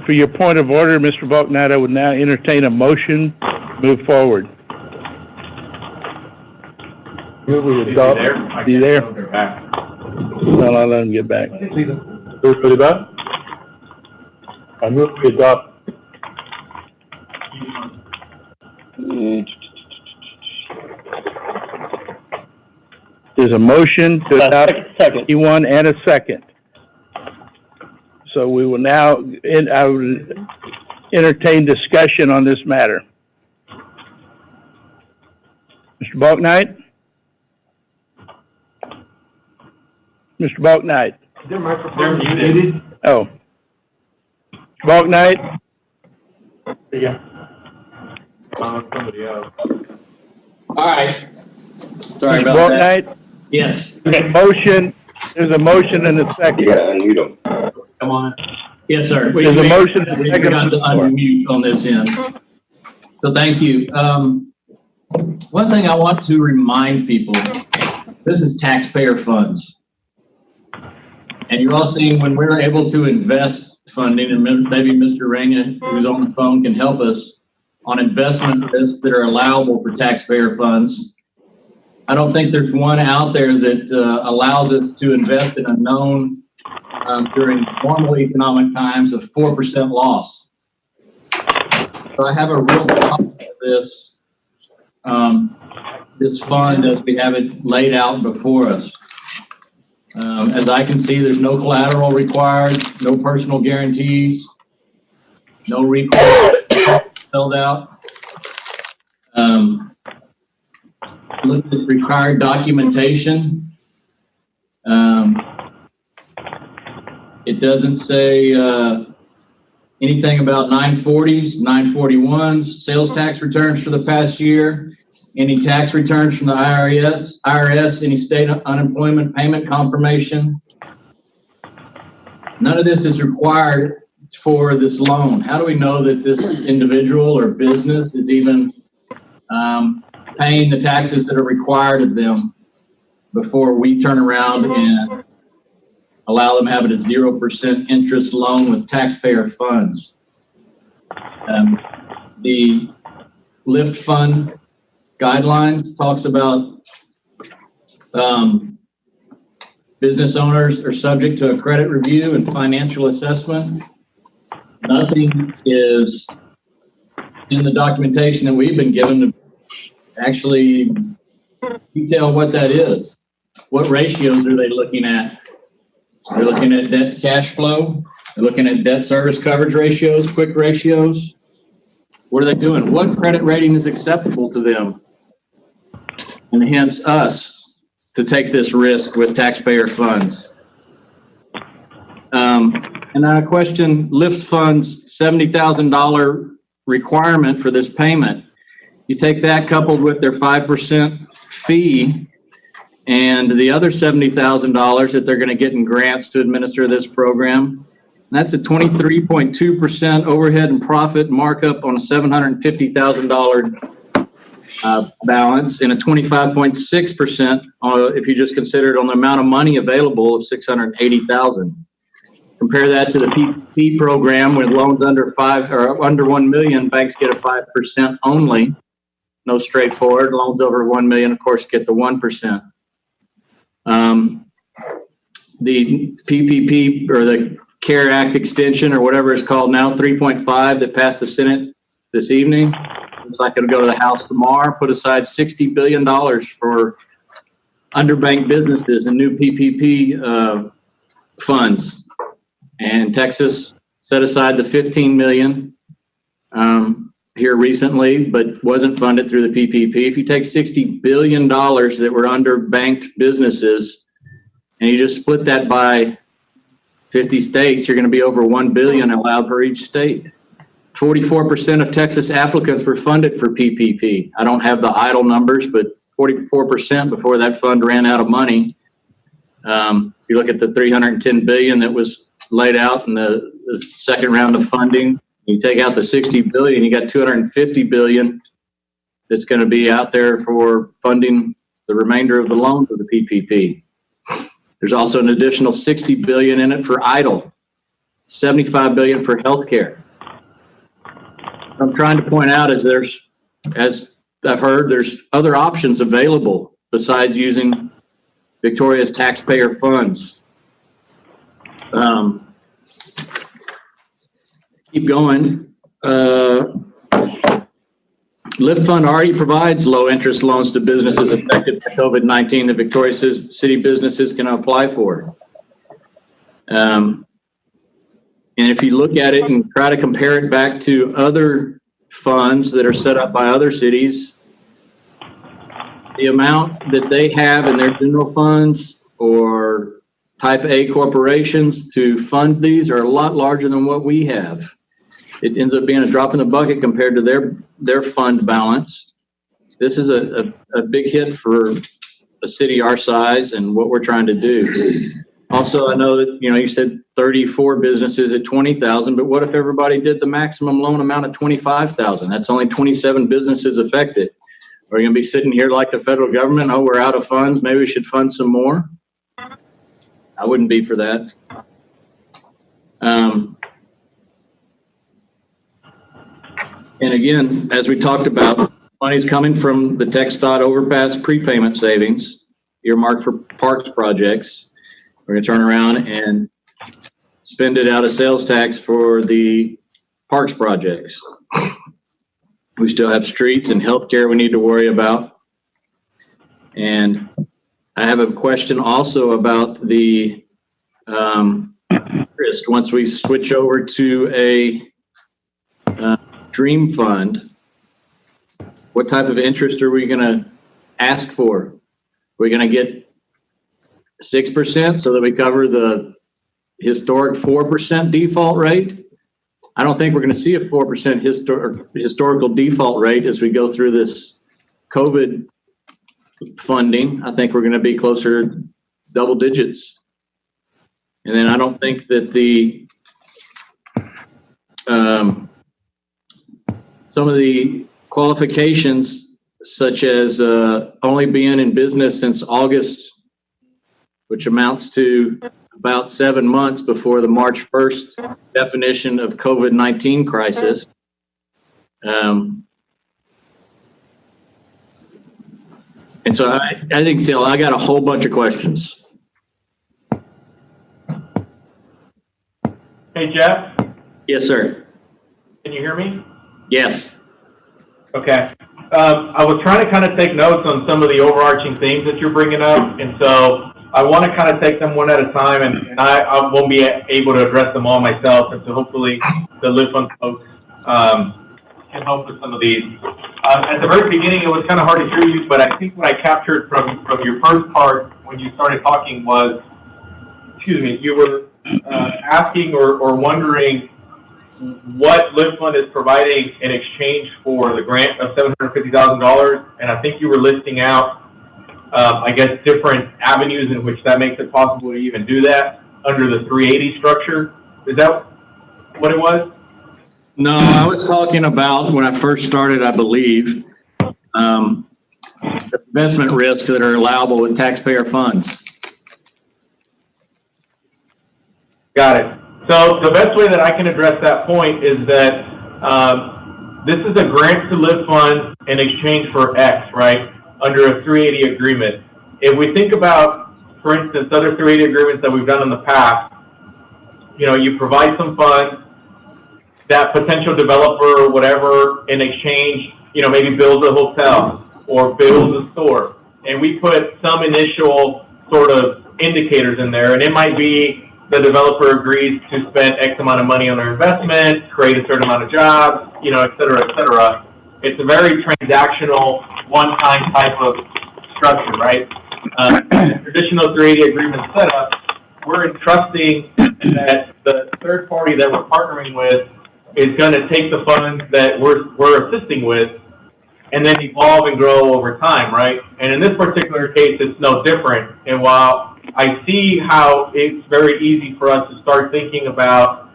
for your point of order, Mr. Bucknight, I would now entertain a motion to move forward. Move we Is he adopt. there? I Be can't there? tell if they're back. No, I'll let him get back. Everybody back? I move we adopt. There's a motion to adopt Second. E1 and a second. So we will now, I will entertain discussion on this matter. Mr. Balknight? Mr. Balknight? Their microphones are muted. Oh. Balknight? Yeah. Somebody else. All right. Sorry Mr. about that. Balknight? Yes. Motion, there's a motion and a second. unmute them. Come on. Yes, sir. There's a motion and a We second forgot on to the floor. unmute on this end. So thank you. One thing I want to remind people, this is taxpayer funds. And you're all seeing when we're able to invest funding, and maybe Mr. Raina, who's on the phone, can help us on investment risks that are allowable for taxpayer funds. I don't think there's one out there that allows us to invest in a known during normal economic times of 4% loss. So I have a real problem with this, this fund as we have it laid out before us. As I can see, there's no collateral required, no personal guarantees, no recourse filled out. Look at required documentation. It doesn't say anything about 940s, 941s, sales tax returns for the past year, any tax returns from the IRS, any state unemployment payment confirmation. None of this is required for this loan. How do we know that this individual or business is even paying the taxes that are required of them before we turn around and allow them to have it a 0% interest loan with taxpayer funds? The LIFT fund guidelines talks about business owners are subject to a credit review and financial assessment. Nothing is in the documentation that we've been given to actually detail what that is. What ratios are they looking at? They're looking at debt to cash flow. They're looking at debt service coverage ratios, quick ratios. What are they doing? What credit rating is acceptable to them? And hence us to take this risk with taxpayer funds. And I question LIFT funds $70,000 requirement for this payment. You take that coupled with their 5% fee and the other $70,000 that they're going to get in grants to administer this program. That's a 23.2% overhead and profit markup on a $750,000 balance, and a 25.6% if you just consider it on the amount of money available of $680,000. Compare that to the PPP program with loans under $1 million, banks get a 5% only. No straightforward. Loans over 1 million, of course, get the 1%. The PPP or the CARE Act extension or whatever it's called now, 3.5 that passed the Senate this evening. Looks like it'll go to the House tomorrow. Put aside $60 billion for underbanked businesses and new PPP funds. And Texas set aside the $15 million here recently, but wasn't funded through the PPP. If you take $60 billion that were underbanked businesses and you just split that by 50 states, you're going to be over 1 billion allowed per each state. 44% of Texas applicants were funded for PPP. I don't have the idle numbers, but 44% before that fund ran out of money. If you look at the 310 billion that was laid out in the second round of funding, you take out the 60 billion, you got 250 billion that's going to be out there for funding the remainder of the loans of the PPP. There's also an additional 60 billion in it for idle, 75 billion for healthcare. What I'm trying to point out is as I've heard, there's other options available besides using Victoria's taxpayer funds. Keep going. Lift Fund already provides low-interest loans to businesses affected by COVID-19 that Victoria City businesses can apply for. And if you look at it and try to compare it back to other funds that are set up by other cities, the amount that they have in their general funds or type A corporations to fund these are a lot larger than what we have. It ends up being a drop in the bucket compared to their fund balance. This is a big hit for a city our size and what we're trying to do. Also, I know that, you said 34 businesses at 20,000, but what if everybody did the maximum loan amount of 25,000? That's only 27 businesses affected. Are you going to be sitting here like the federal government? Oh, we're out of funds. Maybe we should fund some more. I wouldn't be for that. And again, as we talked about, money's coming from the TxDOT overpass prepayment savings earmarked for parks projects. We're going to turn around and spend it out of sales tax for the parks projects. We still have streets and healthcare we need to worry about. And I have a question also about the interest. Once we switch over to a Dream Fund, what type of interest are we going to ask for? We're going to get 6% so that we cover the historic 4% default rate. I don't think we're going to see a 4% historical default rate as we go through this COVID funding. I think we're going to be closer to double digits. And then I don't think that some of the qualifications, such as only being in business since August, which amounts to about 7 months before the March 1st definition of COVID-19 crisis. And so I think, Till, I got a whole bunch of questions. Hey, Jeff, Yes, sir. can you hear me? Yes. Okay. I was trying to kind of take notes on some of the overarching themes that you're bringing up, and so I want to kind of take them one at a time, and I won't be able to address them all myself, and so hopefully the Live Fund folks can help with some of these. At the very beginning, it was kind of hard to hear you, but I think what I captured from your first part when you started talking was, you were asking or wondering what Live Fund is providing in exchange for the grant of $750,000, and I think you were listing out, I guess, different avenues in which that makes it possible to even do that under the 380 structure. Is that what it was? No, I was talking about when I first started, I believe, the investment risks that are allowable with taxpayer funds. Got it. So the best way that I can address that point is that this is a grant to Live Fund in exchange for X, right, under a 380 agreement. If we think about, for instance, other 380 agreements that we've done in the past, you provide some funds, that potential developer or whatever in exchange, maybe builds a hotel or builds a store. And we put some initial sort of indicators in there, and it might be the developer agrees to spend X amount of money on their investment, create a certain amount of jobs, et cetera, et cetera. It's a very transactional, one-time type of structure, right? Traditional 380 agreement setup, we're entrusting that the third party that we're partnering with is going to take the funds that we're assisting with and then evolve and grow over time, right? And in this particular case, it's no different. And while I see how it's very easy for us to start thinking about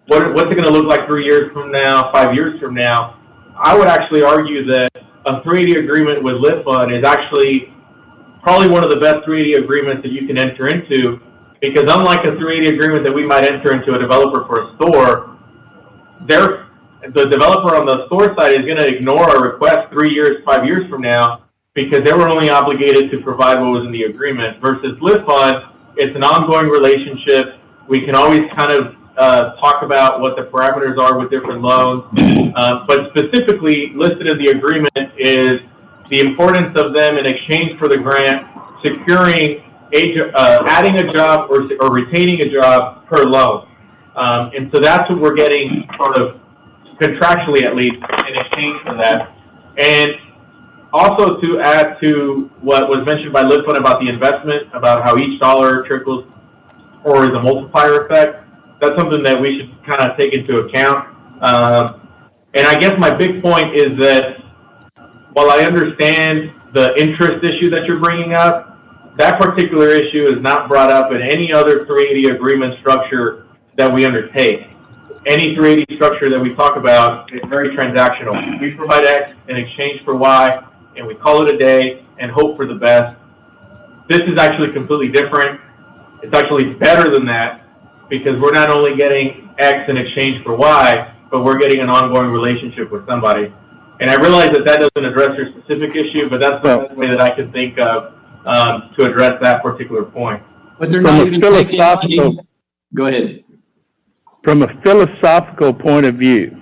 what's it going to look like 3 years from now, 5 years from now, I would actually argue that a 380 agreement with Live Fund is actually probably one of the best 380 agreements that you can enter into, because unlike a 380 agreement that we might enter into a developer for a store, the developer on the store side is going to ignore a request 3 years, 5 years from now, because they were only obligated to provide what was in the agreement, versus Lit Fund, it's an ongoing relationship. We can always kind of talk about what the parameters are with different loans, but specifically listed in the agreement is the importance of them in exchange for the grant, securing adding a job or retaining a job per loan. And so that's what we're getting sort of contractually, at least, in exchange for that. And also to add to what was mentioned by Lit Fund about the investment, about how each dollar trickles or is a multiplier effect, that's something that we should kind of take into account. And I guess my big point is that while I understand the interest issue that you're bringing up, that particular issue is not brought up in any other 380 agreement structure that we undertake. Any 380 structure that we talk about is very transactional. We provide X in exchange for Y, and we call it a day and hope for the best. This is actually completely different. It's actually better than that, because we're not only getting X in exchange for Y, but we're getting an ongoing relationship with somebody. And I realize that that doesn't address your specific issue, but that's the best way that I can think of to address that particular point. But they're not even taking money. Go ahead. From a philosophical point of view,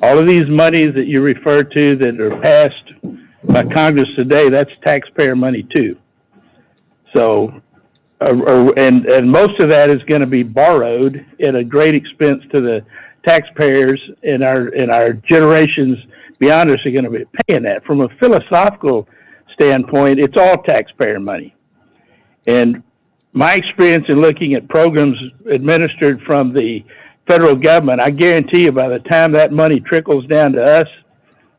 all of these monies that you refer to that are passed by Congress today, that's taxpayer money too. So, and most of that is going to be borrowed at a great expense to the taxpayers, and our generations beyond us are going to be paying that. From a philosophical standpoint, it's all taxpayer money. And my experience in looking at programs administered from the federal government, I guarantee you by the time that money trickles down to us,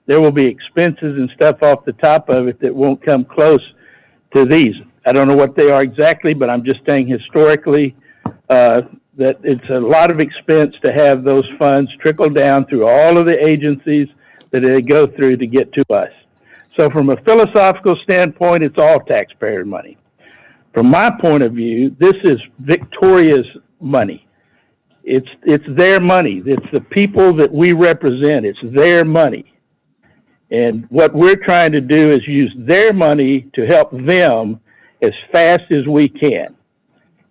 there will be expenses and stuff off the top of it that won't come close to these. I don't know what they are exactly, but I'm just saying historically that it's a lot of expense to have those funds trickle down through all of the agencies that they go through to get to us. So from a philosophical standpoint, it's all taxpayer money. From my point of view, this is Victoria's money. It's their money. It's the people that we represent. It's their money. And what we're trying to do is use their money to help them as fast as we can.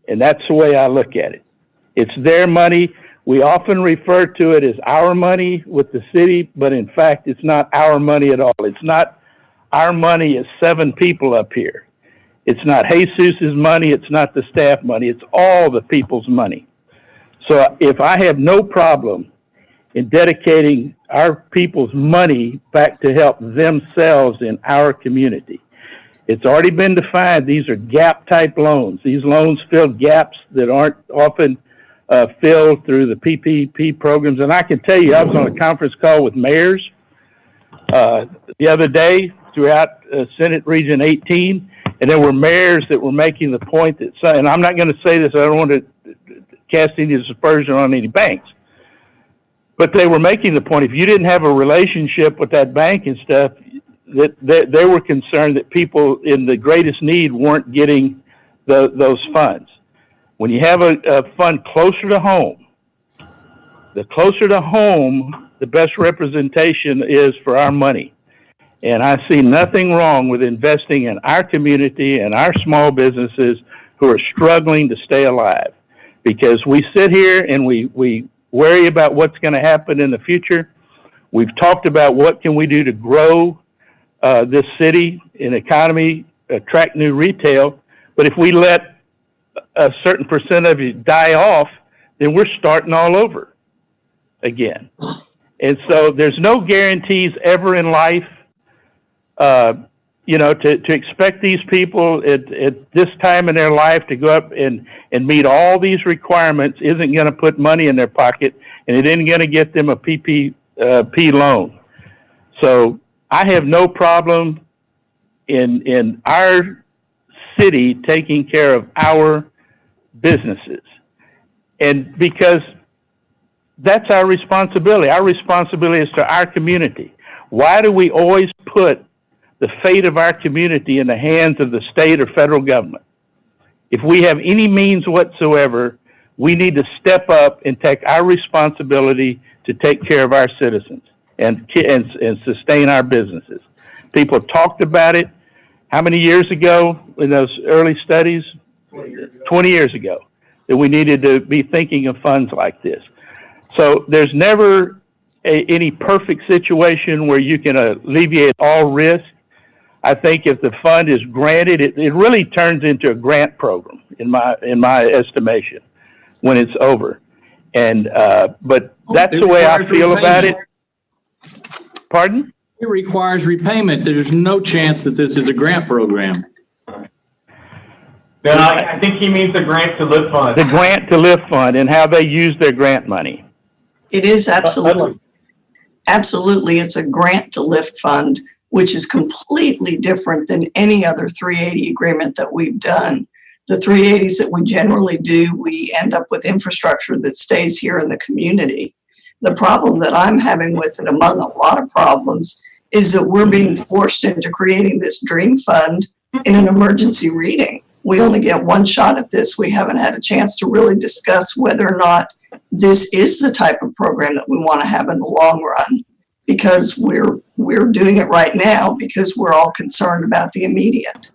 And that's the way I look at it. It's their money. We often refer to it as our money with the city, but in fact, it's not our money at all. It's not our money as 7 people up here. It's not Jesus's money. It's not the staff money. It's all the people's money. So if I have no problem in dedicating our people's money back to help themselves in our community, it's already been defined. These are gap-type loans. These loans fill gaps that aren't often filled through the PPP programs. And I can tell you, I was on a conference call with mayors the other day throughout Senate Region 18, and there were mayors that were making the point that, and I'm not going to say this, I don't want to cast any aspersion on any banks, but they were making the point, if you didn't have a relationship with that bank and stuff, that they were concerned that people in the greatest need weren't getting those funds. When you have a fund closer to home, the closer to home, the best representation is for our money. And I see nothing wrong with investing in our community and our small businesses who are struggling to stay alive. Because we sit here and we worry about what's going to happen in the future. We've talked about what can we do to grow this city and economy, attract new retail. But if we let a certain percent of it die off, then we're starting all over again. And so there's no guarantees ever in life. To expect these people at this time in their life to go up and meet all these requirements isn't going to put money in their pocket, and it isn't going to get them a PPP loan. So I have no problem in our city taking care of our businesses. And because that's our responsibility. Our responsibility is to our community. Why do we always put the fate of our community in the hands of the state or federal government? If we have any means whatsoever, we need to step up and take our responsibility to take care of our citizens and sustain our businesses. People talked about it. How many years ago in those early studies? 20 years ago, that we needed to be thinking of funds like this. So there's never any perfect situation where you can alleviate all risk. I think if the fund is granted, it really turns into a grant program in my estimation when it's over. And but that's the way I feel about it. Pardon? It requires repayment. There's no chance that this is a grant program. No, I think he means the grant to live fund. The grant to live fund and how they use their grant money. It is absolutely, absolutely. It's a grant to lift fund, which is completely different than any other 380 agreement that we've done. The 380s that we generally do, we end up with infrastructure that stays here in the community. The problem that I'm having with it, among a lot of problems, is that we're being forced into creating this dream fund in an emergency reading. We only get one shot at this. We haven't had a chance to really discuss whether or not this is the type of program that we want to have in the long run, because we're doing it right now because we're all concerned about the immediate.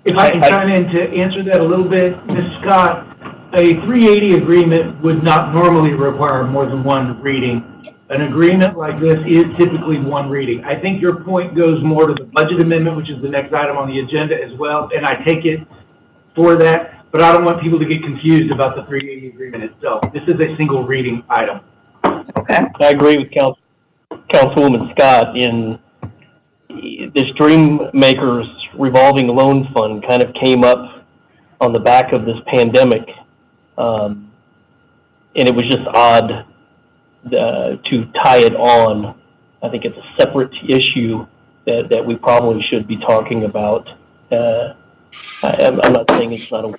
If I can chime in to answer that a little bit, Ms. Scott, a 380 agreement would not normally require more than one reading. An agreement like this is typically one reading. I think your point goes more to the budget amendment, which is the next item on the agenda as well, and I take it for that, but I don't want people to get confused about the 380 agreement itself. This is a single reading item. Okay. I agree with Councilwoman Scott in this Dreammakers revolving loan fund kind of came up on the back of this pandemic. And it was just odd to tie it on. I think it's a separate issue that we probably should be talking about. I'm not saying it's not a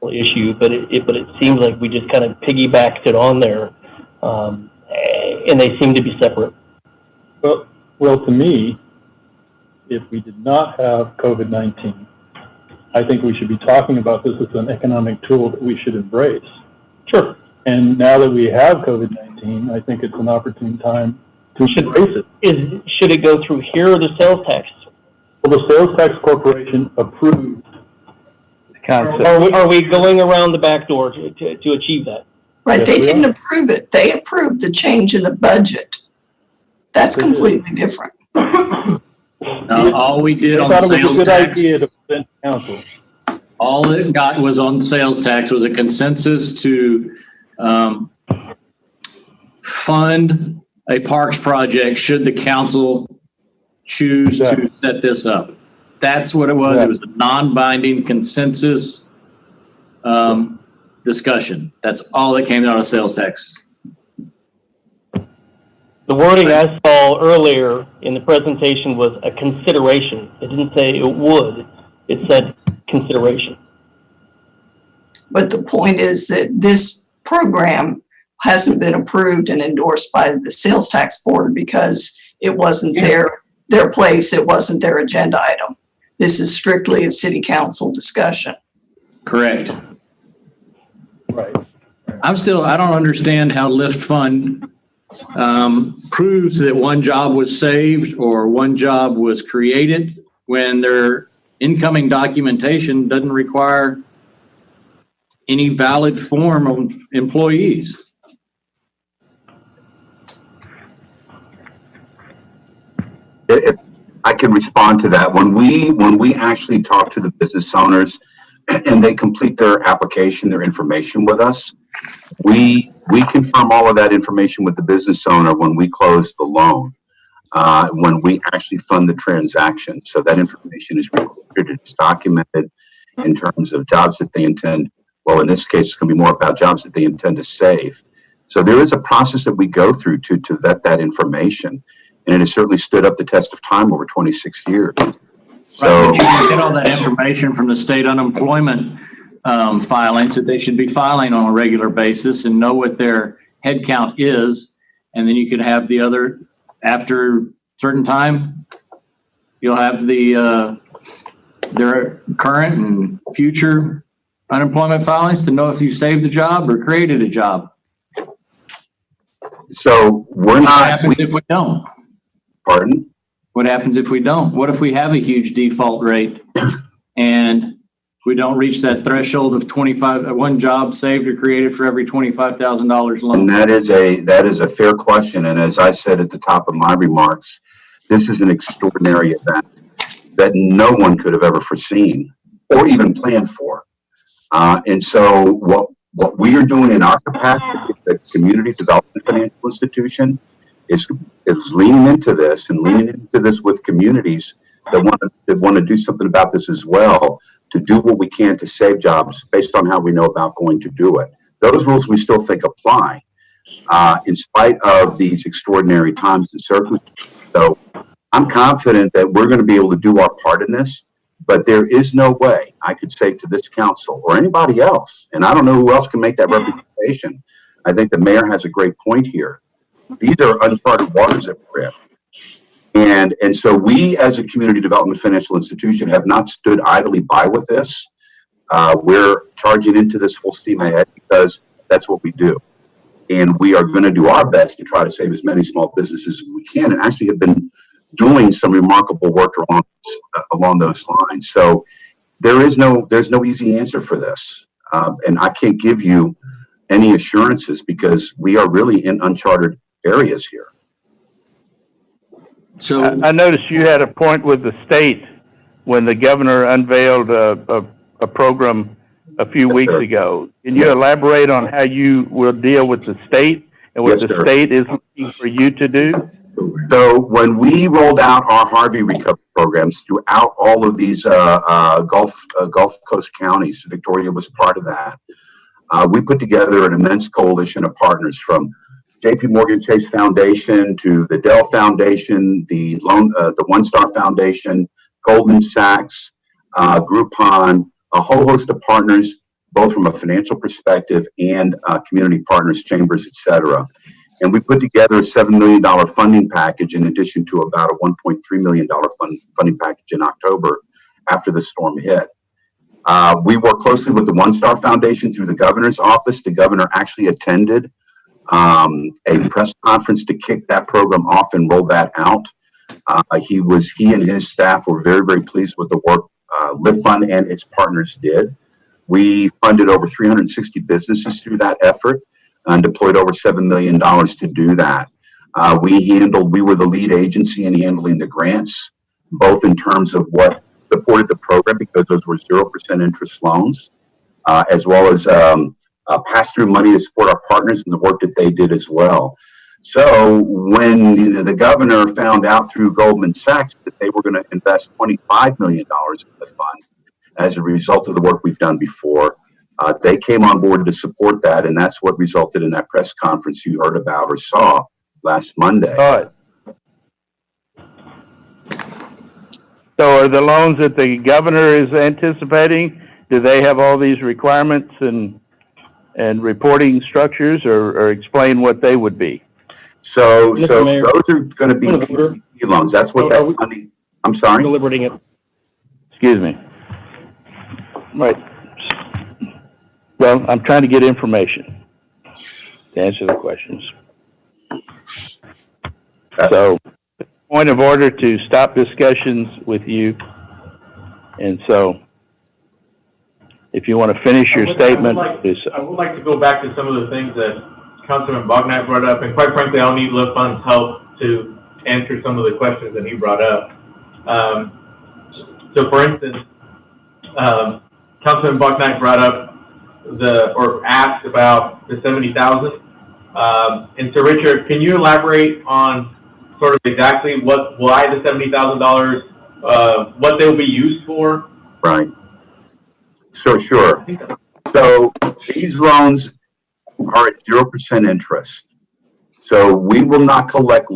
issue, but it seems like we just kind of piggybacked it on there, and they seem to be separate. Well, to me, if we did not have COVID-19, I think we should be talking about this as an economic tool that we should embrace. Sure. And now that we have COVID-19, I think it's an opportune time to embrace it. Should it go through here or the sales tax? Well, the Sales Tax Corporation approved the concept. Are we going around the back door to achieve that? Right, Yes, they we didn't are. approve it. They approved the change in the budget. That's completely different. All we did I on the thought it was sales a good tax, idea to present to council. all it got was on sales tax was a consensus to fund a parks project should the council choose to set this up. That's what it was. It was a non-binding consensus discussion. That's all that came out of sales tax. The wording I saw earlier in the presentation was a consideration. It didn't say it would. It said consideration. But the point is that this program hasn't been approved and endorsed by the sales tax board because it wasn't their place. It wasn't their agenda item. This is strictly a city council discussion. Correct. Right. I don't understand how Lift Fund proves that one job was saved or one job was created when their incoming documentation doesn't require any valid form of employees. If I can respond to that, when we actually talk to the business owners and they complete their application, their information with us, we confirm all of that information with the business owner when we close the loan, when we actually fund the transaction. So that information is recorded, it's documented in terms of jobs that they intend. Well, in this case, it's going to be more about jobs that they intend to save. So there is a process that we go through to vet that information. And it has certainly stood up the test of time over 26 years. So you can get all that information from the state unemployment filings that they should be filing on a regular basis and know what their head count is. And then you can have the other, after a certain time, you'll have the their current and future unemployment filings to know if you saved a job or created a job. So we're What not. happens if we don't? Pardon? What happens if we don't? What if we have a huge default rate and we don't reach that threshold of 25, one job saved or created for every $25,000 loan? And that is a fair question. And as I said at the top of my remarks, this is an extraordinary event that no one could have ever foreseen or even planned for. And so what we are doing in our capacity, the Community Development Financial Institution, is leaning into this and leaning into this with communities that want to do something about this as well, to do what we can to save jobs based on how we know about going to do it. Those rules we still think apply in spite of these extraordinary times and circumstances. So I'm confident that we're going to be able to do our part in this, but there is no way I could say to this council or anybody else, and I don't know who else can make that representation. I think the mayor has a great point here. These are uncharted waters that we're in. And so we, as a community development financial institution, have not stood idly by with this. We're charging into this full steam ahead because that's what we do. And we are going to do our best to try to save as many small businesses as we can, and actually have been doing some remarkable work along those lines. So there's no easy answer for this. And I can't give you any assurances because we are really in uncharted areas here. So I noticed you had a point with the state when the governor unveiled a program a few weeks ago. Can you elaborate on how you will deal with the state and what the state is looking for you to do? So when we rolled out our Harvey recovery programs throughout all of these Gulf Coast counties, Victoria was part of that. We put together an immense coalition of partners from JP Morgan Chase Foundation to the Dell Foundation, the One Star Foundation, Goldman Sachs, Groupon, a whole host of partners, both from a financial perspective and community partners, chambers, et cetera. And we put together a $7 million funding package in addition to about a $1.3 million funding package in October after the storm hit. We work closely with the One Star Foundation through the governor's office. The governor actually attended a press conference to kick that program off and roll that out. He and his staff were very, very pleased with the work Lift Fund and its partners did. We funded over 360 businesses through that effort and deployed over $7 million to do that. We were the lead agency in handling the grants, both in terms of what supported the program because those were 0% interest loans, as well as pass-through money to support our partners and the work that they did as well. So when the governor found out through Goldman Sachs that they were going to invest $25 million in the fund as a result of the work we've done before, they came on board to support that, and that's what resulted in that press conference you heard about or saw last Monday. All right. So are the loans that the governor is anticipating, do they have all these requirements and reporting structures, or explain what they would be? So those are going to be PPP loans. That's what that money. I'm sorry. Deliberating it. Excuse me. Right. Well, I'm trying to get information to answer the questions. So, point of order to stop discussions with you. And so, if you want to finish your statement, do so. I would like to go back to some of the things that Councilman Bognac brought up, and quite frankly, I'll need Lift Fund's help to answer some of the questions that he brought up. So for instance, Councilman Bognac brought up asked about the 70,000. And so Richard, can you elaborate on sort of exactly why the $70,000, what they'll be used for? Right. Sure. So these loans are at 0% interest. So we will not collect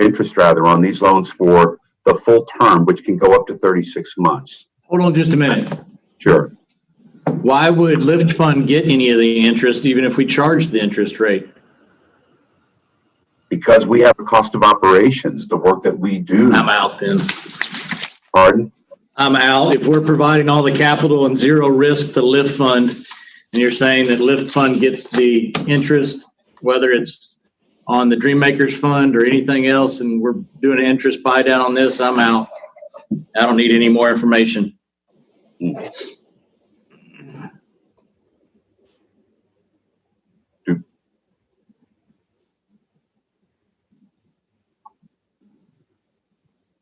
interest on these loans for the full term, which can go up to 36 months. Hold on just a minute. Sure. Why would Lift Fund get any of the interest even if we charge the interest rate? Because we have a cost of operations, the work that we do. I'm out then. Pardon? I'm out. If we're providing all the capital and zero risk to Lift Fund, and you're saying that Lift Fund gets the interest, whether it's on the Dream Makers Fund or anything else, and we're doing an interest buy down on this, I'm out. I don't need any more information.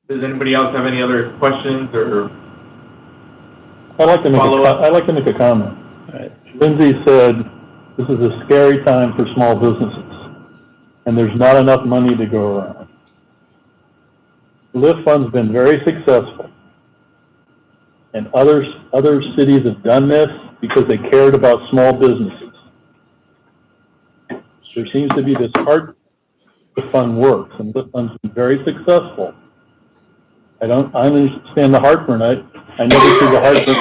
Does anybody else have any other questions or I'd like to make follow-up? I'd like to make a comment. Lindsay said this is a scary time for small businesses, and there's not enough money to go around. LIFT Fund's been very successful, and other cities have done this because they cared about small businesses. There seems to be this heart the fund works, and LIFT Fund's been very successful. I understand the heartburn. I never see the heartburn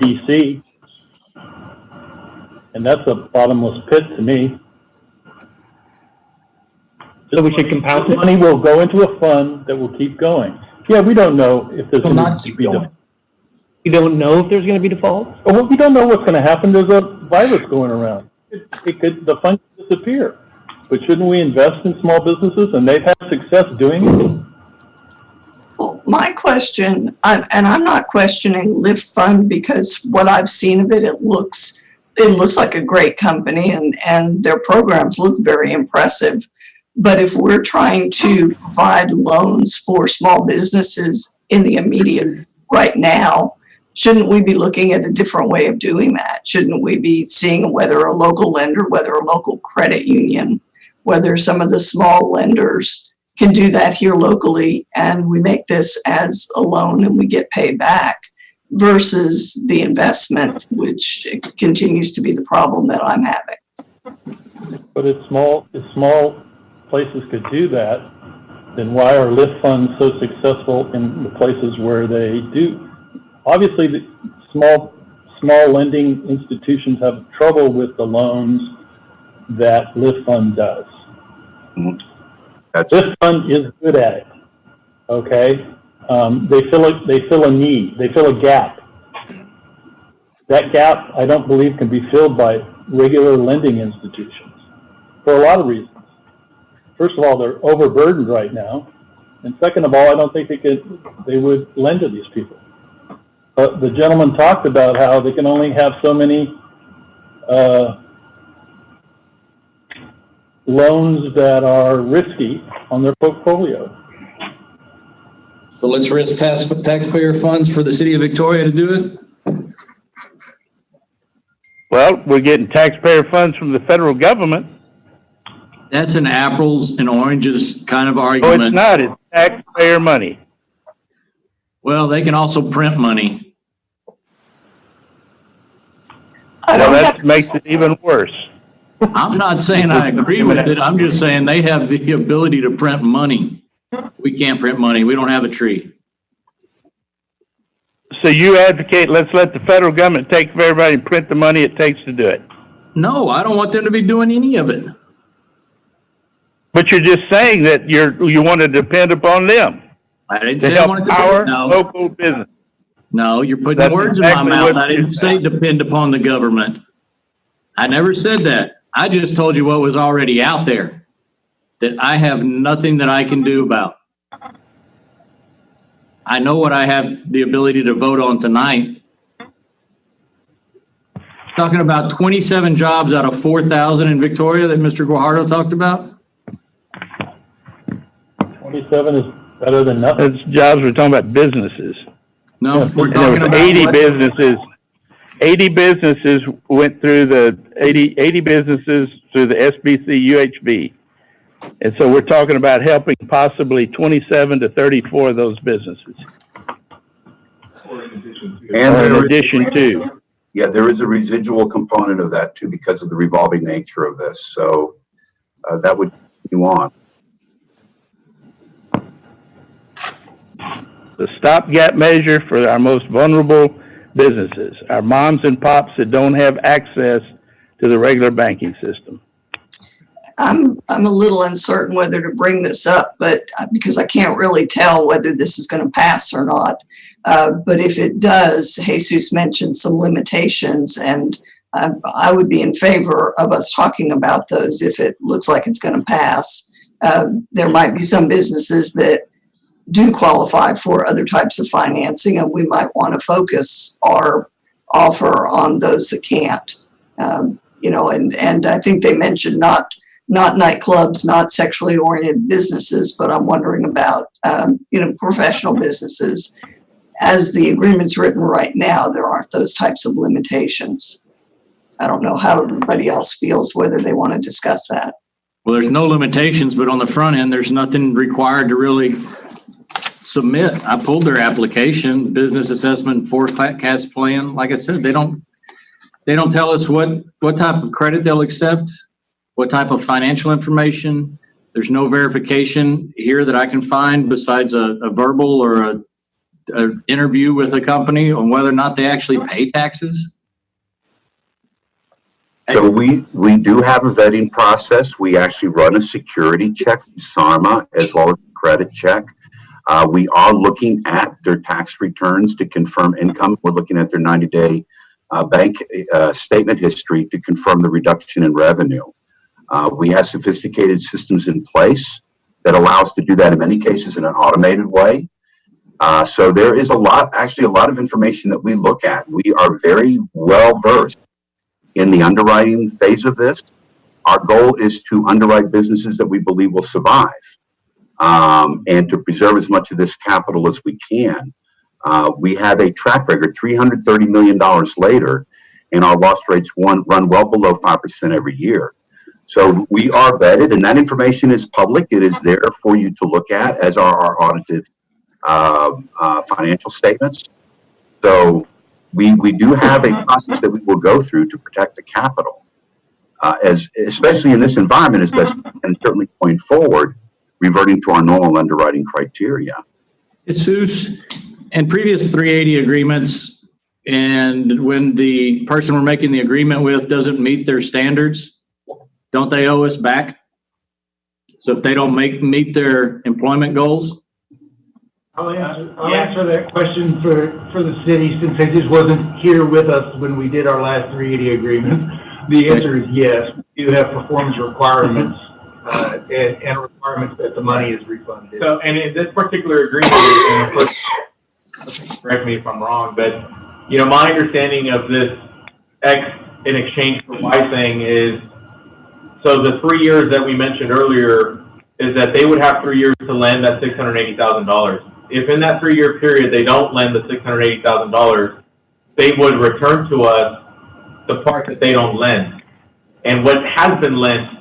in DC, and that's a bottomless pit to me. So we should compound it? Money will go into a fund that will keep going. Yeah, we don't know if there's going to be default. You don't know if there's going to be defaults? Well, we don't know what's going to happen. There's a virus going around. The fund could disappear. But shouldn't we invest in small businesses? And they've had success doing it. Well, my question, and I'm not questioning LIFT Fund because what I've seen of it, it looks like a great company and their programs look very impressive. But if we're trying to provide loans for small businesses in the immediate right now, shouldn't we be looking at a different way of doing that? Shouldn't we be seeing whether a local lender, whether a local credit union, whether some of the small lenders can do that here locally and we make this as a loan and we get paid back versus the investment, which continues to be the problem that I'm having. But if small places could do that, then why are LIFT funds so successful in the places where they do? Obviously, the small lending institutions have trouble with the loans that LIFT fund does. LIFT fund is good at it. Okay, they fill a need. They fill a gap. That gap, I don't believe, can be filled by regular lending institutions for a lot of reasons. First of all, they're overburdened right now, and second of all, I don't think they would lend to these people. But the gentleman talked about how they can only have so many loans that are risky on their portfolio. So let's risk taxpayer funds for the city of Victoria to do it? Well, we're getting taxpayer funds from the federal government. That's an apples and oranges kind of Oh, argument. it's not. It's taxpayer money. Well, they can also print money. Well, that makes it even worse. I'm not saying I agree with it. I'm just saying they have the ability to print money. We can't print money. We don't have a tree. So you advocate, let's let the federal government take for everybody and print the money it takes to do it. No, I don't want them to be doing any of it. But you're just saying that you want to depend upon them. I didn't to say I help wanted to our no. local business. No, you're putting That's words exactly in my mouth. what I didn't say depend upon the government. I never said that. I just told you what was already out there that I have nothing that I can do about. I know what I have the ability to vote on tonight. Talking about 27 jobs out of 4,000 in Victoria that Mr. Guajardo talked about. 27 is better than nothing. That's jobs, we're talking about businesses. No, we're And talking there was about 80 what- businesses. 80 businesses went through the 80 businesses through the SBC UHB. And so we're talking about helping possibly 27 to 34 of those businesses. And Or in there is- addition to. Yeah, there is a residual component of that too because of the revolving nature of this. So that would continue on. The stopgap measure for our most vulnerable businesses, our moms and pops that don't have access to the regular banking system. I'm a little uncertain whether to bring this up, but because I can't really tell whether this is going to pass or not. But if it does, Jesus mentioned some limitations, and I would be in favor of us talking about those if it looks like it's going to pass. There might be some businesses that do qualify for other types of financing, and we might want to focus our offer on those that can't. And I think they mentioned not nightclubs, not sexually oriented businesses, but I'm wondering about, professional businesses. As the agreement's written right now, there aren't those types of limitations. I don't know how everybody else feels, whether they want to discuss that. Well, there's no limitations, but on the front end, there's nothing required to really submit. I pulled their application, business assessment forecast plan. Like I said, they don't tell us what type of credit they'll accept, what type of financial information. There's no verification here that I can find besides a verbal or a interview with a company on whether or not they actually pay taxes. So we do have a vetting process. We actually run a security check from SARMA as well as a credit check. We are looking at their tax returns to confirm income. We're looking at their 90-day bank statement history to confirm the reduction in revenue. We have sophisticated systems in place that allow us to do that in many cases in an automated way. So there is a lot of information that we look at. We are very well versed in the underwriting phase of this. Our goal is to underwrite businesses that we believe will survive, and to preserve as much of this capital as we can. We have a track record, $330 million later, and our loss rates run well below 5% every year. So we are vetted, and that information is public. It is there for you to look at, as are our audited financial statements. So we do have a process that we will go through to protect the capital, especially in this environment, as best and certainly going forward, reverting to our normal underwriting criteria. Jesus, in previous 380 agreements, and when the person we're making the agreement with doesn't meet their standards, don't they owe us back? So if they don't meet their employment goals? I'll answer that question for the city, since I just wasn't here with us when we did our last 380 agreement. The answer is yes. We do have performance requirements and requirements that the money is refunded. So, and in this particular agreement, and of course, correct me if I'm wrong, but my understanding of this X in exchange for Y thing is, so the 3 years that we mentioned earlier is that they would have 3 years to lend that $680,000. If in that 3-year period they don't lend the $680,000, they would return to us the part that they don't lend. And what has been lent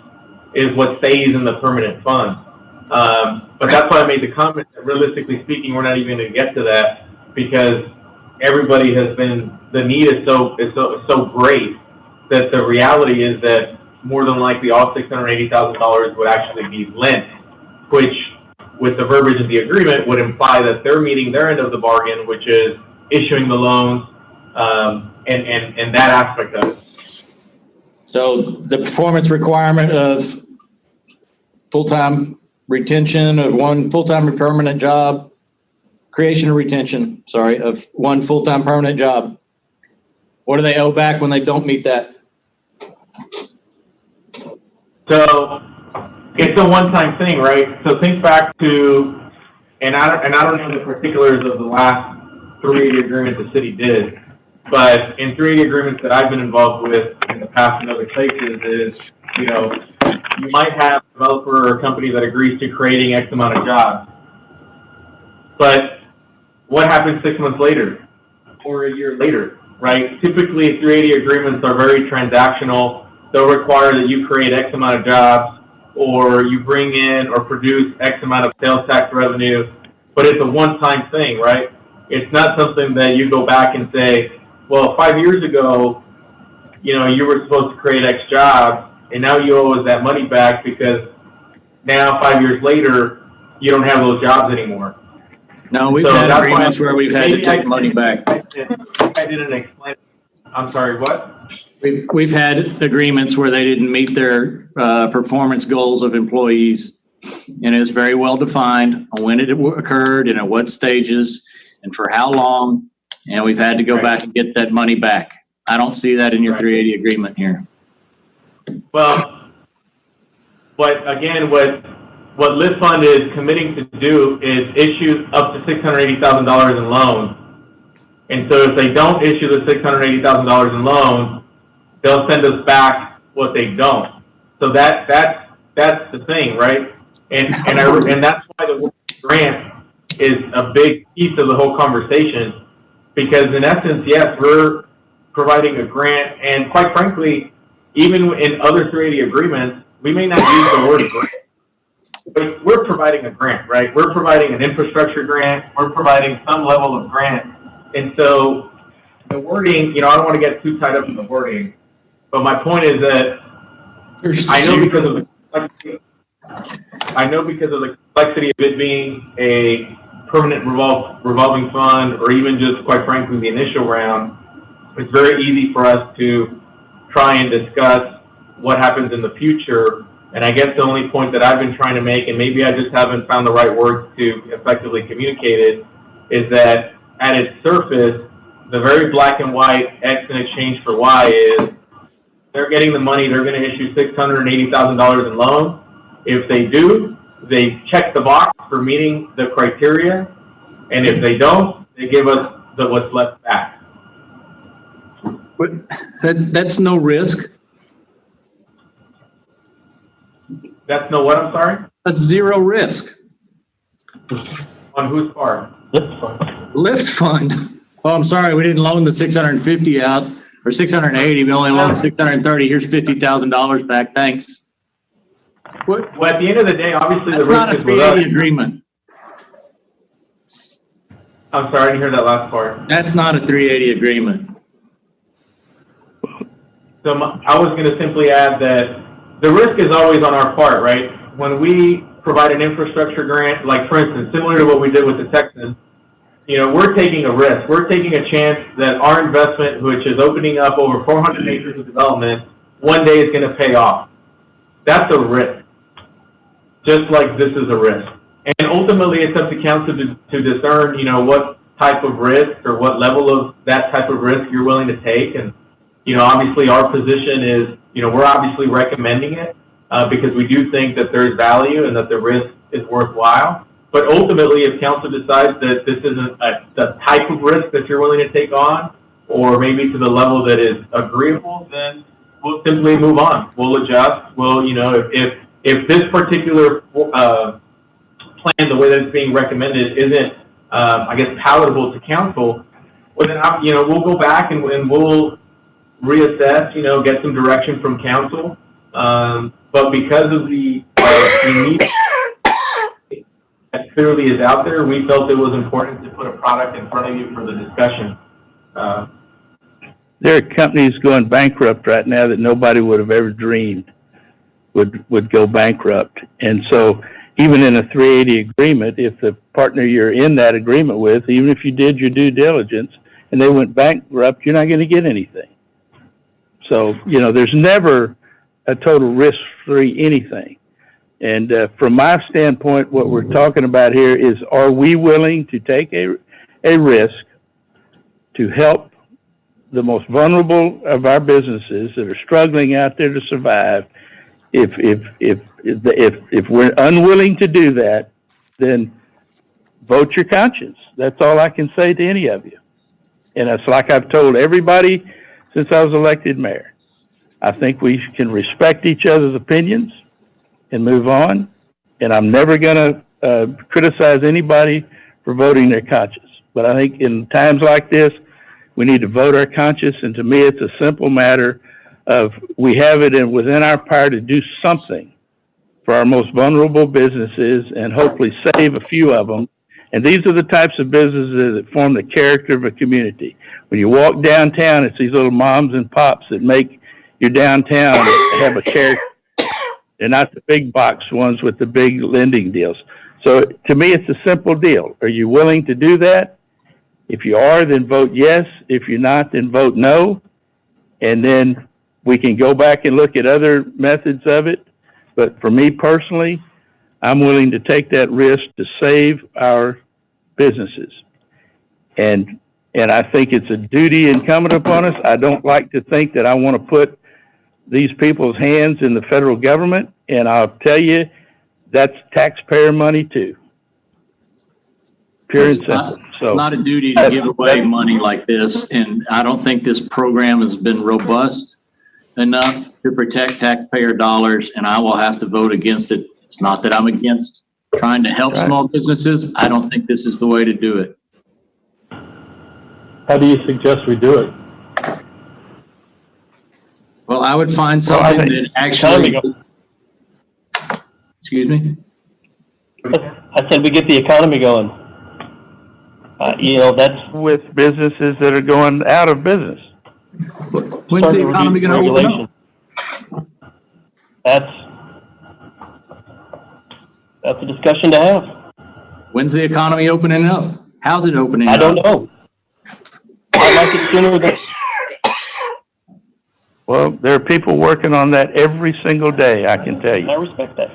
is what stays in the permanent fund. But that's why I made the comment that realistically speaking, we're not even going to get to that, because everybody has been, the need is so great that the reality is that more than likely all $680,000 would actually be lent, which with the verbiage of the agreement would imply that they're meeting their end of the bargain, which is issuing the loans, and that aspect of it. So the performance requirement of full-time retention of one full-time permanent job, creation and retention, of one full-time permanent job. What do they owe back when they don't meet that? So it's a one-time thing, right? So think back to, and I don't know the particulars of the last 380 agreement the city did, but in 380 agreements that I've been involved with in the past in other places is, you might have a developer or a company that agrees to creating X amount of jobs. But what happens 6 months later or a year later, right? Typically 380 agreements are very transactional. They'll require that you create X amount of jobs, or you bring in or produce X amount of sales tax revenue, but it's a one-time thing, right? It's not something that you go back and say, well, 5 years ago, you were supposed to create X jobs, and now you owe us that money back because now 5 years later, you don't have those jobs anymore. No, we've had agreements where we've had to take money back. I didn't explain. I'm sorry, what? We've had agreements where they didn't meet their performance goals of employees, and it's very well defined on when it occurred and at what stages and for how long, and we've had to go back and get that money back. I don't see that in your 380 agreement here. Well, but again, what Lift Fund is committing to do is issue up to $680,000 in loans. And so if they don't issue the $680,000 in loans, they'll send us back what they don't. So that's the thing, right? And that's why the grant is a big piece of the whole conversation, because in essence, yes, we're providing a grant, and quite frankly, even in other 380 agreements, we may not use the word grant, but we're providing a grant, right? We're providing an infrastructure grant. We're providing some level of grant. And so the wording, I don't want to get too tied up in the wording, but my point is that I know because of the complexity of it being a permanent revolving fund, or even just, quite frankly, the initial round, it's very easy for us to try and discuss what happens in the future. And I guess the only point that I've been trying to make, and maybe I just haven't found the right words to effectively communicate it, is that at its surface, the very black and white X in exchange for Y is they're getting the money, they're going to issue $680,000 in loans. If they do, they check the box for meeting the criteria, and if they don't, they give us what's left back. But that's no risk. That's no what, I'm sorry? That's zero risk. On whose part? Lift fund. Oh, I'm sorry, we didn't loan the 650 out, or 680, we only loaned 630. Here's $50,000 back, thanks. Well, at the end of the day, obviously That's the risk not a is with us. 380 agreement. I'm sorry, I didn't hear that last part. That's not a 380 agreement. So I was going to simply add that the risk is always on our part, right? When we provide an infrastructure grant, like for instance, similar to what we did with the Texans, we're taking a risk. We're taking a chance that our investment, which is opening up over 400 acres of development, one day is going to pay off. That's a risk, just like this is a risk. And ultimately, it's up to council to discern, what type of risk or what level of that type of risk you're willing to take. And, obviously our position is, we're obviously recommending it because we do think that there's value and that the risk is worthwhile. But ultimately, if council decides that this isn't the type of risk that you're willing to take on, or maybe to the level that is agreeable, then we'll simply move on. We'll adjust. We'll, if this particular plan, the way that it's being recommended, isn't, I guess, palatable to council, well, then, we'll go back and we'll reassess, get some direction from council. But because of the need that clearly is out there, we felt it was important to put a product in front of you for the discussion. There are companies going bankrupt right now that nobody would have ever dreamed would go bankrupt. And so even in a 380 agreement, if the partner you're in that agreement with, even if you did your due diligence and they went bankrupt, you're not going to get anything. So, there's never a total risk-free anything. And from my standpoint, what we're talking about here is, are we willing to take a risk to help the most vulnerable of our businesses that are struggling out there to survive? If we're unwilling to do that, then vote your conscience. That's all I can say to any of you. And it's like I've told everybody since I was elected mayor. I think we can respect each other's opinions and move on. And I'm never going to criticize anybody for voting their conscience. But I think in times like this, we need to vote our conscience. And to me, it's a simple matter of we have it within our power to do something for our most vulnerable businesses and hopefully save a few of them. And these are the types of businesses that form the character of a community. When you walk downtown, it's these little moms and pops that make your downtown have a character. They're not the big box ones with the big lending deals. So to me, it's a simple deal. Are you willing to do that? If you are, then vote yes. If you're not, then vote no. And then we can go back and look at other methods of it. But for me personally, I'm willing to take that risk to save our businesses. And And I think it's a duty incumbent upon us. I don't like to think that I want to put these people's hands in the federal government. And I'll tell you, that's taxpayer money too. Pure and simple. It's not a duty to give away money like this, and I don't think this program has been robust enough to protect taxpayer dollars, and I will have to vote against it. It's not that I'm against trying to help small businesses. I don't think this is the way to do it. How do you suggest we do it? Well, I would find something that actually, excuse me? I said we get the economy going. That's with businesses that are going out of business. When's the economy going to open up? That's a discussion to have. When's the economy opening up? How's it opening up? I don't know. I'd like it sooner than. Well, there are people working on that every single day, I can tell you. I respect that.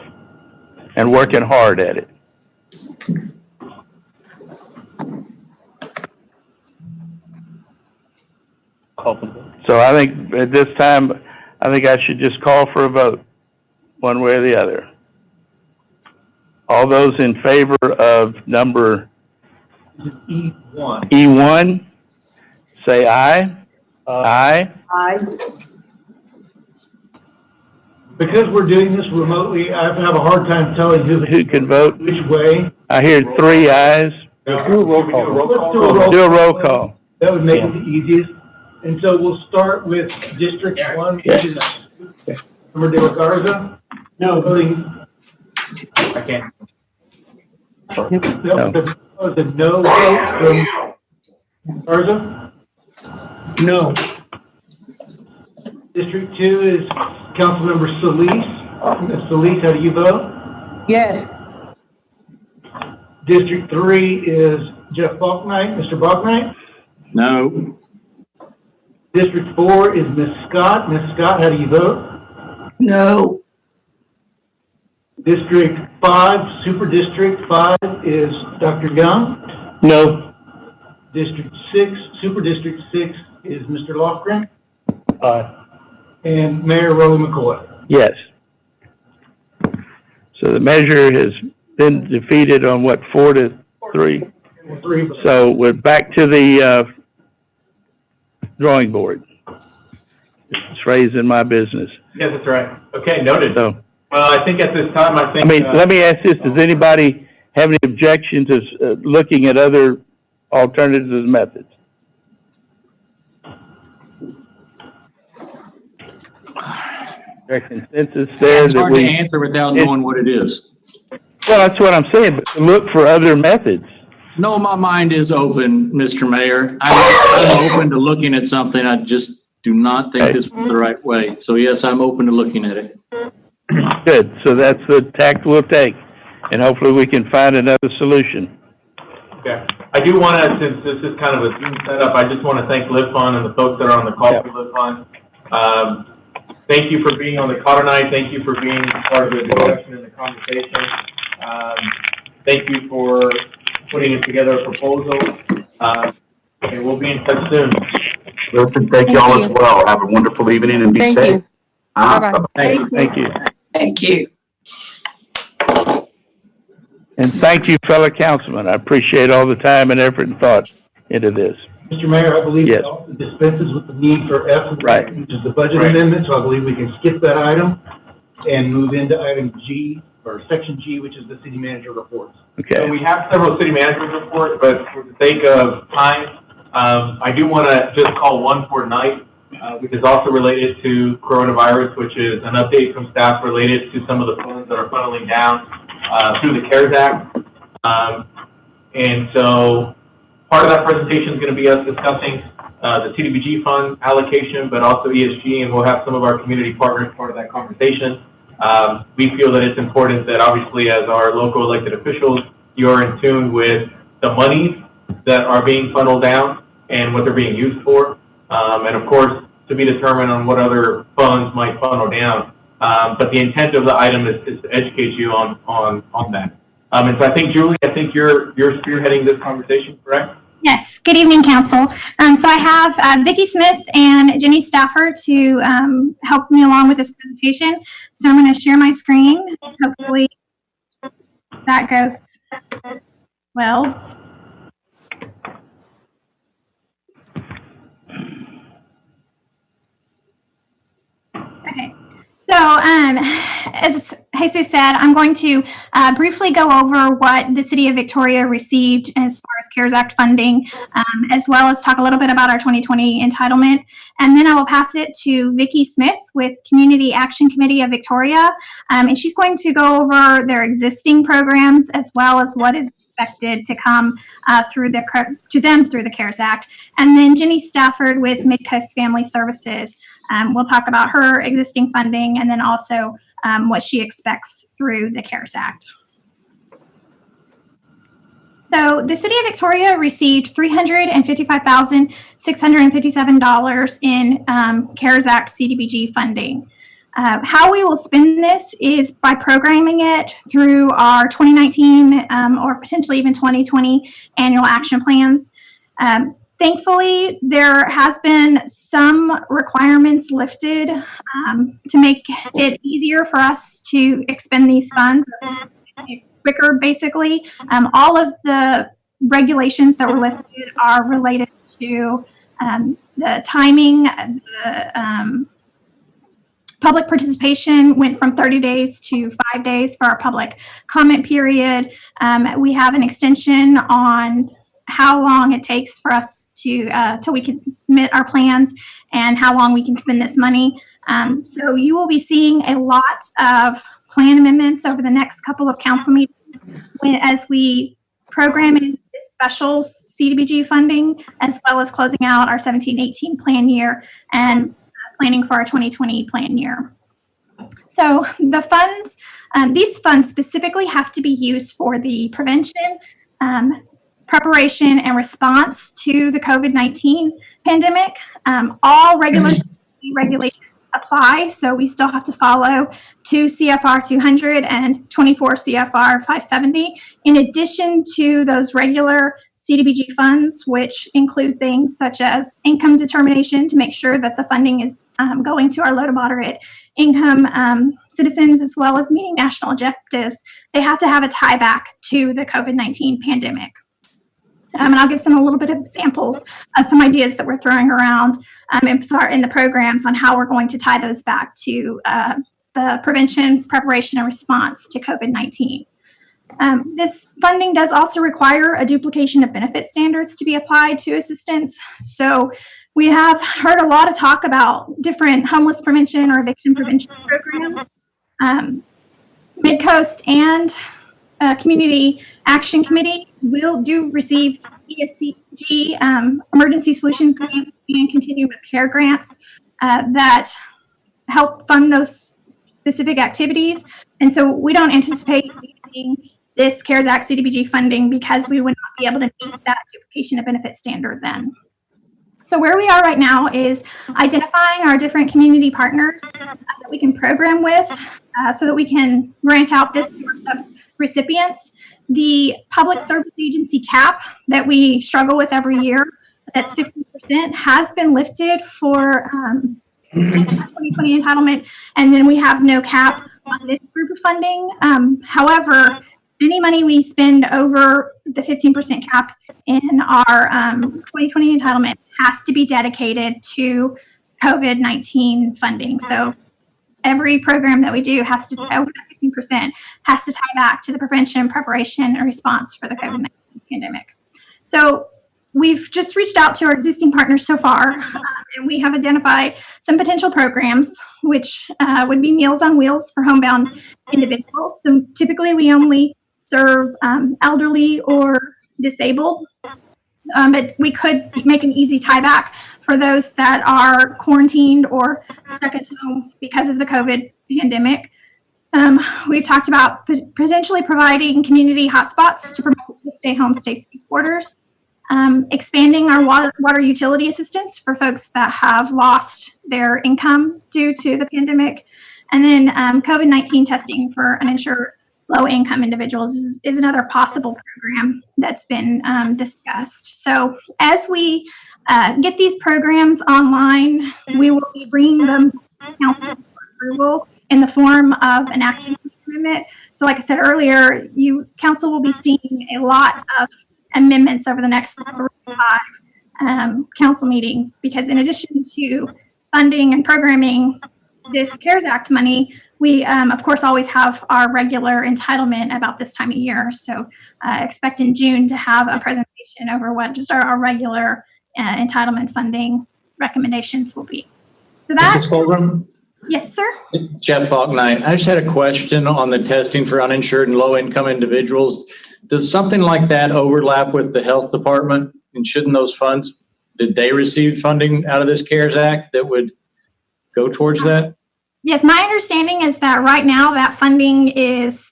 And working hard at it. So I think at this time, I think I should just call for a vote, one way or the other. All those in favor of number E1, say aye. Aye. Aye. Because we're doing this remotely, I have a hard time telling who can vote which way. I hear 3 ayes. Do a roll call. Let's do a roll call. That would make it the easiest. And so we'll start with District 1, which is Member De La Garza. No. Voting. I can't. That was a no vote from Garza. No. District 2 is Councilmember Solis. Ms. Solis, how do you vote? Yes. District 3 is Jeff Balknight. Mr. Balknight? No. District 4 is Ms. Scott. Ms. Scott, how do you vote? No. District 5, Super District 5 is Dr. Young. No. District 6, Super District 6 is Mr. Lofgren. Aye. And Mayor Rowley McCoy. Yes. So the measure has been defeated on what, 4-3? 3. So we're back to the drawing board. It's raising my business. Yes, that's right. Okay, noted. So, Well, I think at this time, I mean, let me ask this, does anybody have any objection to looking at other alternatives and methods? There consensus there It's that hard we... to answer without knowing what it is. Well, that's what I'm saying, but to look for other methods. No, my mind is open, Mr. Mayor. I'm open to looking at something. I just do not think this is the right way. So yes, I'm open to looking at it. Good, so that's the tact we'll take, and hopefully we can find another solution. Okay. I do want to, since this is kind of a Zoom setup, I just want to thank LiveFund and the folks that are on the call for LiveFund. Thank you for being on the call tonight. Thank you for being part of the discussion and the conversation. Thank you for putting together a proposal. And we'll be in touch soon. Listen, thank you all as well. Have a wonderful evening and be Thank safe. you. Bye-bye. Thank you. Thank you. And thank you, fellow councilmen. I appreciate all the time and effort and thought into this. Mr. Mayor, I believe Yes. it also dispenses with the need for F, Right. which is the budget amendment, so I believe we can skip that item and move into item G, or section G, which is the city manager reports. Okay. So we have several city managers reports, but for the sake of time, I do want to just call one for tonight, which is also related to coronavirus, which is an update from staff related to some of the funds that are funneling down through the CARES Act. And so part of that presentation is going to be us discussing the TDBG fund allocation, but also ESG, and we'll have some of our community partners part of that conversation. We feel that it's important that obviously as our local elected officials, you are in tune with the monies that are being funneled down and what they're being used for. And of course, to be determined on what other funds might funnel down. But the intent of the item is to educate you on that. And so I think, Julie, you're spearheading this conversation, correct? Yes, good evening, Council. So I have Vicki Smith and Jenny Stafford to help me along with this presentation. So I'm going to share my screen. Hopefully that goes well. Okay. So, as Jesus said, I'm going to briefly go over what the City of Victoria received as far as CARES Act funding, as well as talk a little bit about our 2020 entitlement. And then I will pass it to Vicki Smith with Community Action Committee of Victoria. And she's going to go over their existing programs as well as what is expected to come to them through the CARES Act. And then Jenny Stafford with Midcoast Family Services. We'll talk about her existing funding and then also what she expects through the CARES Act. So the City of Victoria received $355,657 in CARES Act CDBG funding. How we will spend this is by programming it through our 2019 or potentially even 2020 annual action plans. Thankfully, there has been some requirements lifted to make it easier for us to expend these funds quicker, basically. All of the regulations that were lifted are related to the timing. The public participation went from 30 days to 5 days for our public comment period. We have an extension on how long it takes for us to till we can submit our plans and how long we can spend this money. So you will be seeing a lot of plan amendments over the next couple of council meetings as we program in this special CDBG funding, as well as closing out our 17-18 plan year and planning for our 2020 plan year. So the funds, these funds specifically have to be used for the prevention, preparation and response to the COVID-19 pandemic. All regular regulations apply, so we still have to follow 2 CFR 200 and 24 CFR 570, in addition to those regular CDBG funds, which include things such as income determination to make sure that the funding is going to our low to moderate income citizens, as well as meeting national objectives. They have to have a tie back to the COVID-19 pandemic. And I'll give a little bit of examples of some ideas that we're throwing around in the programs on how we're going to tie those back to the prevention, preparation, and response to COVID-19. This funding does also require a duplication of benefit standards to be applied to assistance. So we have heard a lot of talk about different homeless prevention or eviction prevention programs. Midcoast and Community Action Committee do receive ESCG emergency solutions grants and continuum of care grants that help fund those specific activities. And so we don't anticipate needing this CARES Act CDBG funding because we would not be able to meet that duplication of benefit standard then. So where we are right now is identifying our different community partners that we can program with so that we can grant out this source of recipients. The public service agency cap that we struggle with every year, that's 50%, has been lifted for 2020 entitlement, and then we have no cap on this group of funding. However, any money we spend over the 15% cap in our 2020 entitlement has to be dedicated to COVID-19 funding. So every program that we do has to, over that 15%, has to tie back to the prevention, preparation, and response for the COVID-19 pandemic. So we've just reached out to our existing partners so far, and we have identified some potential programs, which would be Meals on Wheels for homebound individuals. So typically we only serve elderly or disabled, but we could make an easy tie back for those that are quarantined or stuck at home because of the COVID pandemic. We've talked about potentially providing community hotspots to promote the stay home, stay safe orders, expanding our water utility assistance for folks that have lost their income due to the pandemic, and then COVID-19 testing for uninsured low-income individuals is another possible program that's been discussed. So as we get these programs online, we will be bringing them to council for approval in the form of an action amendment. So like I said earlier, council will be seeing a lot of amendments over the next 3 to 5 council meetings, because in addition to funding and programming this CARES Act money, we, of course, always have our regular entitlement about this time of year. So expect in June to have a presentation over what just our regular entitlement funding recommendations will be. So Mrs. Fulgram? Yes, sir. Jeff Balknight. I just had a question on the testing for uninsured and low-income individuals. Does something like that overlap with the health department? And shouldn't those funds, did they receive funding out of this CARES Act that would go towards that? Yes, my understanding is that right now that funding is,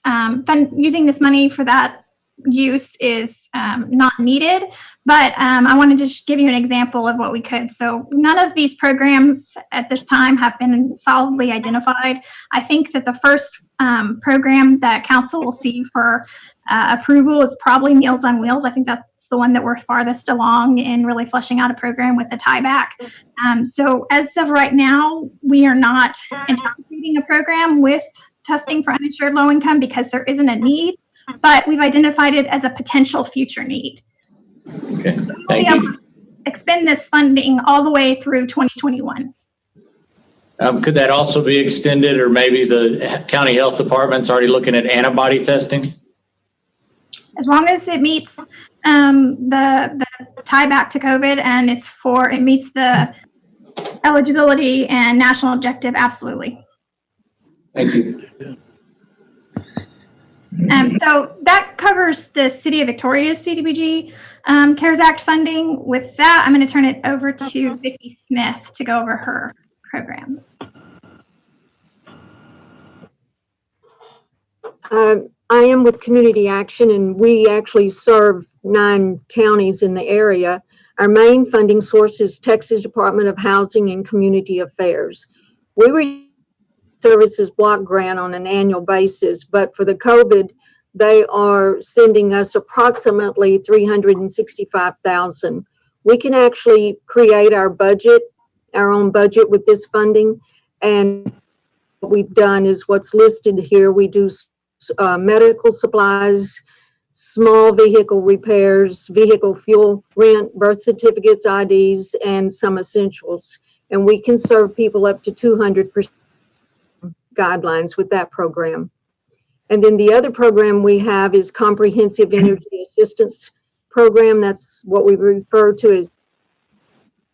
using this money for that use is not needed, but I wanted to just give you an example of what we could. So none of these programs at this time have been solidly identified. I think that the first program that council will see for approval is probably Meals on Wheels. I think that's the one that we're farthest along in really fleshing out a program with the tieback. So as of right now, we are not anticipating a program with testing for uninsured low income because there isn't a need, but we've identified it as a potential future need. Okay, so we'll thank be able you. to expend this funding all the way through 2021. Could that also be extended, or maybe the county health department's already looking at antibody testing? As long as it meets the tie back to COVID and it meets the eligibility and national objective, absolutely. Thank you. So that covers the City of Victoria's CDBG CARES Act funding. With that, I'm going to turn it over to Vicki Smith to go over her programs. I am with Community Action, and we actually serve 9 counties in the area. Our main funding source is Texas Department of Housing and Community Affairs. We were services block grant on an annual basis, but for the COVID, they are sending us approximately $365,000. We can actually create our own budget with this funding, and what we've done is what's listed here. We do medical supplies, small vehicle repairs, vehicle fuel, rent, birth certificates, IDs, and some essentials. And we can serve people up to 200% guidelines with that program. And then the other program we have is Comprehensive Energy Assistance Program. That's what we refer to as.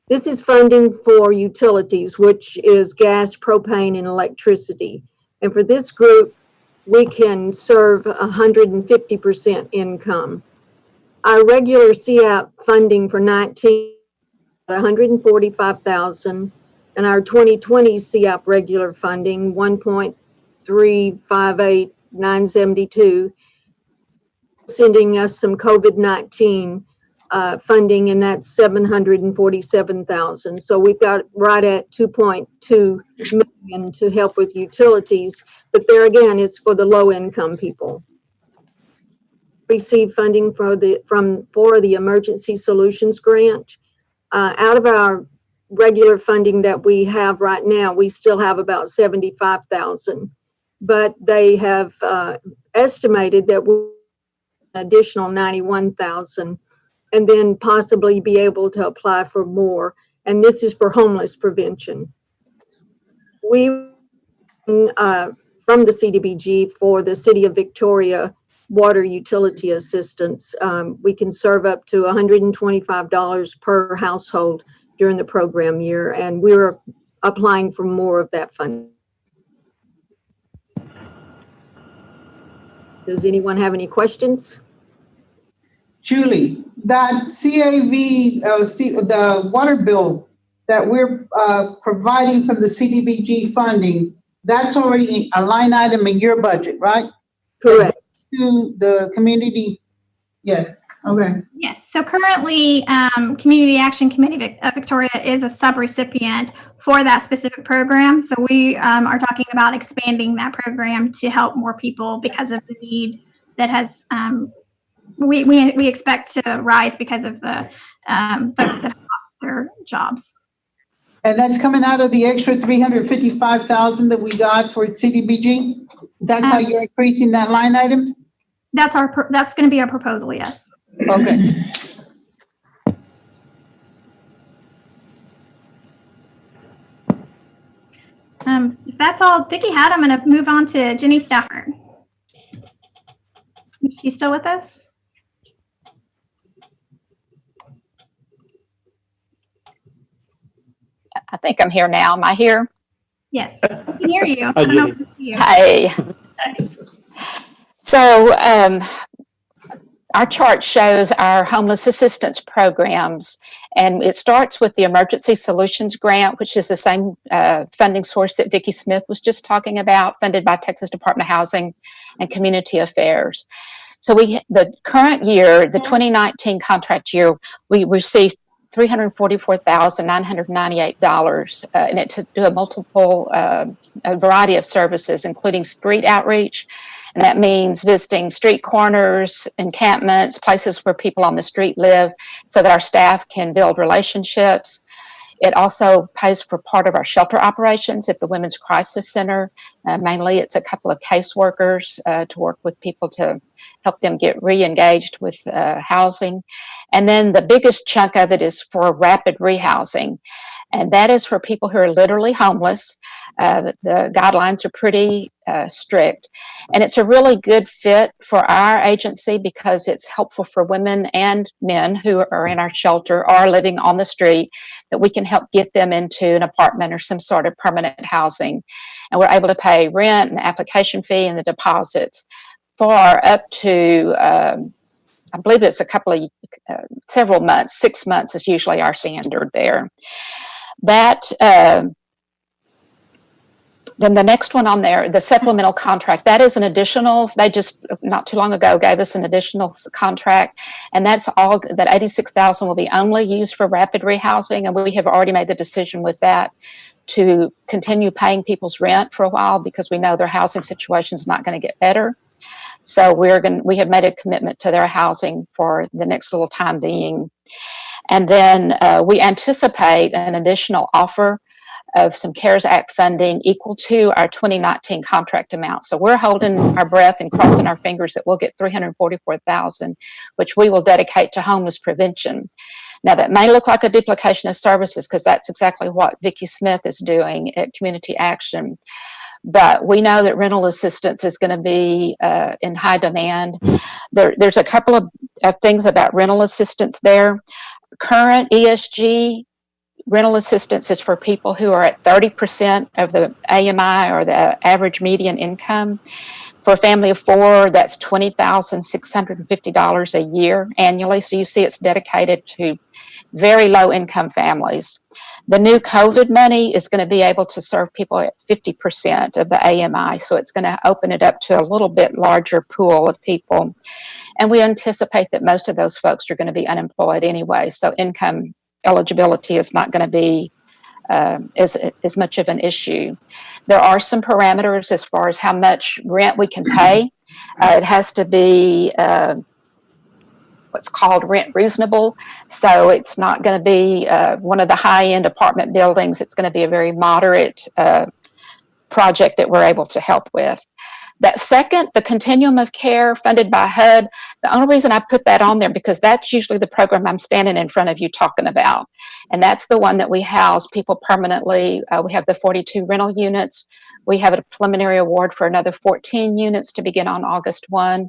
This is funding for utilities, which is gas, propane, and electricity. And for this group, we can serve 150% income. Our regular CAP funding for 19, $145,000, and our 2020 CAP regular funding, $1.358972, sending us some COVID-19 funding, and that's $747,000. So we've got right at $2.2 million to help with utilities, but there again, it's for the low income people. Receive funding for the Emergency Solutions Grant. Out of our regular funding that we have right now, we still have about $75,000, but they have estimated that we'll additional $91,000, and then possibly be able to apply for more. And this is for homeless prevention. We, from the CDBG for the City of Victoria water utility assistance, we can serve up to $125 per household during the program year, and we're applying for more of that funding. Does anyone have any questions? Julie, that the water bill that we're providing from the CDBG funding, that's already a line item in your budget, right? Correct. To the community Yes, okay. Yes, so currently, Community Action Committee of Victoria is a subrecipient for that specific program. So we are talking about expanding that program to help more people because of the need that has, we expect to rise because of the folks that have lost their jobs. And that's coming out of the extra 355,000 that we got for CDBG? That's how you're increasing that line item? That's going to be our proposal, yes. Okay. If that's all Vicki had, I'm going to move on to Jenny Stafford. Is she still with us? I think I'm here now. Am I here? Yes, I can hear you. I don't know if I see you. Hi. So our chart shows our homeless assistance programs, and it starts with the Emergency Solutions Grant, which is the same funding source that Vicki Smith was just talking about, funded by Texas Department of Housing and Community Affairs. So the current year, the 2019 contract year, we received $344,998, and it's to do a variety of services, including street outreach, and that means visiting street corners, encampments, places where people on the street live, so that our staff can build relationships. It also pays for part of our shelter operations at the Women's Crisis Center. Mainly, it's a couple of caseworkers to work with people to help them get re-engaged with housing. And then the biggest chunk of it is for rapid rehousing. And that is for people who are literally homeless. The guidelines are pretty strict. And it's a really good fit for our agency because it's helpful for women and men who are in our shelter or living on the street, that we can help get them into an apartment or some sort of permanent housing. And we're able to pay rent and the application fee and the deposits for up to, I believe it's several months. 6 months is usually our standard there. Then the next one on there, the supplemental contract, that is an additional, they just not too long ago gave us an additional contract, and that's all, that 86,000 will be only used for rapid rehousing, and we have already made the decision with that to continue paying people's rent for a while because we know their housing situation is not going to get better. So we have made a commitment to their housing for the next little time being. And then we anticipate an additional offer of some CARES Act funding equal to our 2019 contract amount. So we're holding our breath and crossing our fingers that we'll get $344,000, which we will dedicate to homeless prevention. Now that may look like a duplication of services because that's exactly what Vicki Smith is doing at Community Action. But we know that rental assistance is going to be in high demand. There's a couple of things about rental assistance there. Current ESG rental assistance is for people who are at 30% of the AMI or the average median income. For a family of four, that's $20,650 a year annually. So you see it's dedicated to very low income families. The new COVID money is going to be able to serve people at 50% of the AMI. So it's going to open it up to a little bit larger pool of people. And we anticipate that most of those folks are going to be unemployed anyway. So income eligibility is not going to be as much of an issue. There are some parameters as far as how much rent we can pay. It has to be what's called rent reasonable. So it's not going to be one of the high-end apartment buildings. It's going to be a very moderate project that we're able to help with. That second, the continuum of care funded by HUD, the only reason I put that on there because that's usually the program I'm standing in front of you talking about. And that's the one that we house people permanently. We have the 42 rental units. We have a preliminary award for another 14 units to begin on August 1.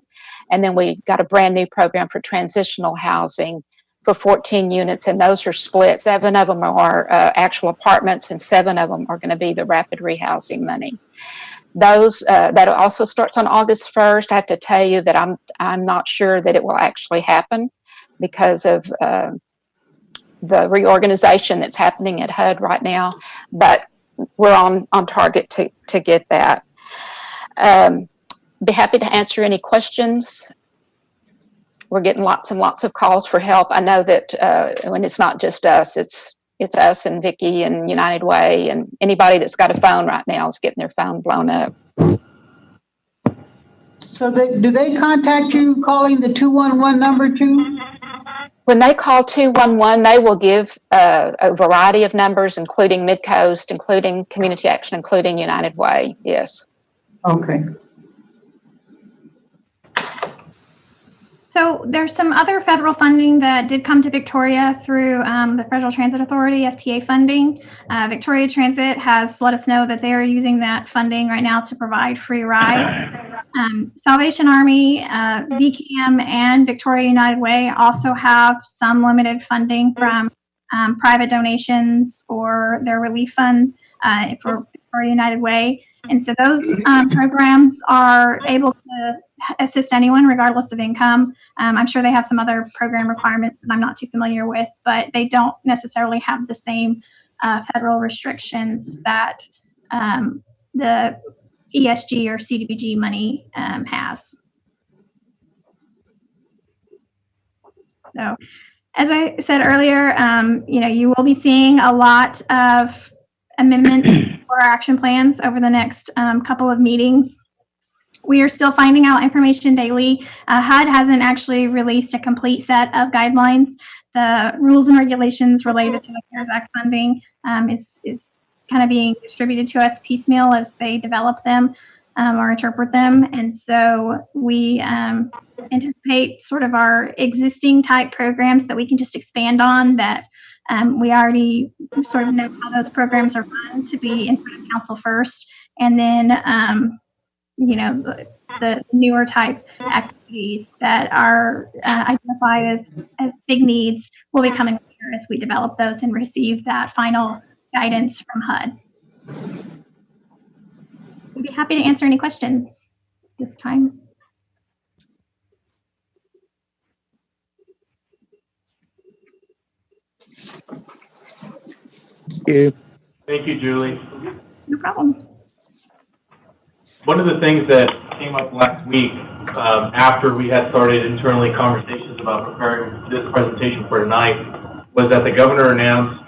And then we got a brand new program for transitional housing for 14 units, and those are split. 7 of them are actual apartments, and 7 of them are going to be the rapid rehousing money. Those that also starts on August 1st. I have to tell you that I'm not sure that it will actually happen because of the reorganization that's happening at HUD right now. But we're on target to get that. Be happy to answer any questions. we're getting lots and lots of calls for help. I know that when it's not just us, it's us and Vicky and United Way, and anybody that's got a phone right now is getting their phone blown up. So do they contact you calling the 211 number too? When they call 211, they will give a variety of numbers, including Midcoast, including Community Action, including United Way. Yes. Okay. So there's some other federal funding that did come to Victoria through the Federal Transit Authority, FTA funding. Victoria Transit has let us know that they are using that funding right now to provide free rides. Salvation Army, VCAM, and Victoria United Way also have some limited funding from private donations or their relief fund for Victoria United Way. And so those programs are able to assist anyone regardless of income. I'm sure they have some other program requirements that I'm not too familiar with, but they don't necessarily have the same federal restrictions that the ESG or CDBG money has. So, as I said earlier, you will be seeing a lot of amendments for our action plans over the next couple of meetings. We are still finding out information daily. HUD hasn't actually released a complete set of guidelines. The rules and regulations related to the CARES Act funding is kind of being distributed to us piecemeal as they develop them or interpret them. And so we anticipate sort of our existing type programs that we can just expand on that we already sort of know how those programs are run to be in front of council first. And then, the newer type activities that are identified as big needs will be coming later as we develop those and receive that final guidance from HUD. We'd be happy to answer any questions this time. Thank you, Julie. No problem. One of the things that came up last week after we had started internally conversations about preparing this presentation for tonight was that the governor announced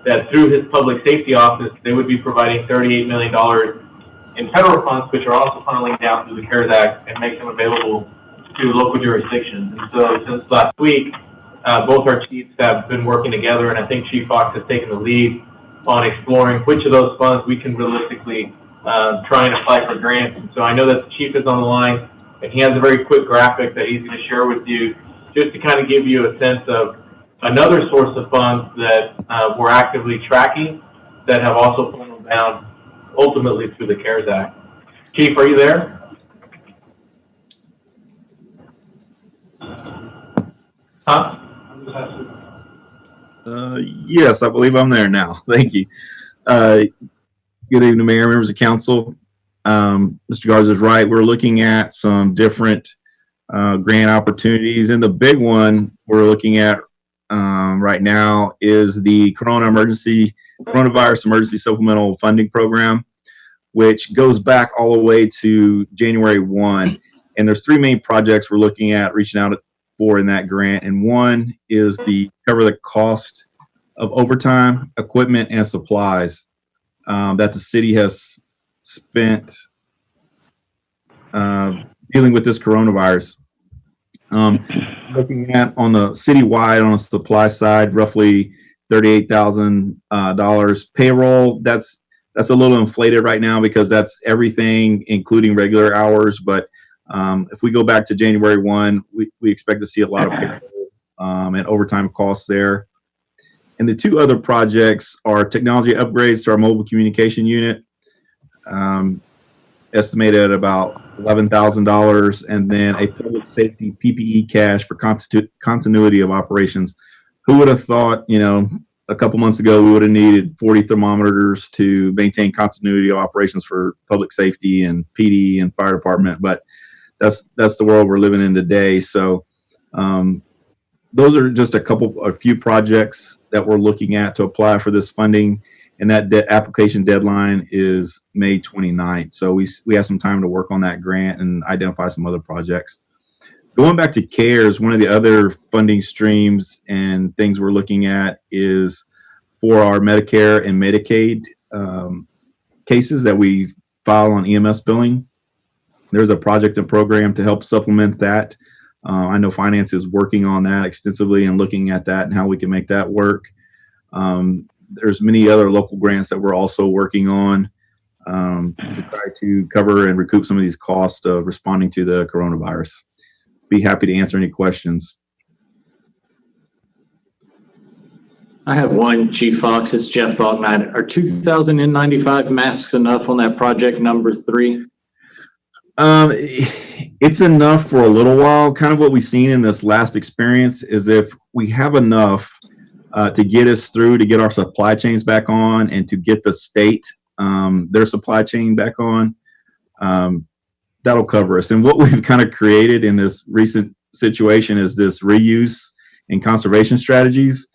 that through his public safety office, they would be providing $38 million in federal funds, which are also funneling down through the CARES Act and make them available to local jurisdictions. And so since last week, both our chiefs have been working together, and I think Chief Fox has taken the lead on exploring which of those funds we can realistically try and apply for grants. And so I know that the chief is on the line, and he has a very quick graphic that he's going to share with you just to kind of give you a sense of another source of funds that we're actively tracking that have also funneled down ultimately through the CARES Act. Chief, are you there? Huh? Yes, I believe I'm there now. Thank you. Good evening, Mayor, members of council. Mr. Garza is right. We're looking at some different grant opportunities, and the big one we're looking at right now is the Coronavirus Emergency Supplemental Funding Program, which goes back all the way to January 1. And there's three main projects we're looking at reaching out for in that grant. And one is the cover the cost of overtime, equipment, and supplies that the city has spent dealing with this coronavirus. Looking at on the citywide on the supply side, roughly $38,000. Payroll, that's a little inflated right now because that's everything, including regular hours. But if we go back to January 1, we expect to see a lot of payroll and overtime costs there. And the two other projects are technology upgrades to our mobile communication unit, estimated at about $11,000, and then a public safety PPE cache for continuity of operations. Who would have thought, a couple months ago we would have needed 40 thermometers to maintain continuity of operations for public safety and PD and fire department, but that's the world we're living in today. So those are just a few projects that we're looking at to apply for this funding, and that application deadline is May 29th. So we have some time to work on that grant and identify some other projects. Going back to CARES, one of the other funding streams and things we're looking at is for our Medicare and Medicaid cases that we file on EMS billing. There's a project and program to help supplement that. I know finance is working on that extensively and looking at that and how we can make that work. There's many other local grants that we're also working on to try to cover and recoup some of these costs of responding to the coronavirus. Be happy to answer any questions. I have one, Chief Fox. It's Jeff Bognight. Are 2,095 masks enough on that project number 3? It's enough for a little while. Kind of what we've seen in this last experience is if we have enough to get us through, to get our supply chains back on, and to get the state their supply chain back on, that'll cover us. And what we've kind of created in this recent situation is this reuse and conservation strategies.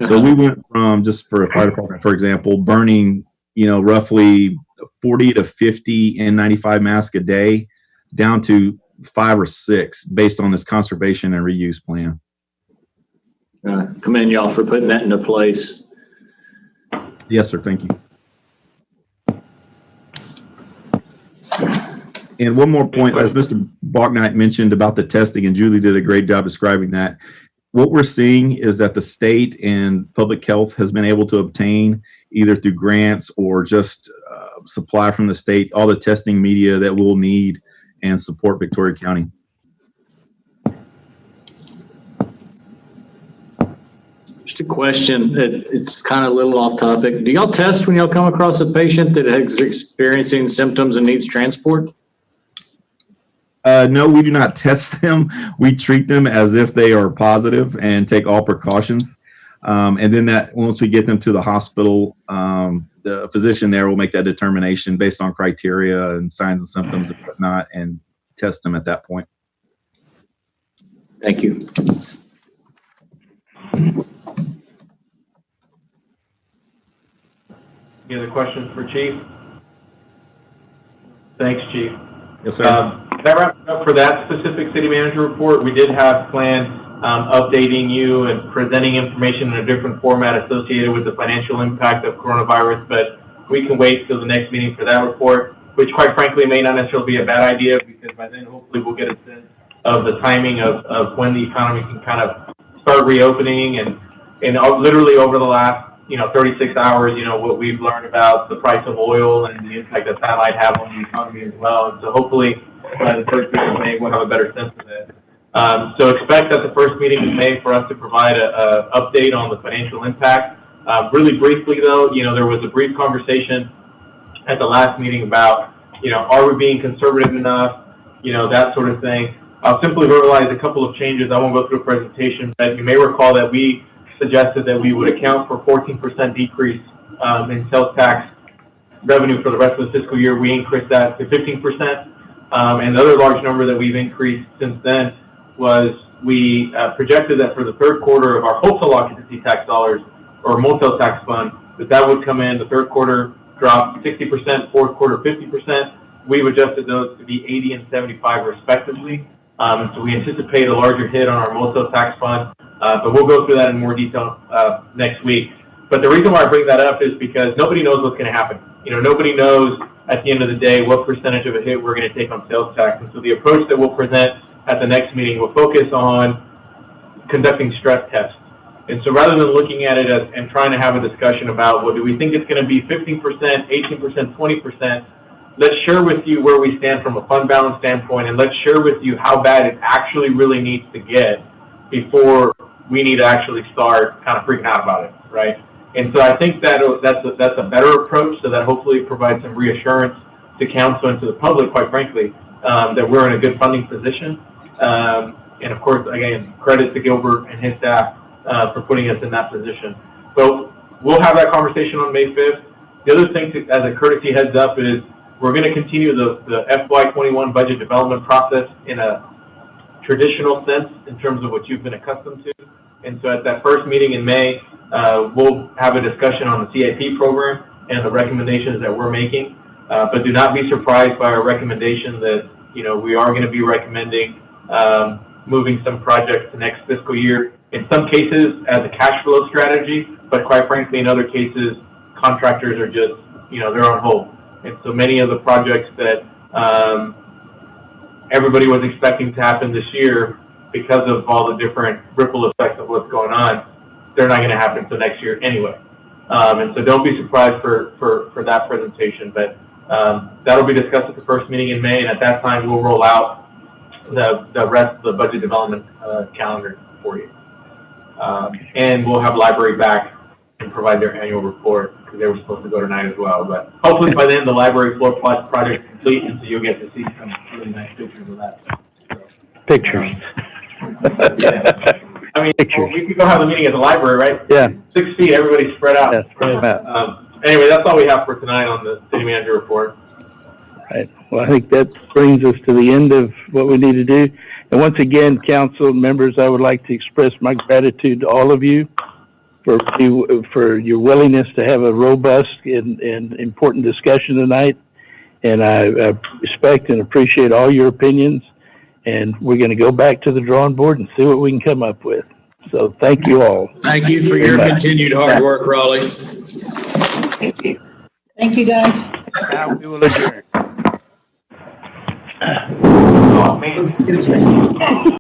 So we went from, just for a fire department, for example, burning, roughly 40 to 50 N95 masks a day down to 5 or 6 based on this conservation and reuse plan. Commend y'all for putting that into place. Yes, sir. Thank you. And one more point, as Mr. Bognight mentioned about the testing, and Julie did a great job describing that. What we're seeing is that the state and public health has been able to obtain, either through grants or just supply from the state, all the testing media that we'll need and support Victoria County. Just a question, it's kind of a little off topic. Do y'all test when y'all come across a patient that is experiencing symptoms and needs transport? No, we do not test them. We treat them as if they are positive and take all precautions. And then that once we get them to the hospital, the physician there will make that determination based on criteria and signs and symptoms and whatnot, and test them at that point. Thank you. Any other questions for Chief? Thanks, Chief. Yes, sir. That wraps it up for that specific city manager report. We did have planned updating you and presenting information in a different format associated with the financial impact of coronavirus, but we can wait till the next meeting for that report, which quite frankly may not necessarily be a bad idea, because by then hopefully we'll get a sense of the timing of when the economy can kind of start reopening, and literally over the last 36 hours, what we've learned about the price of oil and the impact that might have on the economy as well. And so hopefully by the first meeting in May, we'll have a better sense of it. So expect at the first meeting in May for us to provide a update on the financial impact. Really briefly though, there was a brief conversation at the last meeting about, are we being conservative enough, that sort of thing. I'll simply verbalize a couple of changes. I won't go through a presentation, but you may recall that we suggested that we would account for 14% decrease in sales tax revenue for the rest of the fiscal year. We increased that to 15%. And the other large number that we've increased since then was we projected that for the third quarter of our wholesale occupancy tax dollars, or motel tax fund, that would come in. The third quarter dropped 60%, fourth quarter 50%. We've adjusted those to be 80 and 75 respectively. So we anticipate a larger hit on our motel tax fund, but we'll go through that in more detail next week. But the reason why I bring that up is because nobody knows what's going to happen. Nobody knows at the end of the day what percentage of a hit we're going to take on sales tax. And so the approach that we'll present at the next meeting will focus on conducting stress tests. And so rather than looking at it as, and trying to have a discussion about, well, do we think it's going to be 15%, 18%, 20%, let's share with you where we stand from a fund balance standpoint, and let's share with you how bad it actually really needs to get before we need to actually start kind of freaking out about it, right? And so I think that's a better approach, so that hopefully provides some reassurance to council and to the public, quite frankly, that we're in a good funding position. And of course, again, credit to Gilbert and his staff for putting us in that position. So we'll have that conversation on May 5th. The other thing, as a courtesy heads up, is we're going to continue the FY21 budget development process in a traditional sense in terms of what you've been accustomed to. And so at that first meeting in May, we'll have a discussion on the CIP program and the recommendations that we're making. But do not be surprised by our recommendation that, we are going to be recommending moving some projects to next fiscal year. In some cases, as a cash flow strategy, but quite frankly, in other cases, contractors are just, they're on hold. And so many of the projects that everybody was expecting to happen this year, because of all the different ripple effects of what's going on, they're not going to happen until next year anyway. And so don't be surprised for that presentation, but that'll be discussed at the first meeting in May, and at that time we'll roll out the rest of the budget development calendar for you. And we'll have library back and provide their annual report, because they were supposed to go tonight as well. But hopefully by then the library floor plot project is complete, and so you'll get to see some really nice pictures of that. Pictures. Yeah. I mean, we could go have a meeting at the library, right? Yeah. 6 feet, everybody spread out. Yeah, spread out. Anyway, that's all we have for tonight on the city manager report. Right. Well, I think that brings us to the end of what we need to do. And once again, council members, I would like to express my gratitude to all of you for your willingness to have a robust and important discussion tonight. And I respect and appreciate all your opinions. And we're going to go back to the drawing board and see what we can come up with. So thank you all. Thank you for your continued hard work, Raleigh. Thank you, guys. Now we will adjourn. Oh, man.